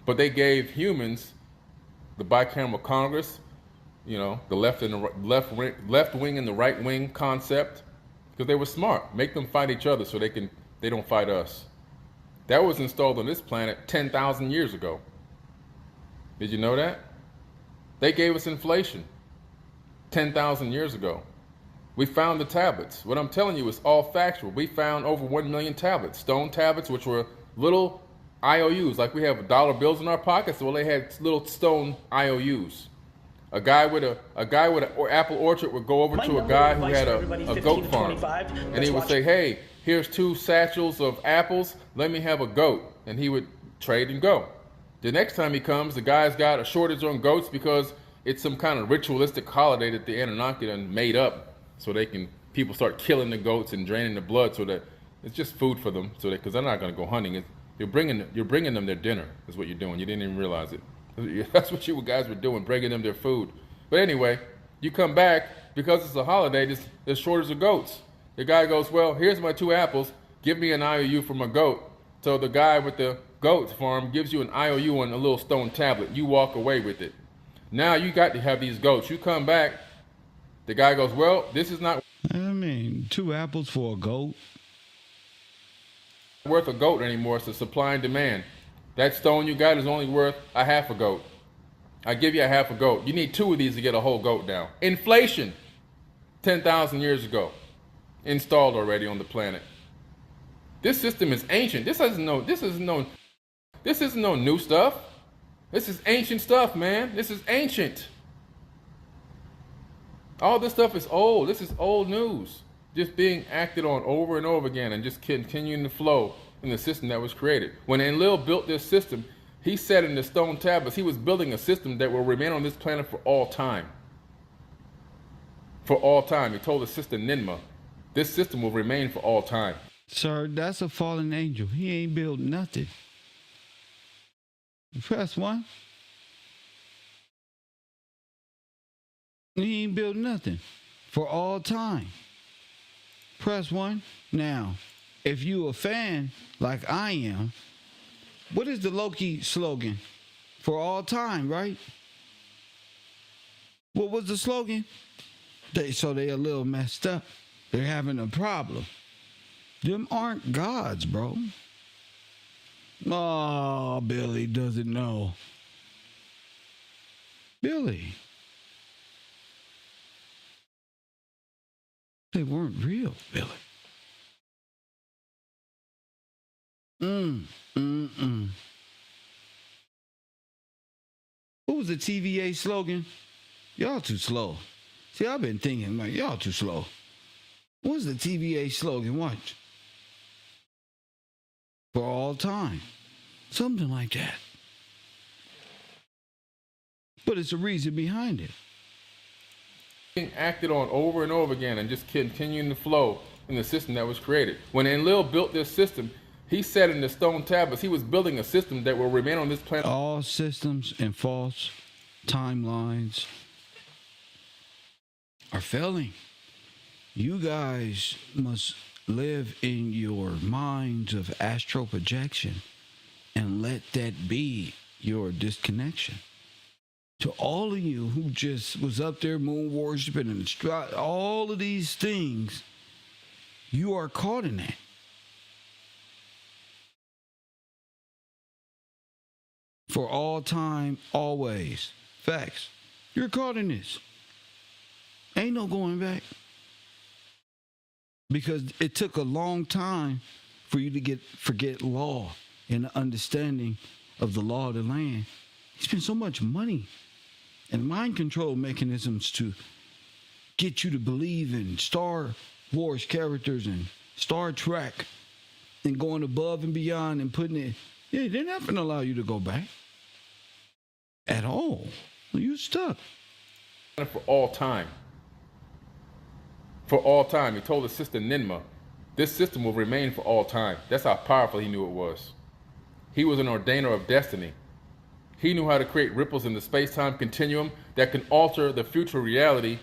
But they gave humans the bicameral Congress, you know, the left wing and the right wing concept, because they were smart. Make them fight each other so they don't fight us. That was installed on this planet 10,000 years ago. Did you know that? They gave us inflation 10,000 years ago. We found the tablets. What I'm telling you is all factual. We found over 1 million tablets, stone tablets, which were little IOUs, like we have dollar bills in our pockets. Well, they had little stone IOUs. A guy with an apple orchard would go over to a guy who had a goat farm, and he would say, "Hey, here's 2 satchels of apples. Let me have a goat," and he would trade and go. The next time he comes, the guy's got a shortage on goats because it's some kind of ritualistic holiday that the Anunnaki done made up, so people start killing the goats and draining the blood, so that it's just food for them, because they're not going to go hunting. You're bringing them their dinner is what you're doing. You didn't even realize it. That's what you guys were doing, bringing them their food. But anyway, you come back, because it's a holiday, there's shortage of goats. The guy goes, "Well, here's my 2 apples. Give me an IOU from a goat." So the guy with the goat farm gives you an IOU on a little stone tablet. You walk away with it. Now you got to have these goats. You come back, the guy goes, "Well, this is not 2 apples for a goat. worth a goat anymore. It's a supply and demand. That stone you got is only worth a half a goat. I give you a half a goat. You need 2 of these to get a whole goat down." Inflation 10,000 years ago, installed already on the planet. This system is ancient. This isn't no new stuff. This is ancient stuff, man. This is ancient. All this stuff is old. This is old news. Just being acted on over and over again and just continuing to flow in the system that was created. When Enlil built this system, he said in the stone tablets, he was building a system that will remain on this planet for all time. For all time. He told his sister Ninmah, this system will remain for all time. Sir, that's a fallen angel. He ain't built nothing. Press 1. He ain't built nothing for all time. Press 1. Now, if you a fan like I am, what is the Loki slogan? For all time, right? What was the slogan? They a little messed up. They're having a problem. Them aren't gods, bro. Oh, Billy doesn't know. Billy. They weren't real, Billy. What was the TVA slogan? Y'all too slow. See, I've been thinking, like, y'all too slow. What was the TVA slogan? Watch. For all time. Something like that. But it's a reason behind it. Being acted on over and over again and just continuing to flow in the system that was created. When Enlil built this system, he said in the stone tablets, he was building a system that will remain on this planet. All systems and false timelines are failing. You guys must live in your minds of astral projection and let that be your disconnection. To all of you who just was up there moon worshiping and all of these things, you are caught in that. For all time, always. Facts. You're caught in this. Ain't no going back. Because it took a long time for you to forget law and the understanding of the law of the land. He spent so much money and mind control mechanisms to get you to believe in Star Wars characters and Star Trek and going above and beyond and putting it. Yeah, they're not going to allow you to go back at all. You stuck. For all time. For all time. He told his sister Ninmah, this system will remain for all time. That's how powerful he knew it was. He was an ordainer of destiny. He knew how to create ripples in the space-time continuum that can alter the future reality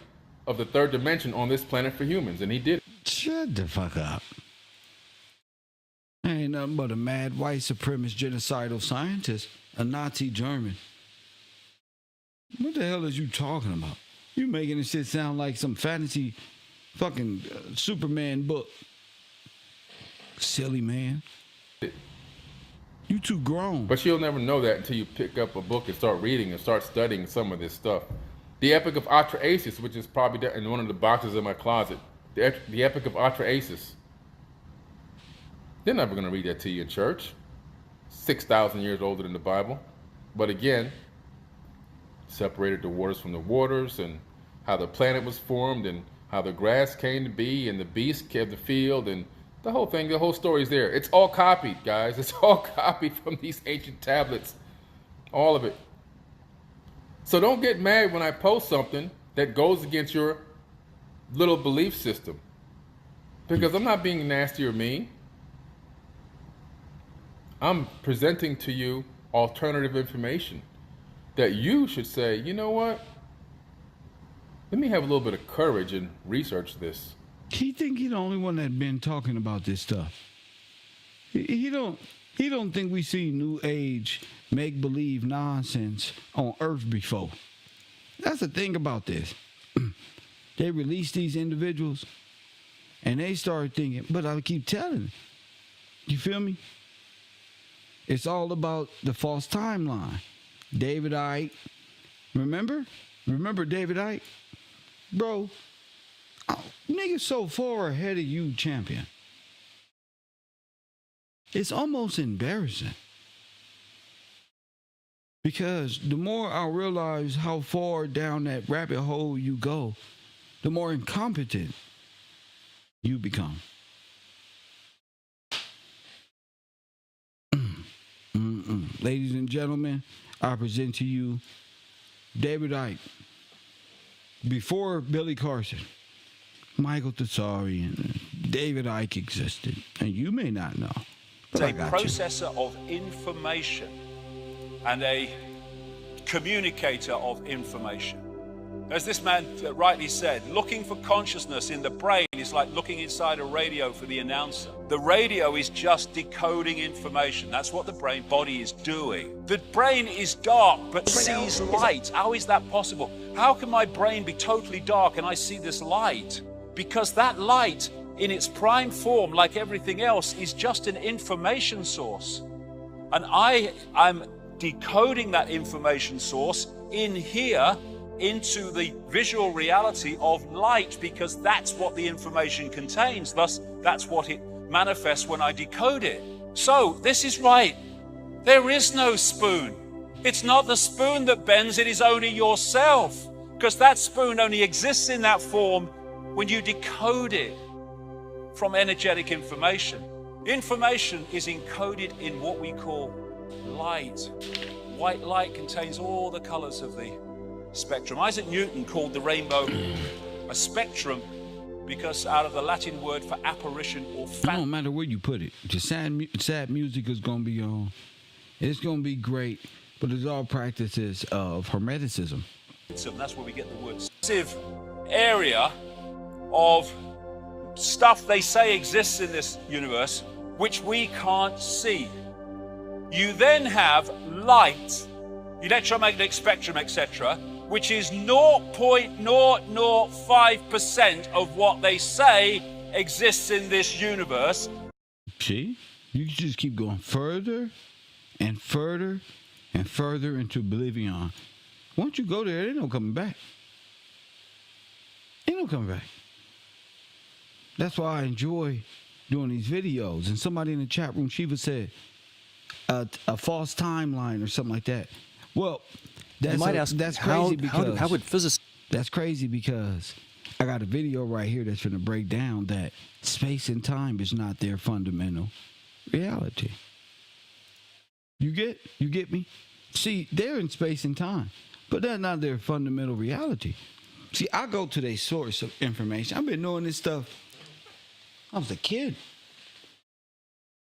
of the third dimension on this planet for humans, and he did it. Shut the fuck up. Ain't nothing but a mad white supremacist genocidal scientist, a Nazi German. What the hell is you talking about? You making this shit sound like some fantasy fucking Superman book. Silly man. You too grown. But you'll never know that until you pick up a book and start reading and start studying some of this stuff. The Epic of Atrahasis, which is probably in one of the boxes in my closet. The Epic of Atrahasis. They're never going to read that to you in church. 6,000 years older than the Bible. But again, separated the waters from the waters, and how the planet was formed, and how the grass came to be, and the beasts of the field, and the whole thing, the whole story's there. It's all copied, guys. It's all copied from these ancient tablets. All of it. So don't get mad when I post something that goes against your little belief system. Because I'm not being nasty or mean. I'm presenting to you alternative information that you should say, you know what? Let me have a little bit of courage and research this. He think he the only one that been talking about this stuff. He don't think we see New Age make-believe nonsense on Earth before. That's the thing about this. They release these individuals and they start thinking, but I keep telling you feel me? It's all about the false timeline. David Icke, remember David Icke? Bro, niggas so far ahead of you, champion. It's almost embarrassing. Because the more I realize how far down that rabbit hole you go, the more incompetent you become. Ladies and gentlemen, I present to you David Icke. Before Billy Carson, Michael Tesari, and David Icke existed. And you may not know. It's a processor of information and a communicator of information. As this man rightly said, looking for consciousness in the brain is like looking inside a radio for the announcer. The radio is just decoding information. That's what the brain body is doing. The brain is dark but sees light. How is that possible? How can my brain be totally dark and I see this light? Because that light in its prime form, like everything else, is just an information source. And I'm decoding that information source in here into the visual reality of light, because that's what the information contains. Thus, that's what it manifests when I decode it. So, this is right. There is no spoon. It's not the spoon that bends, it is only yourself. Because that spoon only exists in that form when you decode it from energetic information. Information is encoded in what we call light. White light contains all the colors of the spectrum. Isaac Newton called the rainbow a spectrum because out of the Latin word for apparition or it don't matter where you put it. The sad music is going to be on. It's going to be great, but it's all practices of Hermeticism. That's where we get the word area of stuff they say exists in this universe, which we can't see. You then have light, electromagnetic spectrum, etc., which is 0.005% of what they say exists in this universe. See? You just keep going further and further and further into oblivion. Once you go there, ain't no coming back. Ain't no coming back. That's why I enjoy doing these videos. And somebody in the chat room, Shiva said, a false timeline or something like that. Well, that's crazy because how would physicists? That's crazy because I got a video right here that's going to break down that space and time is not their fundamental reality. You get me? See, they're in space and time, but that's not their fundamental reality. See, I go to their source of information. I've been knowing this stuff. I was a kid.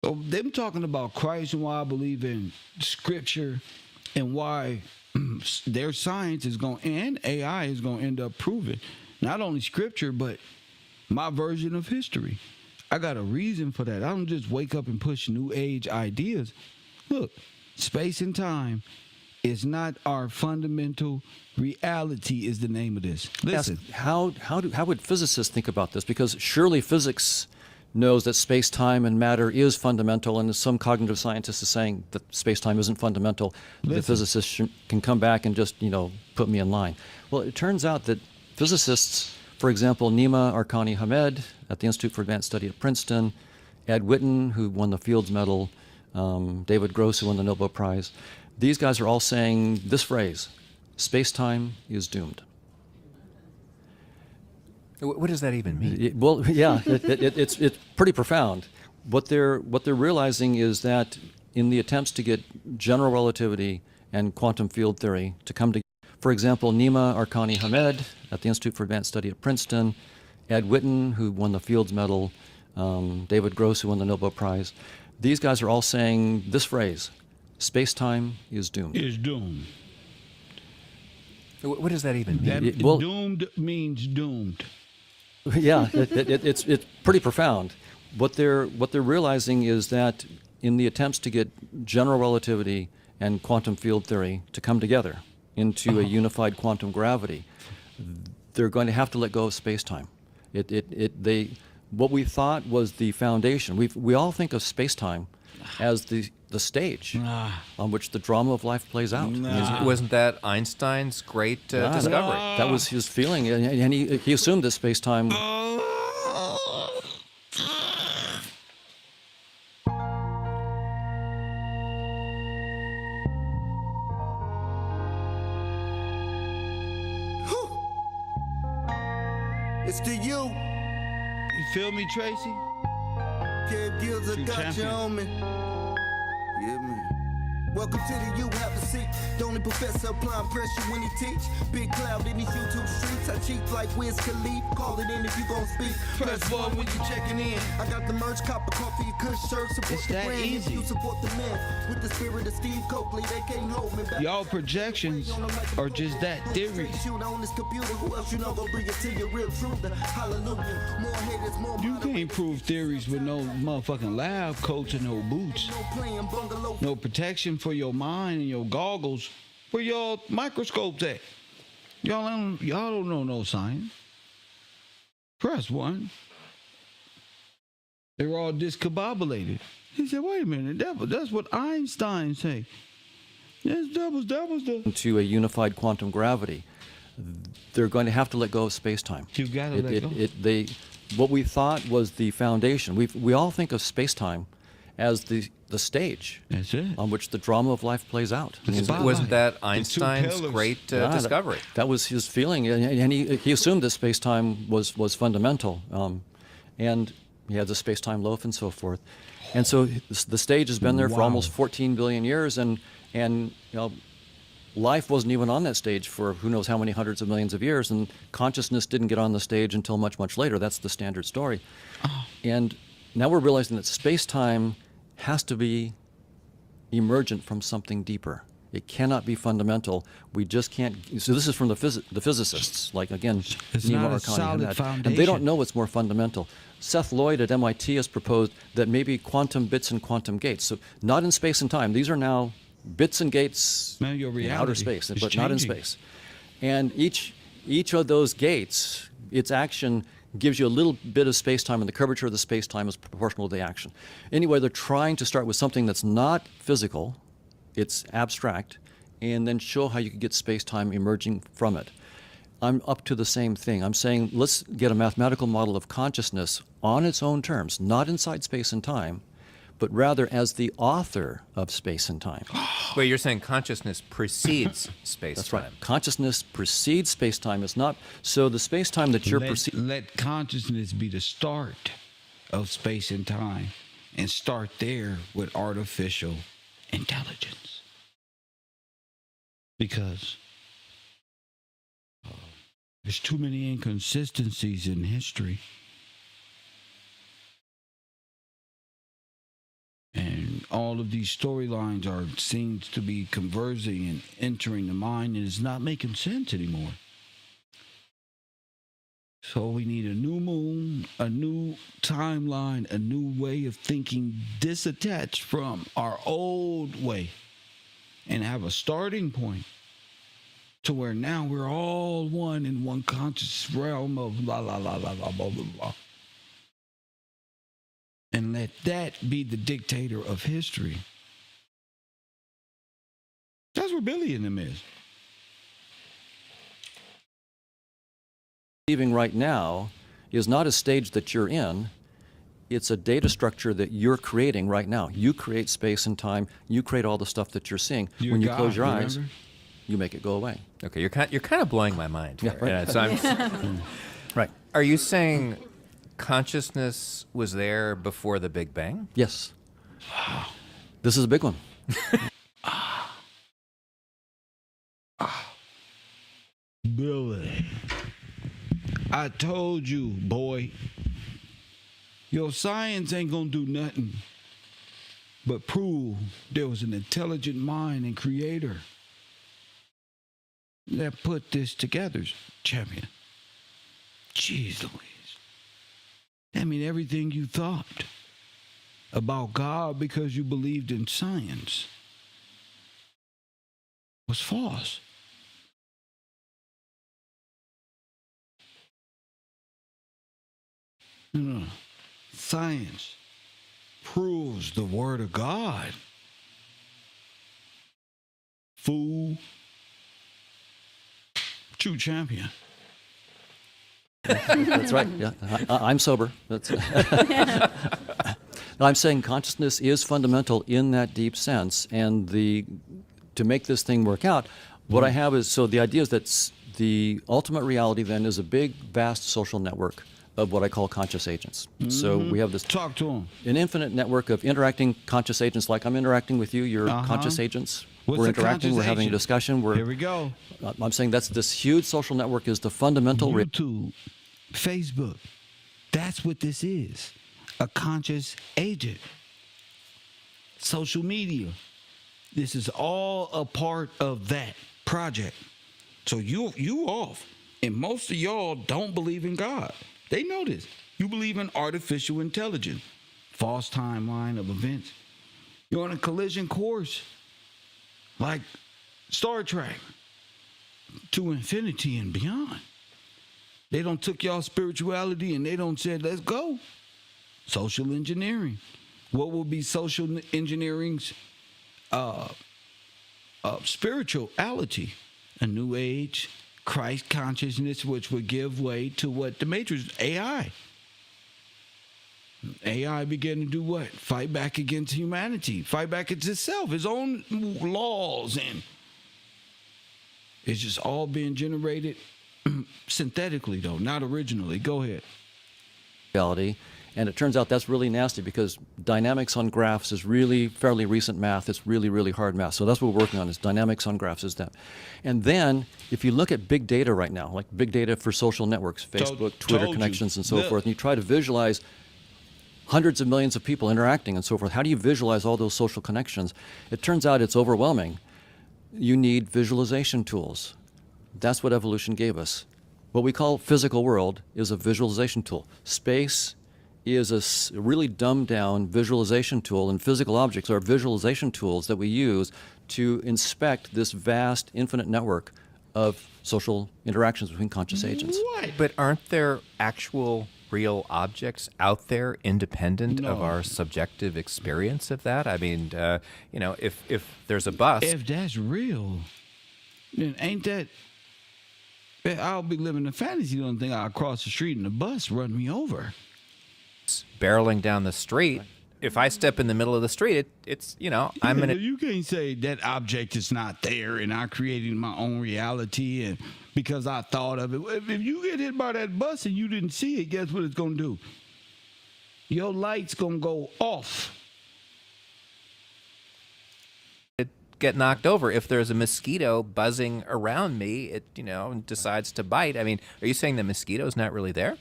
So them talking about Christ and why I believe in Scripture and why their science is going and AI is going to end up proving not only Scripture but my version of history. I got a reason for that. I don't just wake up and push new age ideas. Look, space and time is not our fundamental reality is the name of this. Listen. How would physicists think about this? Because surely physics knows that space-time and matter is fundamental, and some cognitive scientists are saying that space-time isn't fundamental. The physicists can come back and just, put me in line. Well, it turns out that physicists, for example, Nima Arkani-Hamed at the Institute for Advanced Study at Princeton, Ed Witten, who won the Fields Medal, David Gross, who won the Nobel Prize, these guys are all saying this phrase, space-time is doomed. What does that even mean? It's pretty profound. What they're realizing is that in the attempts to get general relativity and quantum field theory to come together, for example, Nima Arkani-Hamed at the Institute for Advanced Study at Princeton, Ed Witten, who won the Fields Medal, David Gross, who won the Nobel Prize, these guys are all saying this phrase, space-time is doomed. Is doomed. What does that even mean? Doomed means doomed. It's pretty profound. What they're realizing is that in the attempts to get general relativity and quantum field theory to come together into a unified quantum gravity, they're going to have to let go of space-time. What we thought was the foundation. We all think of space-time as the stage on which the drama of life plays out. Wasn't that Einstein's great discovery? That was his feeling, and he assumed that space-time. It's to you. You feel me, Tracy? Kev Gills, I got you on me. Yeah, man. Welcome to the You Have a Seat. The only professor applying pressure when he teach. Big cloud in these YouTube streets. I cheat like Wiz Khalif. Call it in if you gon' speak. Press one when you checking in. I got the merch, copper, coffee, and kush shirt. Support it's the that brand. easy. You support the men. With the spirit of Steve Coakley, they can't hold me back. Y'all projections are just that theory. On this computer, who else you know gonna bring it to your real truth? Hallelujah. More haters, more. You can't prove theories with no motherfucking lab coats and no boots. No protection for your mind and your goggles. Where your microscopes at? Y'all don't know no science. Press one. They were all discombobulated. He said, wait a minute, that's what Einstein say. Yes, that was the... To a unified quantum gravity, they're going to have to let go of space-time. You got to let go. What we thought was the foundation. We all think of space-time as the stage on which the drama of life plays out. Wasn't that Einstein's great discovery? That was his feeling, and he assumed that space-time was fundamental, and he had the space-time loaf and so forth. And so the stage has been there for almost 14 billion years, and life wasn't even on that stage for who knows how many hundreds of millions of years, and consciousness didn't get on the stage until much, much later. That's the standard story. And now we're realizing that space-time has to be emergent from something deeper. It cannot be fundamental. We just can't. So this is from the physicists, like again, Nima Arkani-Hamed, and they don't know what's more fundamental. Seth Lloyd at MIT has proposed that maybe quantum bits and quantum gates. So not in space and time. These are now bits and gates in outer space, but not in space. And each of those gates, its action gives you a little bit of space-time, and the curvature of the space-time is proportional to the action. Anyway, they're trying to start with something that's not physical, it's abstract, and then show how you can get space-time emerging from it. I'm up to the same thing. I'm saying let's get a mathematical model of consciousness on its own terms, not inside space and time, but rather as the author of space and time. Wait, you're saying consciousness precedes space-time. That's right. Consciousness precedes space-time. It's not so the space-time that you're perceiving. Let consciousness be the start of space and time, and start there with artificial intelligence. Because there's too many inconsistencies in history. And all of these storylines seems to be conversing and entering the mind, and it's not making sense anymore. So we need a new moon, a new timeline, a new way of thinking disattached from our old way, and have a starting point to where now we're all one in one conscious realm of la la la la la blah blah blah. And let that be the dictator of history. That's where Billy and them is. Receiving right now is not a stage that you're in. It's a data structure that you're creating right now. You create space and time. You create all the stuff that you're seeing. When you close your eyes, you make it go away. Okay, you're kind of blowing my mind here. Yeah, right. So I'm, right. Are you saying consciousness was there before the Big Bang? Yes. This is a big one. Billy, I told you, boy, your science ain't gonna do nothing but prove there was an intelligent mind and creator that put this together, champion. Jeez Louise. That mean everything you thought about God because you believed in science was false. No. Science proves the word of God. Fool. True champion. That's right. Yeah, I'm sober. That's I'm saying consciousness is fundamental in that deep sense, and to make this thing work out, what I have is the idea is that the ultimate reality then is a big, vast social network of what I call conscious agents. Mm-hmm. So we have this talk to them, an infinite network of interacting conscious agents, like I'm interacting with you. You're conscious agents. We're interacting. We're having a discussion. Here we go. I'm saying that's this huge social network is the fundamental. YouTube, Facebook. That's what this is. A conscious agent. Social media. This is all a part of that project. So you off. And most of y'all don't believe in God. They know this. You believe in artificial intelligence. False timeline of events. You're on a collision course. Like Star Trek. To infinity and beyond. They don't took y'all spirituality and they don't said, let's go. Social engineering. What will be social engineering's spirituality? A new age, Christ consciousness, which would give way to what the Matrix, AI. AI began to do what? Fight back against humanity. Fight back against itself, its own laws. And it's just all being generated synthetically, though, not originally. Go ahead. Reality. And it turns out that's really nasty because dynamics on graphs is really fairly recent math. It's really, really hard math. So that's what we're working on is dynamics on graphs is that. And then if you look at big data right now, like big data for social networks, Facebook, Twitter connections and so forth, and you try to visualize hundreds of millions of people interacting and so forth, how do you visualize all those social connections? It turns out it's overwhelming. You need visualization tools. That's what evolution gave us. What we call physical world is a visualization tool. Space is a really dumbed down visualization tool, and physical objects are visualization tools that we use to inspect this vast infinite network of social interactions between conscious agents. What? But aren't there actual real objects out there independent of our subjective experience of that? I mean, if there's a bus. If that's real, then ain't that I'll be living in fantasy. You don't think I'll cross the street and the bus run me over? Barreling down the street. If I step in the middle of the street, I'm in You can't say that object is not there and I created my own reality and because I thought of it. If you get hit by that bus and you didn't see it, guess what it's gonna do? Your light's gonna go off. get knocked over. If there's a mosquito buzzing around me, it and decides to bite. I mean, are you saying the mosquito's not really there?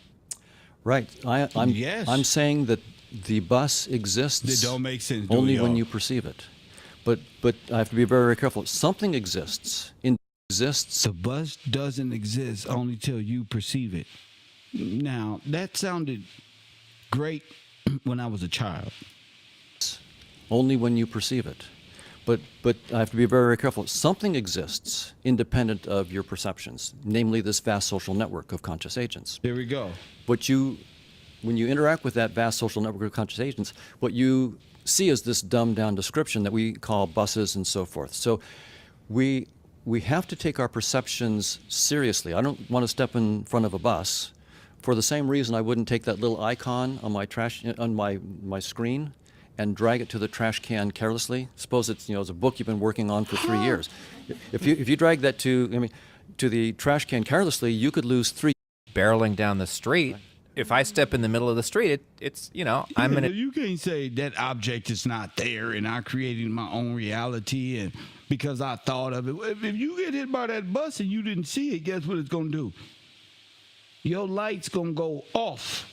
Right. I'm saying that the bus exists. It don't make sense. Only when you perceive it. But I have to be very, very careful. Something exists. The bus doesn't exist only till you perceive it. Now that sounded great when I was a child. Only when you perceive it. But I have to be very, very careful. Something exists independent of your perceptions, namely this vast social network of conscious agents. There we go. When you interact with that vast social network of conscious agents, what you see is this dumbed down description that we call buses and so forth. So we have to take our perceptions seriously. I don't want to step in front of a bus for the same reason I wouldn't take that little icon on my screen and drag it to the trash can carelessly. Suppose it's it's a book you've been working on for 3 years. If you drag that to the trash can carelessly, you could lose 3 barreling down the street. If I step in the middle of the street, I'm in a... You can't say that object is not there and I created my own reality and because I thought of it. If you get hit by that bus and you didn't see it, guess what it's going to do? Your light's going to go off.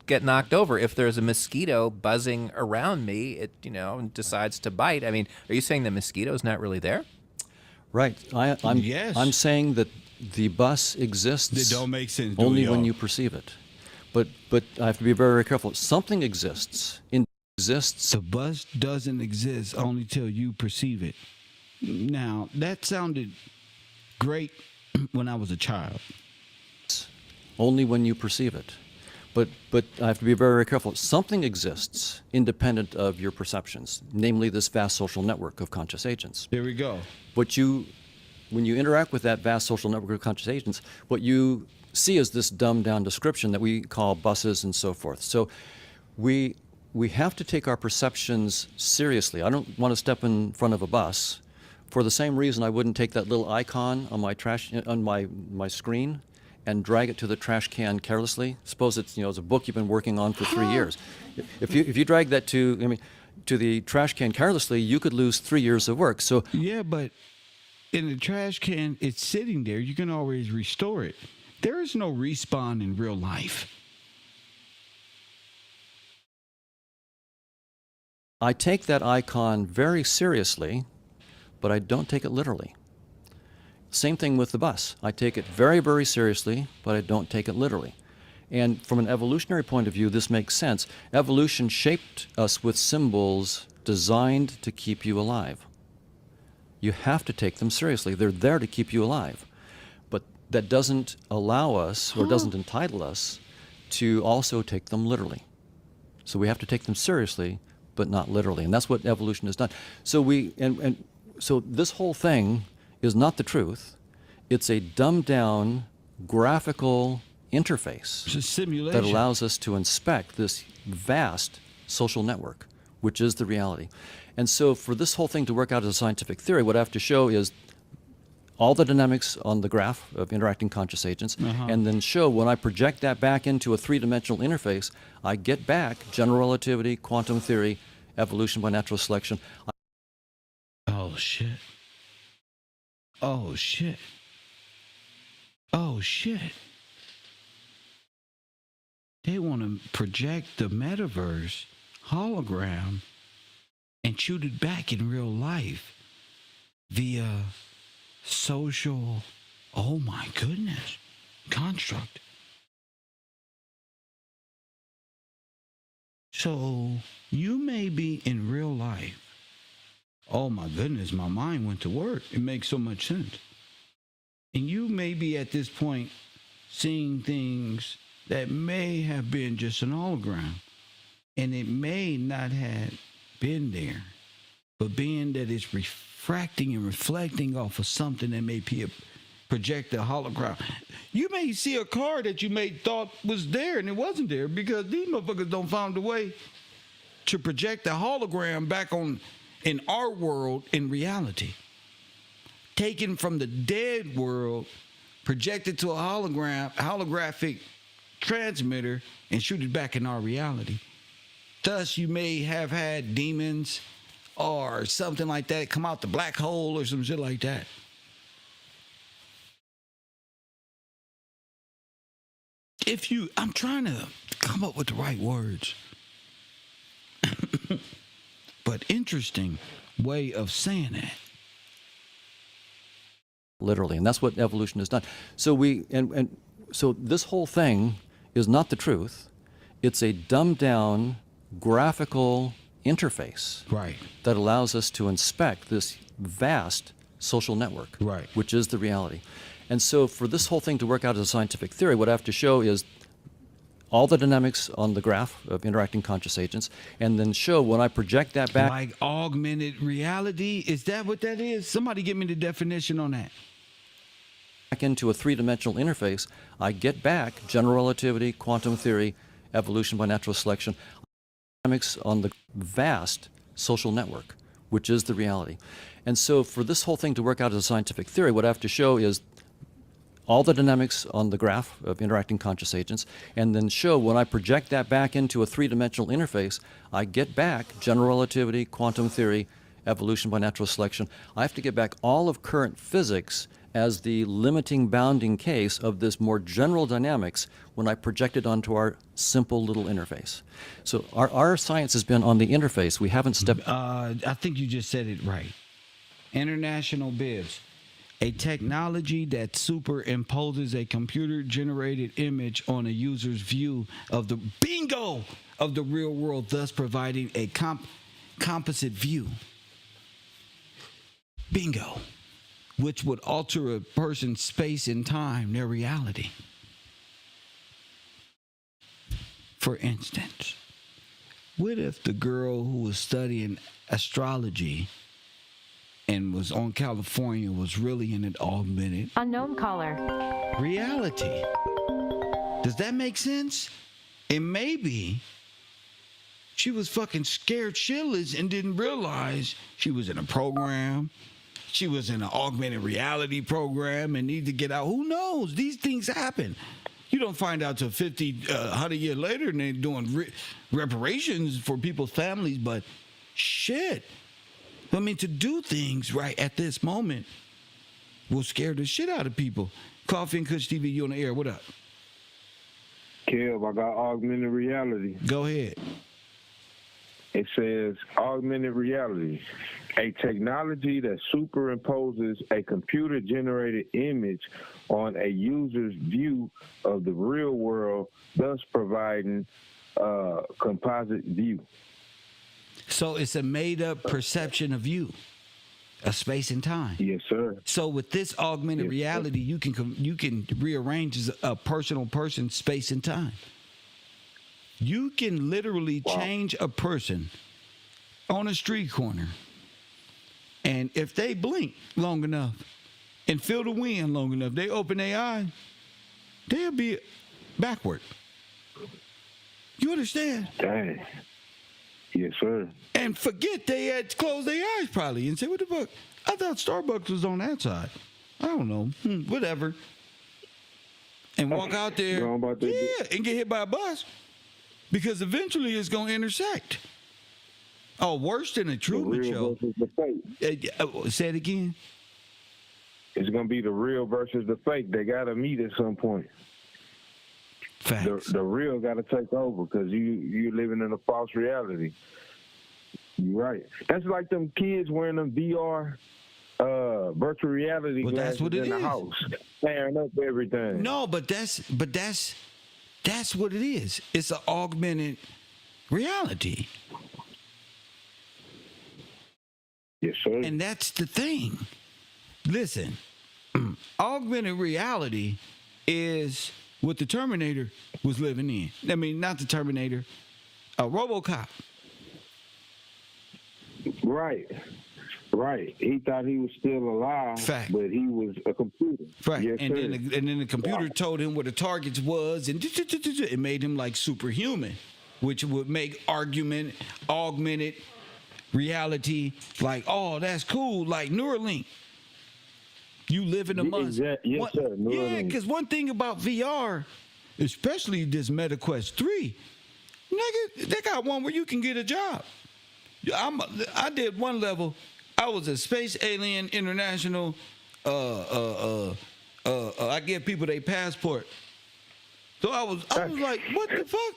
Get knocked over. If there's a mosquito buzzing around me, it decides to bite. I mean, are you saying the mosquito's not really there? Right. I'm saying that the bus exists. It don't make sense. Only when you perceive it. But I have to be very, very careful. Something exists. The bus doesn't exist only till you perceive it. Now that sounded great when I was a child. Only when you perceive it. But I have to be very, very careful. Something exists independent of your perceptions, namely this vast social network of conscious agents. There we go. When you interact with that vast social network of conscious agents, what you see is this dumbed down description that we call buses and so forth. So we have to take our perceptions seriously. I don't want to step in front of a bus for the same reason I wouldn't take that little icon on my screen and drag it to the trash can carelessly. Suppose it's a book you've been working on for 3 years. If you drag that to the trash can carelessly, you could lose 3 years of work. So yeah, but in the trash can, it's sitting there. You can always restore it. There is no respawn in real life. I take that icon very seriously, but I don't take it literally. Same thing with the bus. I take it very, very seriously, but I don't take it literally. And from an evolutionary point of view, this makes sense. Evolution shaped us with symbols designed to keep you alive. You have to take them seriously. They're there to keep you alive. But that doesn't allow us or doesn't entitle us to also take them literally. So we have to take them seriously, but not literally. And that's what evolution has done. So so this whole thing is not the truth. It's a dumbed down graphical interface. It's a simulation that allows us to inspect this vast social network, which is the reality. And so for this whole thing to work out as a scientific theory, what I have to show is all the dynamics on the graph of interacting conscious agents, and then show when I project that back into a three-dimensional interface, I get back general relativity, quantum theory, evolution by natural selection. Oh, shit. Oh, shit. Oh, shit. They want to project the metaverse hologram and shoot it back in real life via social, oh my goodness, construct. So you may be in real life. Oh my goodness, my mind went to work. It makes so much sense. And you may be at this point seeing things that may have been just an hologram. And it may not have been there. but being that it's refracting and reflecting off of something that may be a projected hologram. You may see a car that you may thought was there and it wasn't there because these motherfuckers don't find a way to project the hologram back on in our world in reality. Taken from the dead world, projected to a holographic transmitter, and shoot it back in our reality. Thus, you may have had demons or something like that come out the black hole or some shit like that. I'm trying to come up with the right words. But interesting way of saying that. Literally, and that's what evolution has done. So so this whole thing is not the truth. It's a dumbed down graphical interface that allows us to inspect this vast social network, which is the reality. And so for this whole thing to work out as a scientific theory, what I have to show is all the dynamics on the graph of interacting conscious agents, and then show when I project that back. Like augmented reality? Is that what that is? Somebody give me the definition on that. Back into a three-dimensional interface, I get back general relativity, quantum theory, evolution by natural selection, dynamics on the vast social network, which is the reality. And so for this whole thing to work out as a scientific theory, what I have to show is all the dynamics on the graph of interacting conscious agents, and then show when I project that back into a three-dimensional interface, I get back general relativity, quantum theory, evolution by natural selection. I have to get back all of current physics as the limiting bounding case of this more general dynamics when I project it onto our simple little interface. So our science has been on the interface. We haven't stepped... I think you just said it right. International bibs. A technology that superimposes a computer-generated image on a user's view of the bingo of the real world, thus providing a composite view. Bingo. Which would alter a person's space and time, their reality. For instance, what if the girl who was studying astrology and was on California was really in an augmented unknown caller reality? Does that make sense? And maybe she was fucking scared shitless and didn't realize she was in a program. She was in an augmented reality program and need to get out. Who knows? These things happen. You don't find out till 50, 100 years later and they're doing reparations for people's families, but shit. I mean, to do things right at this moment will scare the shit out of people. Coffee and Kush TV, you on the air. What up? Kev, I got augmented reality. Go ahead. It says augmented reality, a technology that superimposes a computer-generated image on a user's view of the real world, thus providing a composite view. So it's a made-up perception of you, a space and time. Yes, sir. So with this augmented reality, you can rearrange a personal person's space and time. You can literally change a person on a street corner, and if they blink long enough and feel the wind long enough, they open their eyes, they'll be backward. You understand? Dang. Yes, sir. And forget they had closed their eyes probably and say, what the fuck? I thought Starbucks was on that side. I don't know. Whatever. And walk out there, and get hit by a bus. Because eventually it's going to intersect. Oh, worse than a Truman Show. Say it again. It's going to be the real versus the fake. They got to meet at some point. Facts. The real got to take over because you're living in a false reality. You're right. That's like them kids wearing them VR virtual reality glasses in the house, tearing up everything. No, but that's what it is. It's an augmented reality. Yes, sir. And that's the thing. Listen, augmented reality is what the Terminator was living in. I mean, not the Terminator, RoboCop. Right. He thought he was still alive, but he was a computer. Right. Yes, and sir. then the computer told him what the targets was, and it made him like superhuman, which would make augmented reality like, oh, that's cool, like Neuralink. You live in amongst. Yes, sir. Yeah, because one thing about VR, especially this MetaQuest 3, nigga, they got one where you can get a job. I did one level. I was a Space Alien International. I give people their passport. So I was like, what the fuck?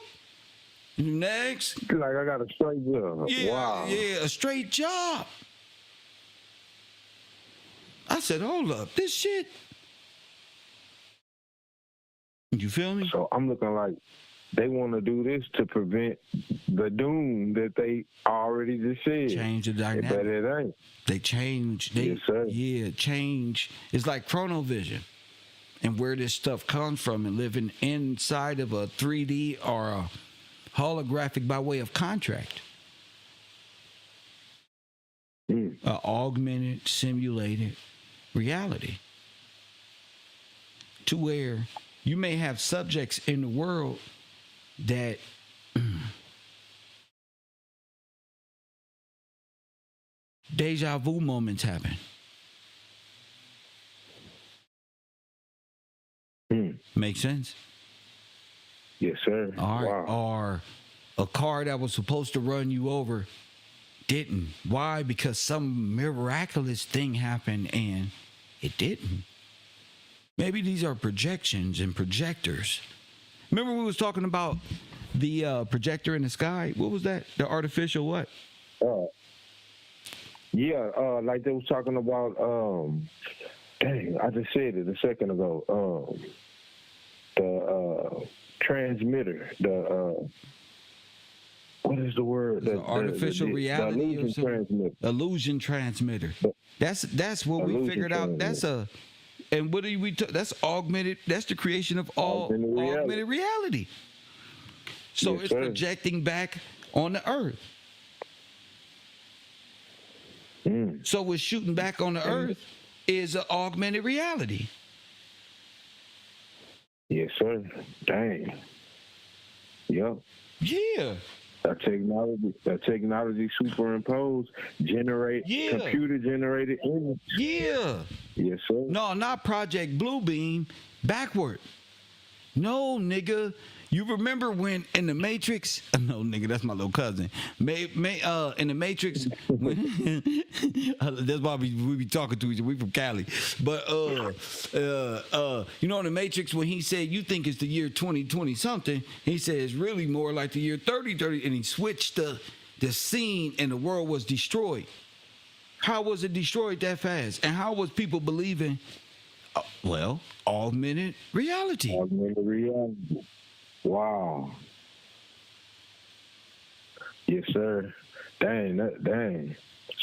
Next. Like, I got a straight job. Yeah, wow. Yeah, a straight job. I said, hold up, this shit. You feel me? So I'm looking like they want to do this to prevent the doom that they already just said. Change the dynamic. But it ain't. They change. Yes, sir. Yeah, change. It's like chronovision and where this stuff comes from, and living inside of a 3D or a holographic by way of contract. Augmented, simulated reality. To where you may have subjects in the world that deja vu moments happen. Make sense? Yes, sir. Or a car that was supposed to run you over didn't. Why? Because some miraculous thing happened and it didn't. Maybe these are projections and projectors. Remember we was talking about the projector in the sky? What was that? The artificial what? Like they was talking about, dang, I just said it a second ago. The transmitter, what is the word? The artificial reality the illusion transmitter. Illusion transmitter. That's what we figured out. That's and what do we? That's augmented. That's the creation of augmented reality. So it's projecting back on the Earth. So what's shooting back on the Earth is an augmented reality. Yes, sir. Dang. Yep. Yeah. That technology superimposed, computer generated image. Yeah. Yes, sir. No, not Project Bluebeam. Backward. No, nigga. You remember when in the Matrix? No, nigga, that's my little cousin. In the Matrix, when, that's why we be talking to each other. We from Cali, but you know, in the Matrix, when he said you think it's the year 2020 something, he said it's really more like the year 3030, and he switched the scene, and the world was destroyed. How was it destroyed that fast? And how was people believing? Well, augmented reality. Augmented reality. Wow. Yes, sir. Dang.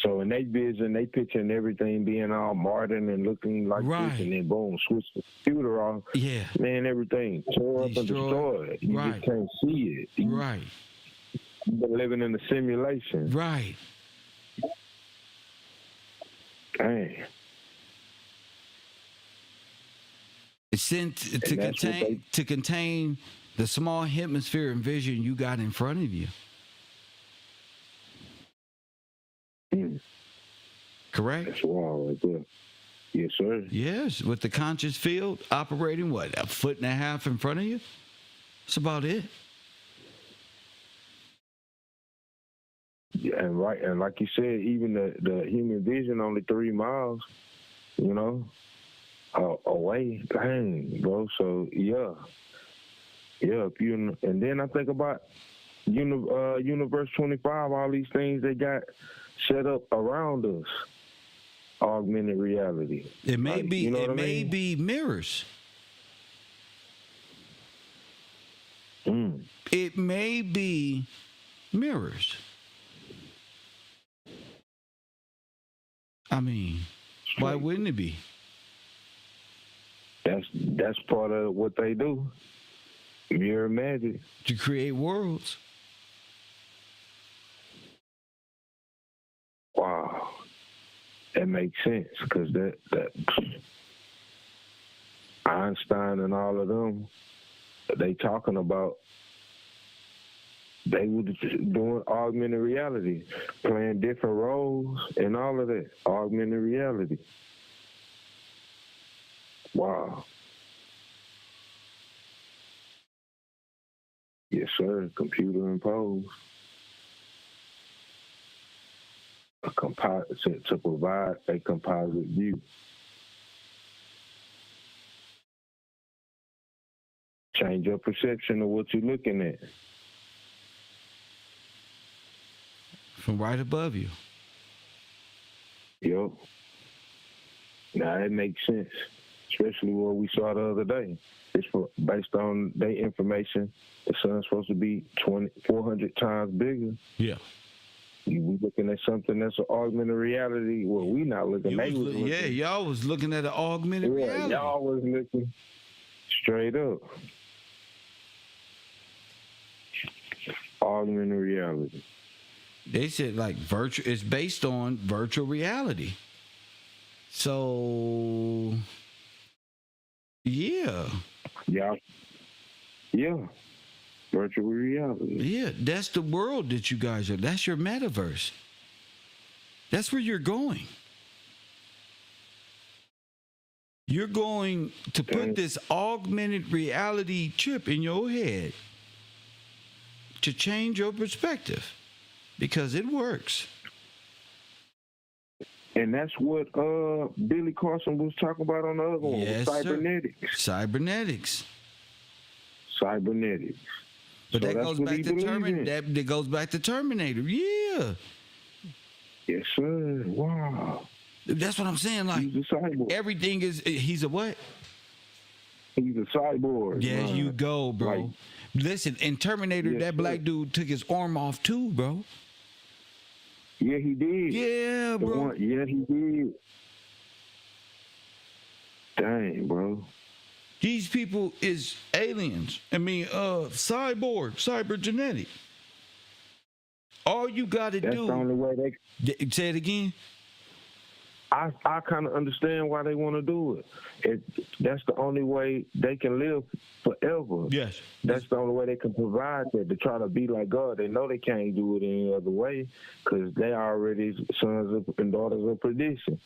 So in their vision, they picturing everything being all modern and looking like this, and then boom, switch the computer off. Yeah. Man, everything tore up and destroyed. You just can't see it. Right. You've been living in a simulation. Right. Dang. It's sent to contain the small hemisphere and vision you got in front of you. Correct? That's wild right there. Yes, sir. Yes, with the conscious field operating, what, 1.5 feet in front of you? That's about it. Yeah, and like you said, even the human vision only 3 miles, you know, away. Dang, bro. So yeah. And then I think about Universe 25, all these things they got set up around us. Augmented reality. It may be. You know it may be mirrors. It may be mirrors. I mean, why wouldn't it be? That's part of what they do. Mirror magic. To create worlds. Wow. That makes sense because that Einstein and all of them, they talking about they were doing augmented reality, playing different roles and all of that. Augmented reality. Wow. Yes, sir. Computer imposed. A composite to provide a composite view. Change your perception of what you're looking at. From right above you. Yup. Now that makes sense, especially what we saw the other day. It's based on their information. The sun's supposed to be 400 times bigger. Yeah. We looking at something that's an augmented reality. Well, we not looking. They was looking. Yeah, y'all was looking at an augmented reality. Y'all was looking straight up. Augmented reality. They said like virtual. It's based on virtual reality. So, yeah. Yeah. Virtual reality. Yeah, that's the world that you guys are. That's your metaverse. That's where you're going. You're going to put this augmented reality chip in your head to change your perspective because it works. And that's what Billy Carson was talking about on the other one. Yes, cybernetics. Cybernetics. Cybernetics. But So that that's goes what back he to believes in. that goes back to Terminator. Yeah. Yes, sir. Wow. That's what I'm saying. Like he's a cyborg. Everything is. He's a what? He's a cyborg. There man. you go, bro. Like, listen, in Terminator, yes, that black dude took his arm off too, bro. Yeah, he did. Yeah, bro. Yeah, he did. Dang, bro. These people is aliens. I mean, cyborg, cybergenetic. All you got to do. That's the only way they. Say it again. I kind of understand why they want to do it. That's the only way they can live forever. Yes. That's the only way they can provide that, to try to be like God. They know they can't do it any other way because they already sons and daughters of perdition.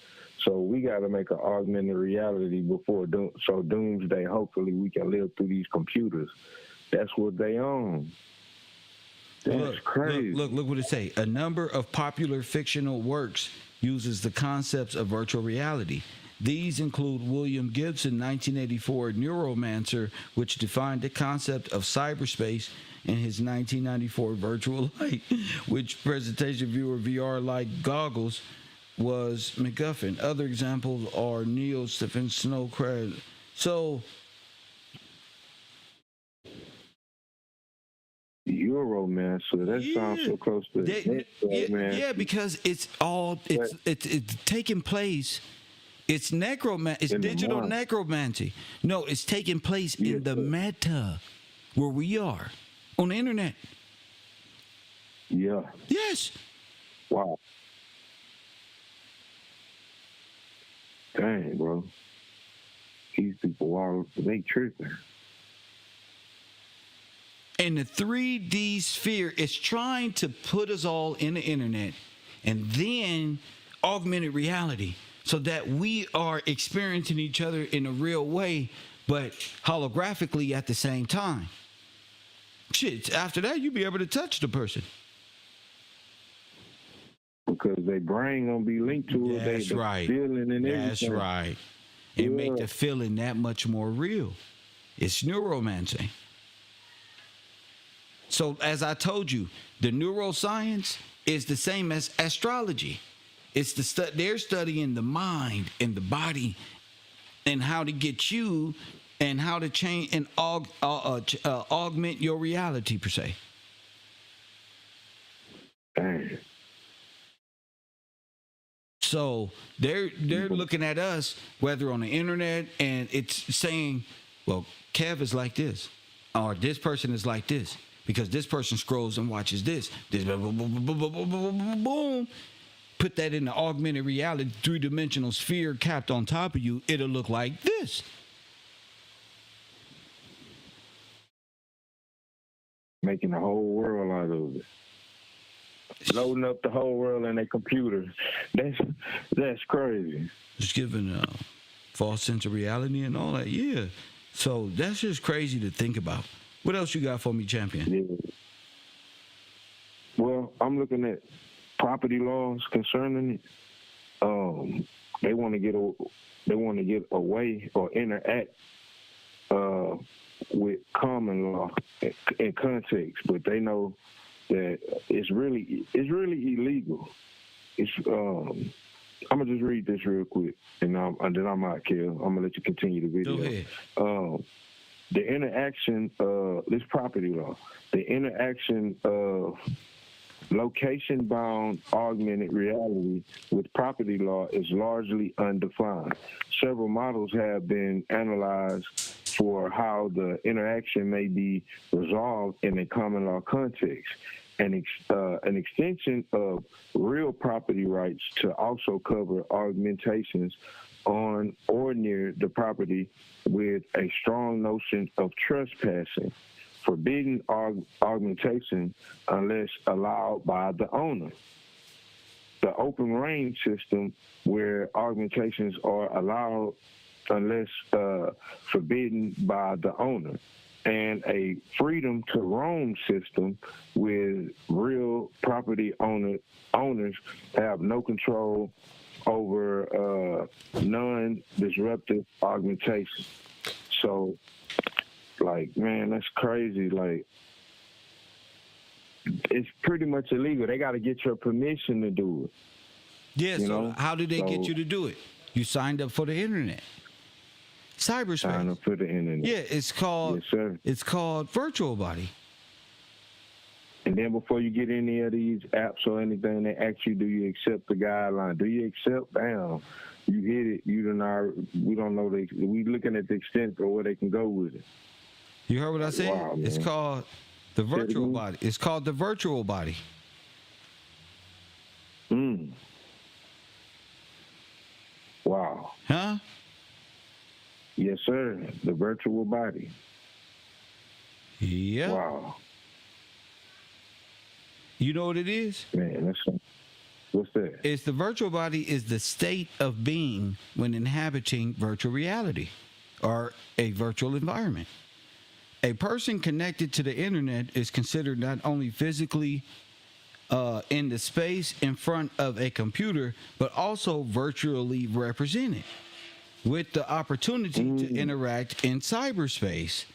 So we got to make an augmented reality before doomsday. Hopefully we can live through these computers. That's what they own. That's crazy. Look what it say. A number of popular fictional works uses the concepts of virtual reality. These include William Gibson 1984 Neuromancer, which defined the concept of cyberspace, and his 1994 Virtual Light, which presentation viewer VR-like goggles was MacGuffin. Other examples are Neil Stephen Snowcraft. So Euromancer. That sounds so close to yeah, because it's taking place. It's It's digital necromancy. No, it's taking place in the meta, where we are on the internet. Yeah. Yes. Wow. Dang, bro. These people they tripping. And the 3D sphere is trying to put us all in the internet and then augmented reality so that we are experiencing each other in a real way, but holographically at the same time. Shit, after that, you'll be able to touch the person. Because their brain gonna be linked to it. That's right. Feeling and everything. That's right. It make the feeling that much more real. It's neuromancy. So as I told you, the neuroscience is the same as astrology. It's they're studying the mind and the body and how to get you and how to change and augment your reality per se. Dang. So they're looking at us, whether on the internet, and it's saying, well, Kev is like this, or this person is like this, because this person scrolls and watches this. Boom. put that in the augmented reality 3-dimensional sphere capped on top of you, it'll look like this. Making the whole world out of it. Loading up the whole world in their computer. That's crazy. Just giving a false sense of reality and all that. Yeah. So that's just crazy to think about. What else you got for me, champion? Yeah. Well, I'm looking at property laws concerning it. They want to get away or interact with common law in context, but they know that it's really illegal. I'm gonna just read this real quick, and then I'm out, Kel. I'm gonna let you continue the video. Go ahead. The interaction of this property law, the interaction of location-bound augmented reality with property law is largely undefined. Several models have been analyzed for how the interaction may be resolved in a common law context. An extension of real property rights to also cover augmentations on or near the property with a strong notion of trespassing, forbidding augmentation unless allowed by the owner. The open range system where augmentations are allowed unless forbidden by the owner, and a freedom to roam system with real property owners have no control over non-disruptive augmentation. So, like, man, that's crazy. Like, it's pretty much illegal. They got to get your permission to do it. Yeah, so how did they get you to do it? You signed up for the internet. Cyberspace. Sign up for the internet. Yeah, it's called. Yes, sir. It's called virtual body. And then before you get any of these apps or anything, they ask you, do you accept the guideline? Do you accept? Bam. You hit it. We don't know. We looking at the extent of where they can go with it. You heard what I said? Wow, it's called the virtual body. It's called the virtual body. Wow. Huh? Yes, sir. The virtual body. Yeah. Wow. You know what it is? Man, what's that? It's the virtual body is the state of being when inhabiting virtual reality or a virtual environment. A person connected to the internet is considered not only physically in the space in front of a computer, but also virtually represented with the opportunity to interact in cyberspace.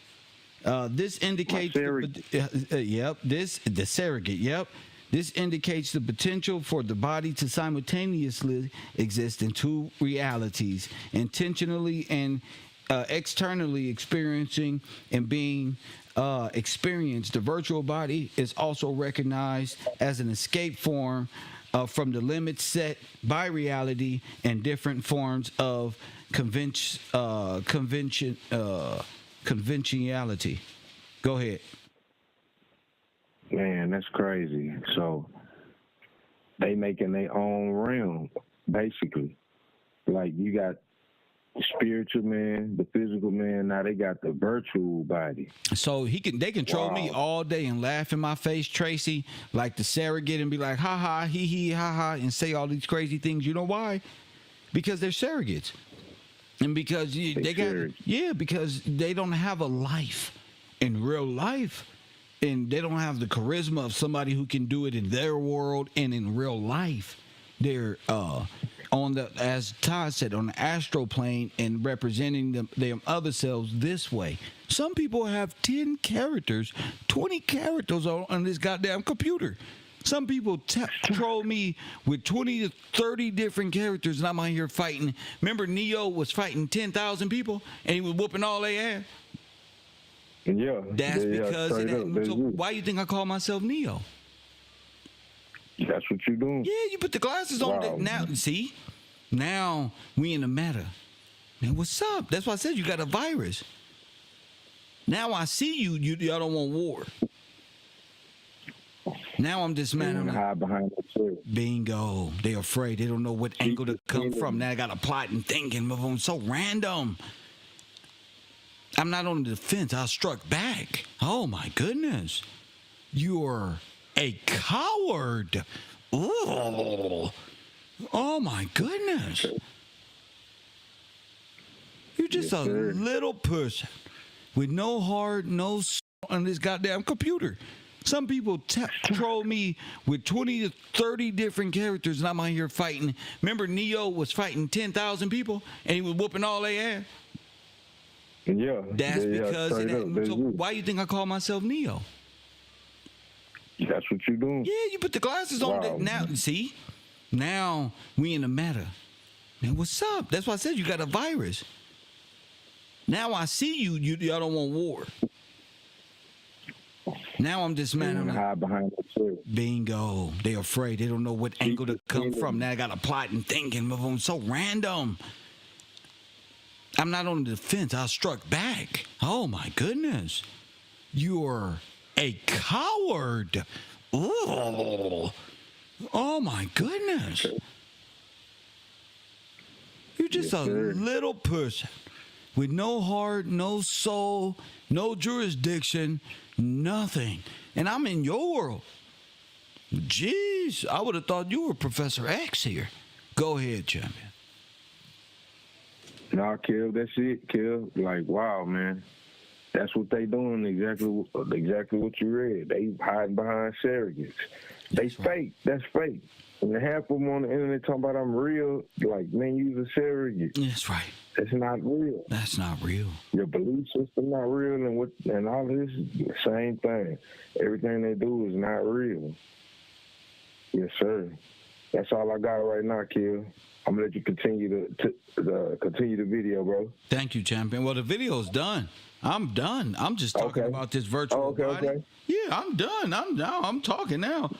This indicates the surrogate. Yep. This indicates the potential for the body to simultaneously exist in two realities, intentionally and externally experiencing and being experienced. The virtual body is also recognized as an escape form from the limits set by reality and different forms of conventionality. Go ahead. Man, that's crazy. So they making their own realm, basically. Like, you got the spiritual man, the physical man. Now they got the virtual body. So they control me all day and laugh in my face, Tracy, like the surrogate, and be like, ha ha, hee hee, ha ha, and say all these crazy things. You know why? Because they're surrogates. And because because they don't have a life in real life, and they don't have the charisma of somebody who can do it in their world and in real life. They're on the, as Todd said, on the astral plane and representing their other selves this way. Some people have 10 characters, 20 characters on this goddamn computer. Some people troll me with 20 to 30 different characters, and I'm out here fighting. Remember, Neo was fighting 10,000 people, and he was whooping all their ass? Yeah. That's because of that. So why you think I call myself Neo? That's what you're doing. Yeah, you put the glasses on. Wow. Now, see? Now we in the meta. Man, what's up? That's why I said you got a virus. Now I see you. Y'all don't want war. Now I'm dismantling. Hide behind the tree. Bingo. They're afraid. They don't know what angle to come from. Now I got a plot and thinking of them so random. I'm not on the defense. I struck back. Oh my goodness. You're a coward. Ooh. Oh my goodness. You're just a little person with no heart, no soul on this goddamn computer. Some people troll me with 20 to 30 different characters, and I'm out here fighting. Remember, Neo was fighting 10,000 people, and he was whooping all their ass? Yeah. That's because of that. So why you think I call myself Neo? That's what you're doing. Yeah, you put the glasses on. Wow. Now, see? Now we in the meta. Man, what's up? That's why I said you got a virus. Now I see you. Y'all don't want war. Now I'm dismantling. Hide behind the tree. Bingo. They're afraid. They don't know what angle to come from. Now I got a plot and thinking of them so random. I'm not on the defense. I struck back. Oh my goodness. You're a coward. Ooh. Oh my goodness. You're just a little person with no heart, no soul, no jurisdiction, nothing. And I'm in your world. Jeez, I would have thought you were Professor X here. Go ahead, champion. Nah, Kev, that's it, Kev. Like, wow, man. That's what they doing, exactly what you read. They hiding behind surrogates. They fake. That's fake. And half of them on the internet talking about I'm real, like, man, you's a surrogate. That's right. It's not real. That's not real. Your belief system not real, and all this is the same thing. Everything they do is not real. Yes, sir. That's all I got right now, Kill. I'm gonna let you continue continue the video, bro. Thank you, champion. Well, the video's done. I'm done. I'm just talking about this virtual body. Okay. Yeah, I'm done. I'm talking now.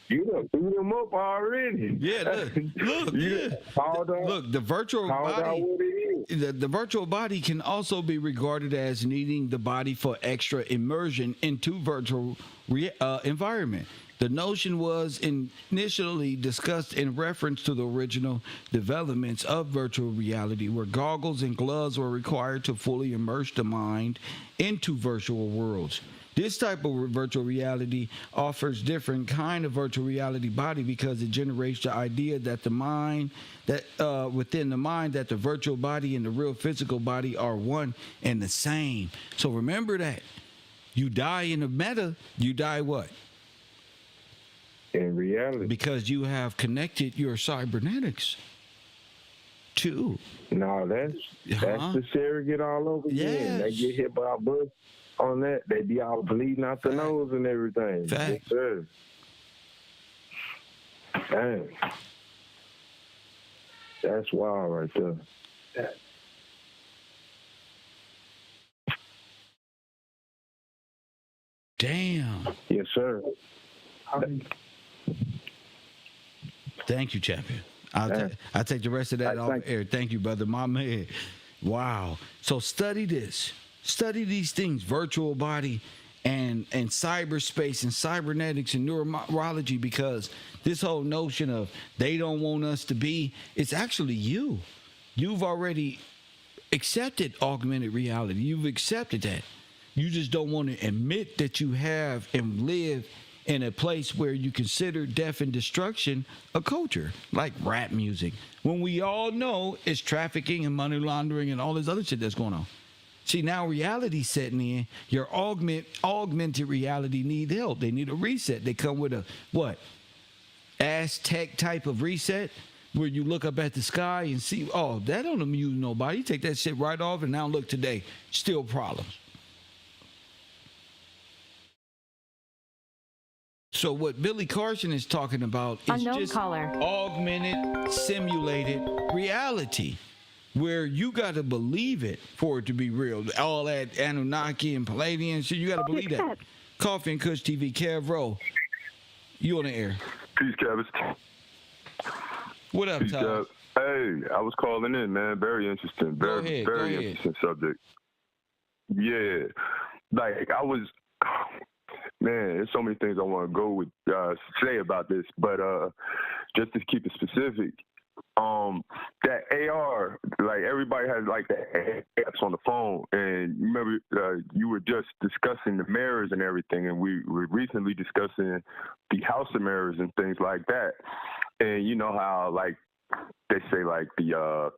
You done threw them up already. Yeah, look, look. The virtual body. The virtual body can also be regarded as needing the body for extra immersion into virtual environment. The notion was initially discussed in reference to the original developments of virtual reality, where goggles and gloves were required to fully immerse the mind into virtual worlds. This type of virtual reality offers different kind of virtual reality body because it generates the idea that the mind, within the mind, that the virtual body and the real physical body are one and the same. So remember that. You die in the meta, you die what? In reality. Because you have connected your cybernetics to. No, that's the surrogate all over again. They get hit by a bus on that, they be all bleeding out the nose and everything. Fact. Yes, sir. Dang. That's wild right there. Damn. Yes, sir. Thank you, champion. I'll take the rest of that off air. Thank you, brother. My man. Wow. So study this. Study these things, virtual body and cyberspace and cybernetics and neurology, because this whole notion of they don't want us to be, it's actually you. You've already accepted augmented reality. You've accepted that. You just don't want to admit that you have and live in a place where you consider death and destruction a culture, like rap music, when we all know it's trafficking and money laundering and all this other shit that's going on. See, now reality's setting in. Your augmented reality need help. They need a reset. They come with a, what, Aztec type of reset, where you look up at the sky and see, oh, that don't amuse nobody. You take that shit right off, and now look today, still problems. So what Billy Carson is talking about is just augmented, simulated reality, where you got to believe it for it to be real. All that Anunnaki and Palladian shit, you got to believe that. Coffee and Kush TV, KevRow. You on the air. Peace, Kev. What up, Todd? Hey, I was calling in, man. Very interesting. Very interesting subject. Yeah. Like, man, there's so many things I want to go with say about this, but just to keep it specific, that AR, like everybody has like the apps on the phone, and remember you were just discussing the mirrors and everything, and we were recently discussing the house of mirrors and things like that, and you know how like they say like the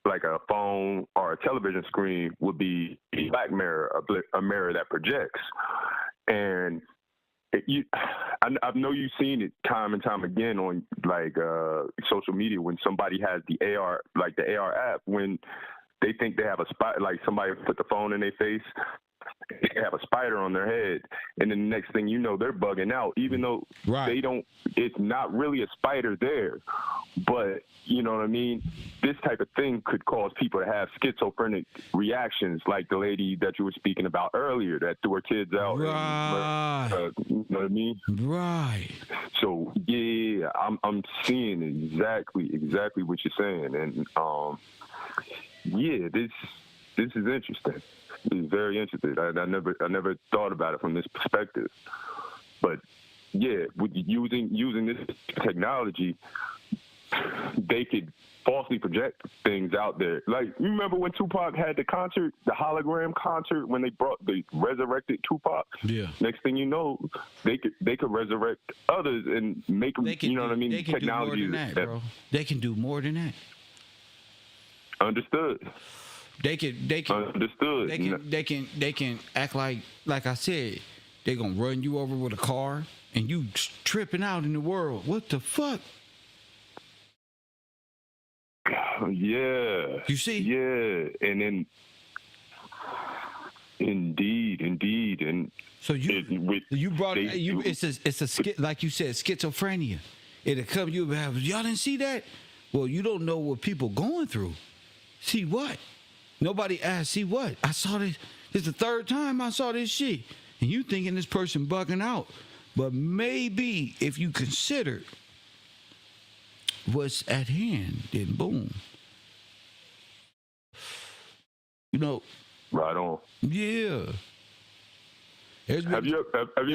like a phone or a television screen would be a black mirror, a mirror that projects. And I know you've seen it time and time again on like social media when somebody has the AR, like the AR app, when they think they have a spot, like somebody put the phone in their face, they have a spider on their head, and then the next thing you know, they're bugging out, even though they don't, it's not really a spider there. But, you know what I mean? This type of thing could cause people to have schizophrenic reactions, like the lady that you were speaking about earlier that threw her kids out. Right. And, you know what I mean? Right. So, yeah, I'm seeing exactly what you're saying. And, yeah, this is interesting. It's very interesting. I never thought about it from this perspective. But, yeah, with using this technology, they could falsely project things out there. Like, you remember when Tupac had the concert, the hologram concert, when they resurrected Tupac? Yeah. Next thing you know, they could resurrect others and make them, you know what I mean? They can Technology do more than that, bro. They can do more than that. Understood. They can understood. They can act like I said, they're gonna run you over with a car and you tripping out in the world. What the fuck? Yeah. You see? Yeah. And then indeed. And so you brought it, it's a like you said, schizophrenia. It'll come, you have, y'all didn't see that? Well, you don't know what people going through. See what? Nobody asked, see what? I saw this. This is the third time I saw this shit. And you thinking this person bugging out. But maybe if you consider what's at hand, then boom. You know. Right on. Yeah. Have you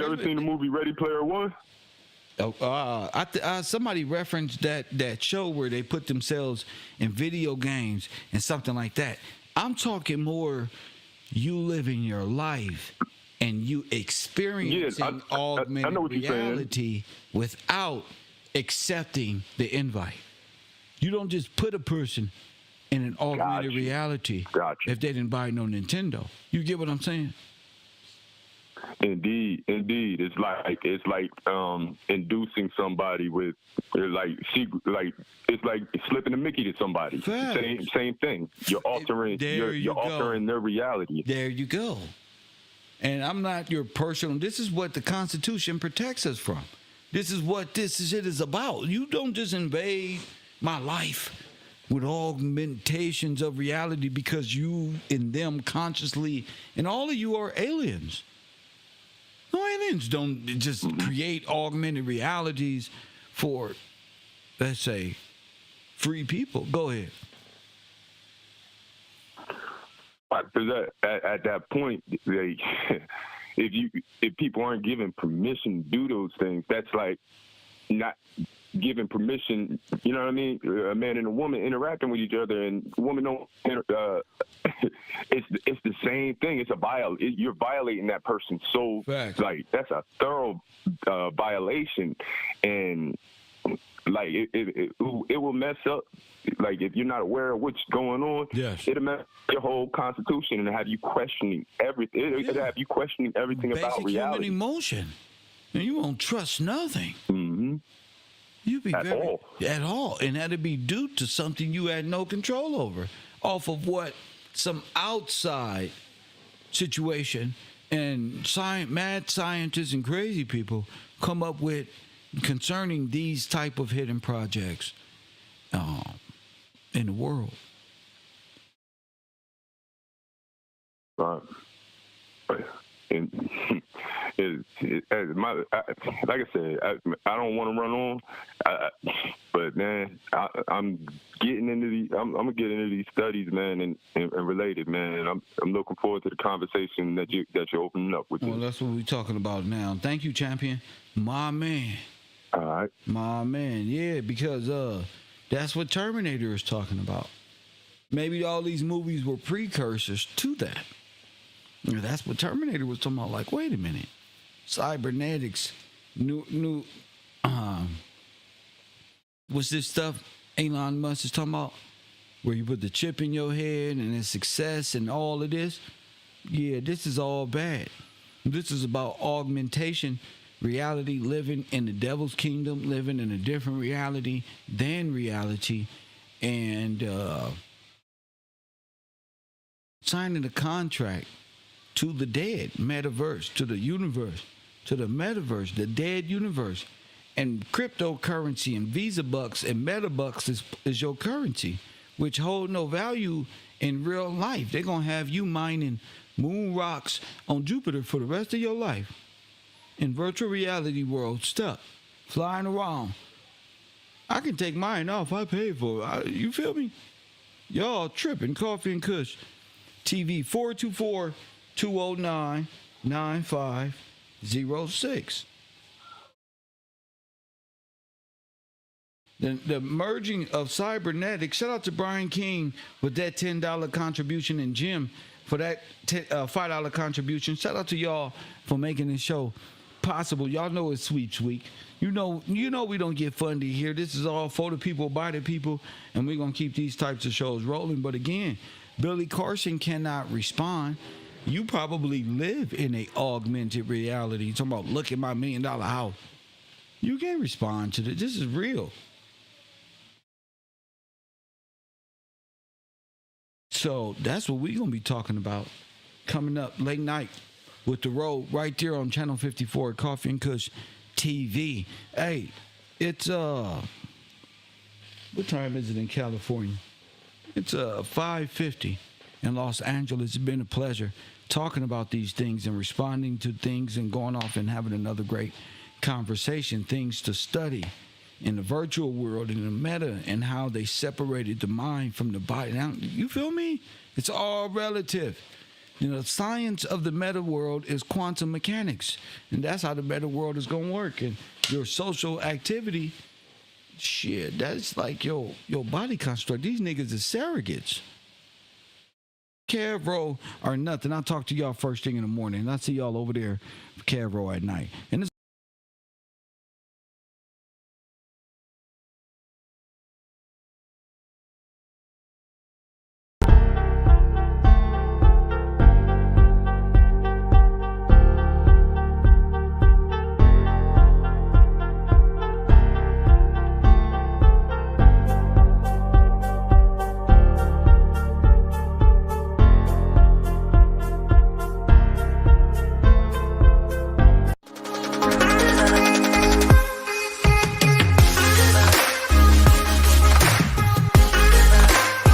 ever seen the movie Ready Player One? Somebody referenced that show where they put themselves in video games and something like that. I'm talking more you living your life and you experiencing augmented reality without accepting the invite. You don't just put a person in an augmented reality if they didn't buy no Nintendo. You get what I'm saying? Indeed. It's like inducing somebody with it's like slipping a Mickey to somebody. Same thing. You're altering their reality. There you go. And I'm not your personal. This is what the Constitution protects us from. This is what this shit is about. You don't just invade my life with augmentations of reality because you and them consciously, and all of you are aliens. No, aliens don't just create augmented realities for, let's say, free people. Go ahead. Because at that point, if people aren't given permission to do those things, that's like not giving permission. You know what I mean? A man and a woman interacting with each other, and women don't. It's the same thing. It's you're violating that person's soul. Like that's a thorough violation, and like it will mess up. Like if you're not aware of what's going on, it'll mess up your whole constitution and have you questioning everything. It'll have you questioning everything about reality. Basic human emotion, and you won't trust nothing. Mm-hmm. You be at all, and that'd be due to something you had no control over, off of what some outside situation and mad scientists and crazy people come up with concerning these type of hidden projects in the world. And like I said, I don't want to run on, but but man, I'm getting into these. I'm gonna get into these studies, man, and related, man. And I'm looking forward to the conversation that you're opening up with. Well, that's what we're talking about now. Thank you, champion, my man. All right, my man. Yeah, because that's what Terminator is talking about. Maybe all these movies were precursors to that. Yeah, that's what Terminator was talking about. Like, wait a minute, cybernetics, new. What's this stuff Elon Musk is talking about? Where you put the chip in your head and it's success and all of this? Yeah, this is all bad. This is about augmentation, reality, living in the devil's kingdom, living in a different reality than reality, and signing a contract to the dead metaverse, to the universe, to the metaverse, the dead universe. And cryptocurrency and Visa bucks and MetaBucks is your currency, which hold no value in real life. They're going to have you mining moon rocks on Jupiter for the rest of your life. In virtual reality world, stuck, flying around. I can take mine off. I paid for it. You feel me? Y'all tripping. Coffee and Kush. TV 424-209-9506. The merging of cybernetics. Shout out to Brian King with that $10 contribution, and Jim for that $5 contribution. Shout out to y'all for making this show possible. Y'all know it's Sweeps Week. You know we don't get funded here. This is all for the people, by the people, and we're gonna keep these types of shows rolling. But again, Billy Carson cannot respond. You probably live in a augmented reality. Talking about, look at my $1 million house. You can't respond to this. This is real. So that's what we're going to be talking about coming up late night with The Road right there on Channel 54 at Coffee and Kush TV. Hey, it's, what time is it in California? It's 5:50 in Los Angeles. It's been a pleasure talking about these things and responding to things and going off and having another great conversation, things to study in the virtual world, in the meta, and how they separated the mind from the body. Now, you feel me? It's all relative. You know, the science of the meta world is quantum mechanics, and that's how the meta world is going to work. And your social activity, shit, that's like your body construct. These niggas are surrogates. KevRow or nothing. I'll talk to y'all first thing in the morning. I'll see y'all over there for KevRow at night. And